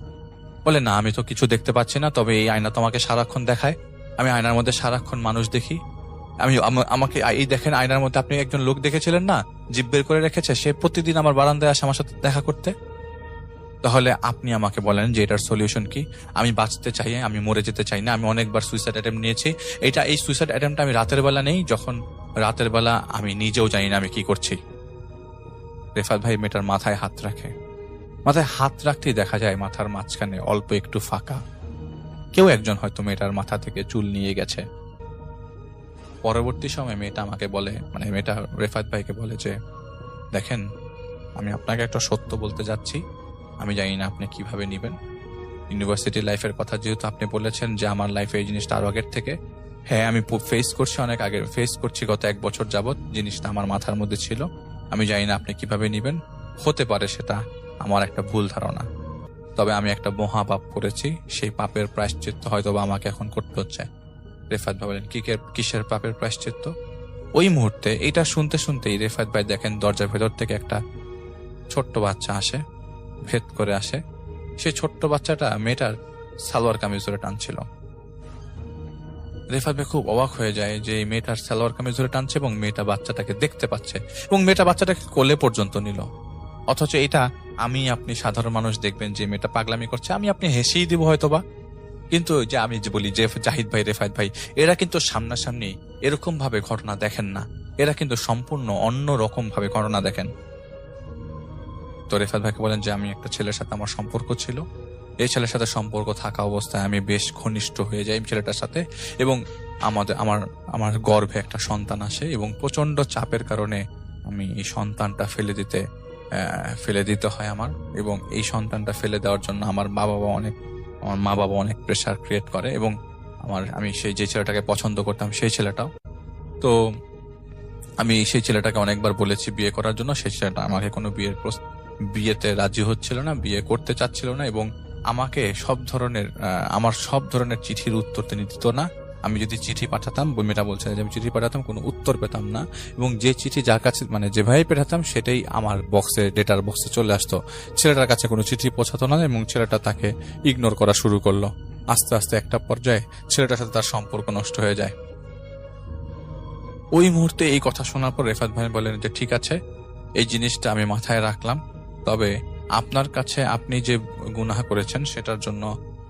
Speaker 5: বলে না, আমি তো কিছু দেখতে পাচ্ছি না, তবে এই আয়না তো আমাকে সারাক্ষণ দেখায়, আমি আয়নার মধ্যে সারাক্ষণ মানুষ দেখি। আমাকে এই দেখেন আয়নার মধ্যে আপনি একজন লোক দেখেছিলেন না, জিভ বের করে রেখেছে, সে প্রতিদিন আমার বারান্দায় আসে আমার সাথে দেখা করতে। তাহলে আপনি আমাকে বলেন যে এটার সলিউশন কি? আমি বাঁচতে চাই, আমি মরে যেতে চাই না, আমি অনেকবার সুইসাইড অ্যাটেম্প নিয়েছি। এই সুইসাইড অ্যাটেম্পটা আমি রাতের বেলা নেই, যখন রাতের বেলা আমি নিজেও জানি না আমি কি করছি। রেফাত ভাই মেয়েটার মাথায় হাত রাখে। মাথায় হাত রাখতেই দেখা যায় মাথার মাঝখানে অল্প একটু ফাঁকা। কেউ একজন হয়তো মেয়েটার মাথা থেকে চুল নিয়ে গেছে। পরবর্তী সময় মেয়েটা আমাকে বলে, মেয়েটা রেফাত ভাইকে বলে যে দেখেন, আমি আপনাকে একটা সত্য বলতে যাচ্ছি, আমি জানি না আপনি কিভাবে নিবেন। ইউনিভার্সিটি লাইফের কথা যেহেতু আপনি বলেছেন যে আমার লাইফে এই জিনিসটা আরো আগের থেকে, হ্যাঁ আমি অনেক আগে ফেস করছি, গত 1 বছর যাবত জিনিসটা আমার মাথার মধ্যে ছিল। আমি জানি না আপনি কিভাবে নিবেন, হতে পারে সেটা আমার একটা ভুল ধারণা, তবে আমি একটা মহাপাপ করেছি, সেই পাপের প্রায়শ্চিত্ত হয়তো আমাকে এখন করতে হচ্ছে। রেফাত ভাই বলেন কিসের পাপের প্রায়শ্চিত্ত? ওই মুহূর্তে এটা শুনতে শুনতেই রেফাত ভাই দেখেন দরজার ভেতর থেকে একটা ছোট্ট বাচ্চা আসে, ভেদ করে আসে। সেই ছোট্ট বাচ্চাটা মেয়েটার সালোয়ার কামিজ ধরে টানছিল। রেফাত ভাই খুব অবাক হয়ে যায় যে এই মেয়েটার সালোয়ার কামিজ ধরে টানছে এবং মেয়েটা বাচ্চাটাকে দেখতে পাচ্ছে এবং মেয়েটা বাচ্চাটাকে কোলে পর্যন্ত নিল। অথচ এটা আপনি সাধারণ মানুষ দেখবেন যে মেয়েটা পাগলামি করছে, আপনি হেসেই দিব হয়তোবা, কিন্তু যে আমি যে বলি যে জাহিদ ভাই, রেফাত ভাই, এরা কিন্তু সামনাসামনি এরকম ভাবে ঘটনা দেখেন না, এরা কিন্তু সম্পূর্ণ অন্য রকম ভাবে ঘটনা দেখেন। তো রেফাত ভাইকে বলেন যে আমি একটা ছেলের সাথে আমার সম্পর্ক ছিল, এই ছেলের সাথে সম্পর্ক থাকা অবস্থায় আমি বেশ ঘনিষ্ঠ হয়ে যাই ছেলেটার সাথে এবং আমার গর্ভে একটা সন্তান আসে এবং প্রচন্ড চাপের কারণে আমি এই সন্তানটা ফেলে দিতে হয় আমার, এবং এই সন্তানটা ফেলে দেওয়ার জন্য আমার মা বাবা অনেক প্রেসার ক্রিয়েট করে এবং আমি যে ছেলেটাকে পছন্দ করতাম সেই ছেলেটাও। তো আমি সেই ছেলেটাকে অনেকবার বলেছি বিয়ে করার জন্য, সেই ছেলেটা আমাকে কোনো বিয়েতে রাজি হচ্ছিল না, বিয়ে করতে চাচ্ছিল না এবং আমাকে আমার সব ধরনের চিঠির উত্তর তিনি দিত না। আমি যদি চিঠি পাঠাতাম, মেয়েটা বলছে যে আমি চিঠি পাঠাতাম কোনো উত্তর পেতাম না এবং যে চিঠি যার কাছে যেভাবে পাঠাতাম সেটাই আমার ডেটার বক্সে চলে আসতো। ছেলেটার কাছে কোনো চিঠি পৌঁছাতো না এবং ছেলেটা তাকে ইগনোর করা শুরু করলো। আস্তে আস্তে একটা পর্যায়ে ছেলেটার সাথে তার সম্পর্ক নষ্ট হয়ে যায়। ওই মুহূর্তে এই কথা শোনার পর রেফাত ভাই বলেন যে ঠিক আছে, এই জিনিসটা আমি মাথায় রাখলাম, তবে আপনার কাছে আপনি যে গুনাহ করেছেন সেটার জন্য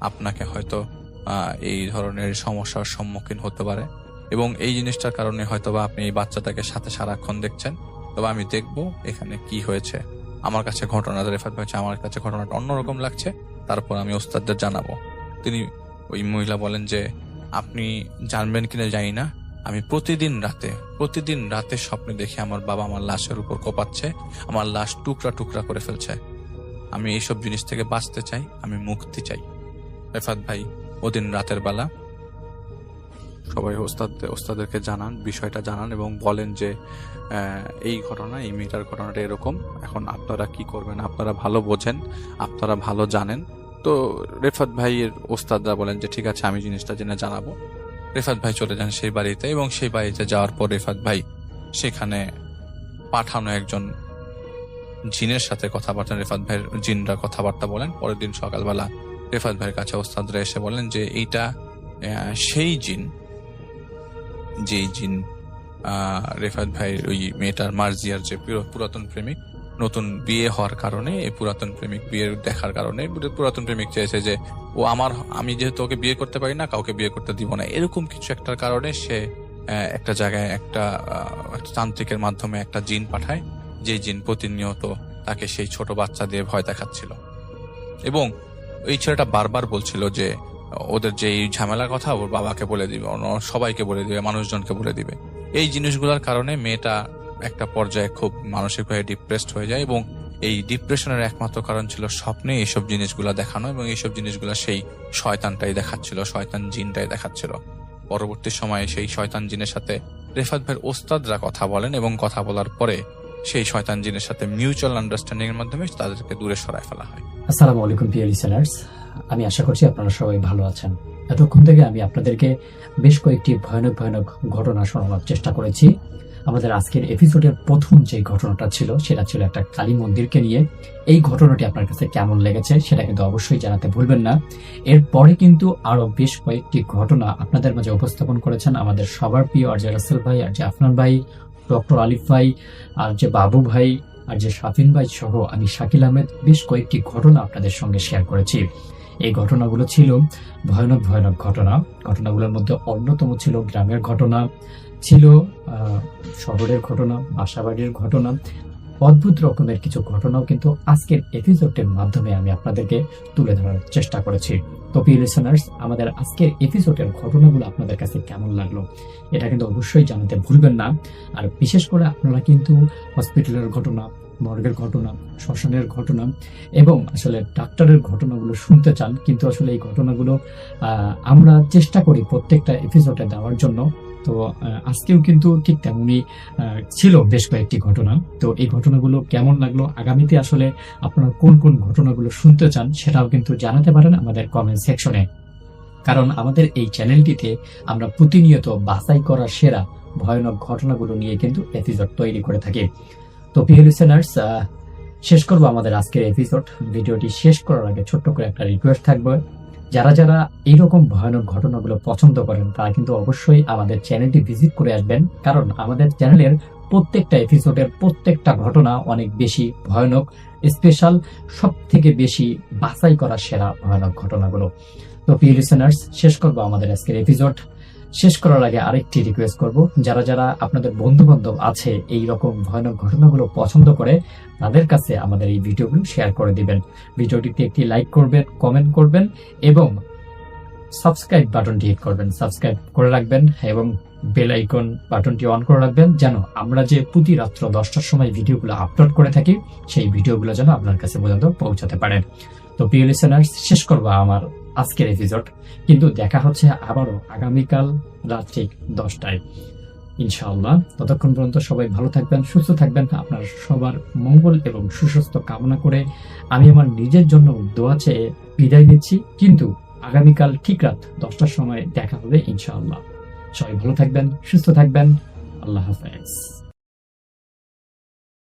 Speaker 5: আপনাকে হয়তো এই ধরনের সমস্যার সম্মুখীন হতে পারে এবং এই জিনিসটার কারণে হয়তোবা আপনি এই বাচ্চাটাকে সাথে সারাক্ষণ দেখছেন, তবে আমি দেখব এখানে কি হয়েছে। আমার কাছে রেফাত ভাই আমার কাছে ঘটনাটা অন্যরকম লাগছে, তারপর আমি ওস্তাদদের জানাবো। তিনি ওই মহিলা বলেন যে আপনি জানবেন কিনা জানি না, আমি প্রতিদিন রাতে স্বপ্নে দেখি আমার বাবা আমার লাশের উপর কোপাচ্ছে, আমার লাশ টুকরা টুকরা করে ফেলছে। আমি এইসব জিনিস থেকে বাঁচতে চাই, আমি মুক্তি চাই। রেফাত ভাই ওদিন রাতের বেলা সবাই ওস্তাদেরকে বিষয়টা জানান এবং বলেন যে এই মেয়েটার ঘটনাটা এরকম, এখন আপনারা কি করবেন, আপনারা ভালো বোঝেন, আপনারা ভালো জানেন, তো রেফাত ভাইয়ের ওস্তাদরা বলেন যে ঠিক আছে, আমি জিনিসটা জেনে জানাবো। রেফাত ভাই চলে যান সেই বাড়িতে, এবং সেই বাড়িতে যাওয়ার পর রেফাত ভাই সেখানে পাঠানো একজন জিনের সাথে কথাবার্তা, রেফাত ভাইয়ের জিনরা কথাবার্তা বলেন। পরের দিন সকালবেলা রেফাত ভাইয়ের কাছে ওস্তাদরা এসে বলেন যে এইটা সেই জিন, যেই জিন রেফাত ভাইয়ের ওই মেয়েটার মার্জিয়ার যে পুরাতন প্রেমিক, নতুন বিয়ে হওয়ার কারণে এই পুরাতন প্রেমিক বিয়ের দেখার কারণে পুরাতন প্রেমিক চেয়েছে যে আমি যেহেতু ওকে বিয়ে করতে পারি না, কাউকে বিয়ে করতে দিব না, এরকম কিছু একটার কারণে সে একটা জায়গায় একটা তান্ত্রিকের মাধ্যমে একটা জিন পাঠায়, যে জিন প্রতিনিয়ত তাকে সেই ছোট বাচ্চা দিয়ে ভয় দেখাচ্ছিল। এবং এই ছেলেটা বারবার বলছিল যে ওদের যে এই ঝামেলার কথা ওর বাবাকে বলে দিবে, সবাইকে বলে দিবে, মানুষজনকে বলে দিবে। এই জিনিসগুলোর কারণে মেয়েটা একটা পর্যায়ে খুব মানসিকভাবে ডিপ্রেসড হয়ে যায়, এবং এই ডিপ্রেশনের একমাত্র কারণ ছিল স্বপ্নে এইসব জিনিসগুলো দেখানো, এবং এইসব জিনিসগুলো সেই শয়তানটাই দেখাচ্ছিল, শয়তান জিনটাই দেখাচ্ছিল। পরবর্তী সময়ে সেই শয়তান জিনের সাথে রেফাত ভাইয়ের ওস্তাদরা কথা বলেন, এবং কথা বলার পরে সেই শয়তান জিনের সাথে মিউচুয়াল আন্ডারস্ট্যান্ডিং এর মাধ্যমে তাদেরকে দূরে সরায় ফেলা হয়।
Speaker 3: আসসালামু আলাইকুম প্রিয় লিসেনার্স, আমি আশা করছি আপনারা সবাই ভালো আছেন। এতক্ষণ থেকে আমি আপনাদেরকে বেশ কয়েকটি ভয়ানক ভয়ানক ঘটনা শোনানোর চেষ্টা করেছি। আমাদের আজকের এপিসোডের প্রথম যে ঘটনাটা ছিল সেটা ছিল একটা কালী মন্দিরকে নিয়ে। এই ঘটনাটি আপনার কাছে কেমন লেগেছে সেটা কিন্তু অবশ্যই জানাতে ভুলবেন না। এরপরে কিন্তু আরো বেশ কয়েকটি ঘটনা আপনাদের মাঝে উপস্থাপন করেছেন আমাদের সবার প্রিয় আর যে রাসেল ভাই, আর যে আফনান ভাই, ডক্টর আলিফ ভাই, আর যে বাবু ভাই, আর যে শাফিন ভাই সহ আমি শাকিল আহমেদ বেশ কয়েকটি ঘটনা আপনাদের সঙ্গে শেয়ার করেছি। এই ঘটনাগুলো ছিল ভয়ানক ভয়ানক ঘটনা। ঘটনাগুলোর মধ্যে অন্যতম ছিল গ্রামের ঘটনা, ছিল শহরের ঘটনা, বাসাবাড়ির ঘটনা, অদ্ভুত রকমের কিছু ঘটনাও কিন্তু আজকের এপিসোডের মাধ্যমে আমি আপনাদেরকে তুলে ধরার চেষ্টা করেছি। তো প্রিয় লিসেনার্স, আমাদের আজকের এপিসোডের ঘটনাগুলো আপনাদের কাছে কেমন লাগলো এটা কিন্তু অবশ্যই জানাতে ভুলবেন না। আর বিশেষ করে আপনারা কিন্তু হসপিটালের ঘটনা, মর্গের ঘটনা, শ্মশানের ঘটনা এবং আসলে ডাক্তারের ঘটনাগুলো শুনতে চান, কিন্তু আসলে এই ঘটনাগুলো আমরা চেষ্টা করি প্রত্যেকটা এপিসোডে দেওয়ার জন্য। তো আজকেও কিন্তু ঠিক তেমনই ছিল বেশ কয়েকটি ঘটনা। তো এই ঘটনাগুলো কেমন লাগলো, আগামীতে আসলে আপনারা কোন কোন ঘটনাগুলো শুনতে চান সেটাও কিন্তু জানাতে পারেন আমাদের কমেন্ট সেকশনে। কারণ আমাদের এই চ্যানেলটিতে আমরা প্রতিনিয়ত বাছাই করা সেরা ভয়ানক ঘটনাগুলো নিয়ে কিন্তু এপিসোড তৈরি করে থাকি। তো প্রিয় লিসেনার্স, শেষ করবো আমাদের আজকের এপিসোড। ভিডিওটি শেষ করার আগে ছোট্ট করে একটা রিকোয়েস্ট থাকবে, যারা যারা এইরকম ভয়ানক ঘটনাগুলো পছন্দ করেন তারা কিন্তু অবশ্যই আমাদের চ্যানেলটি ভিজিট করে আসবেন। কারণ আমাদের চ্যানেলের প্রত্যেকটা এপিসোডের প্রত্যেকটা ঘটনা অনেক বেশি ভয়ানক, স্পেশাল, সব থেকে বেশি বাছাই করা সেরা ভয়ানক ঘটনাগুলো। তো প্রিয় লিসেনার্স, শেষ করবো আমাদের আজকের এপিসোড। শেষ করার আগে আরেকটি রিকোয়েস্ট করব, যারা যারা আপনাদের বন্ধু বান্ধব আছে এই রকম ভয়ানক ঘটনাগুলো পছন্দ করে তাদের কাছে আমাদের এই ভিডিওগুলো শেয়ার করে দিবেন। ভিডিওটিতে একটি লাইক করবেন, কমেন্ট করবেন এবং সাবস্ক্রাইব বাটনটি হিট করবেন, সাবস্ক্রাইব করে রাখবেন এবং বেল আইকন বাটনটি অন করে রাখবেন, যেন আমরা যে প্রতি রাত্র 10টার সময় ভিডিওগুলো আপলোড করে থাকি সেই ভিডিওগুলো যেন আপনার কাছে পর্যন্ত পৌঁছাতে পারেন। তো প্রিয় লিসেনার্স, শেষ করবো আমার আজকের এপিসোড, কিন্তু দেখা হচ্ছে আবারও আগামীকাল রাত ঠিক 10টায় ইনশাআল্লাহ। ততক্ষণ পর্যন্ত সবাই ভালো থাকবেন, সুস্থ থাকবেন। আপনার সবার মঙ্গল এবং সুস্বাস্থ্য কামনা করে আমি আমার নিজের জন্য দোয়া চেয়ে বিদায় নিচ্ছি। কিন্তু আগামীকাল ঠিক রাত 10টার সময় দেখা হবে ইনশাআল্লাহ। সবাই ভালো থাকবেন, সুস্থ থাকবেন। আল্লাহ হাফেজ।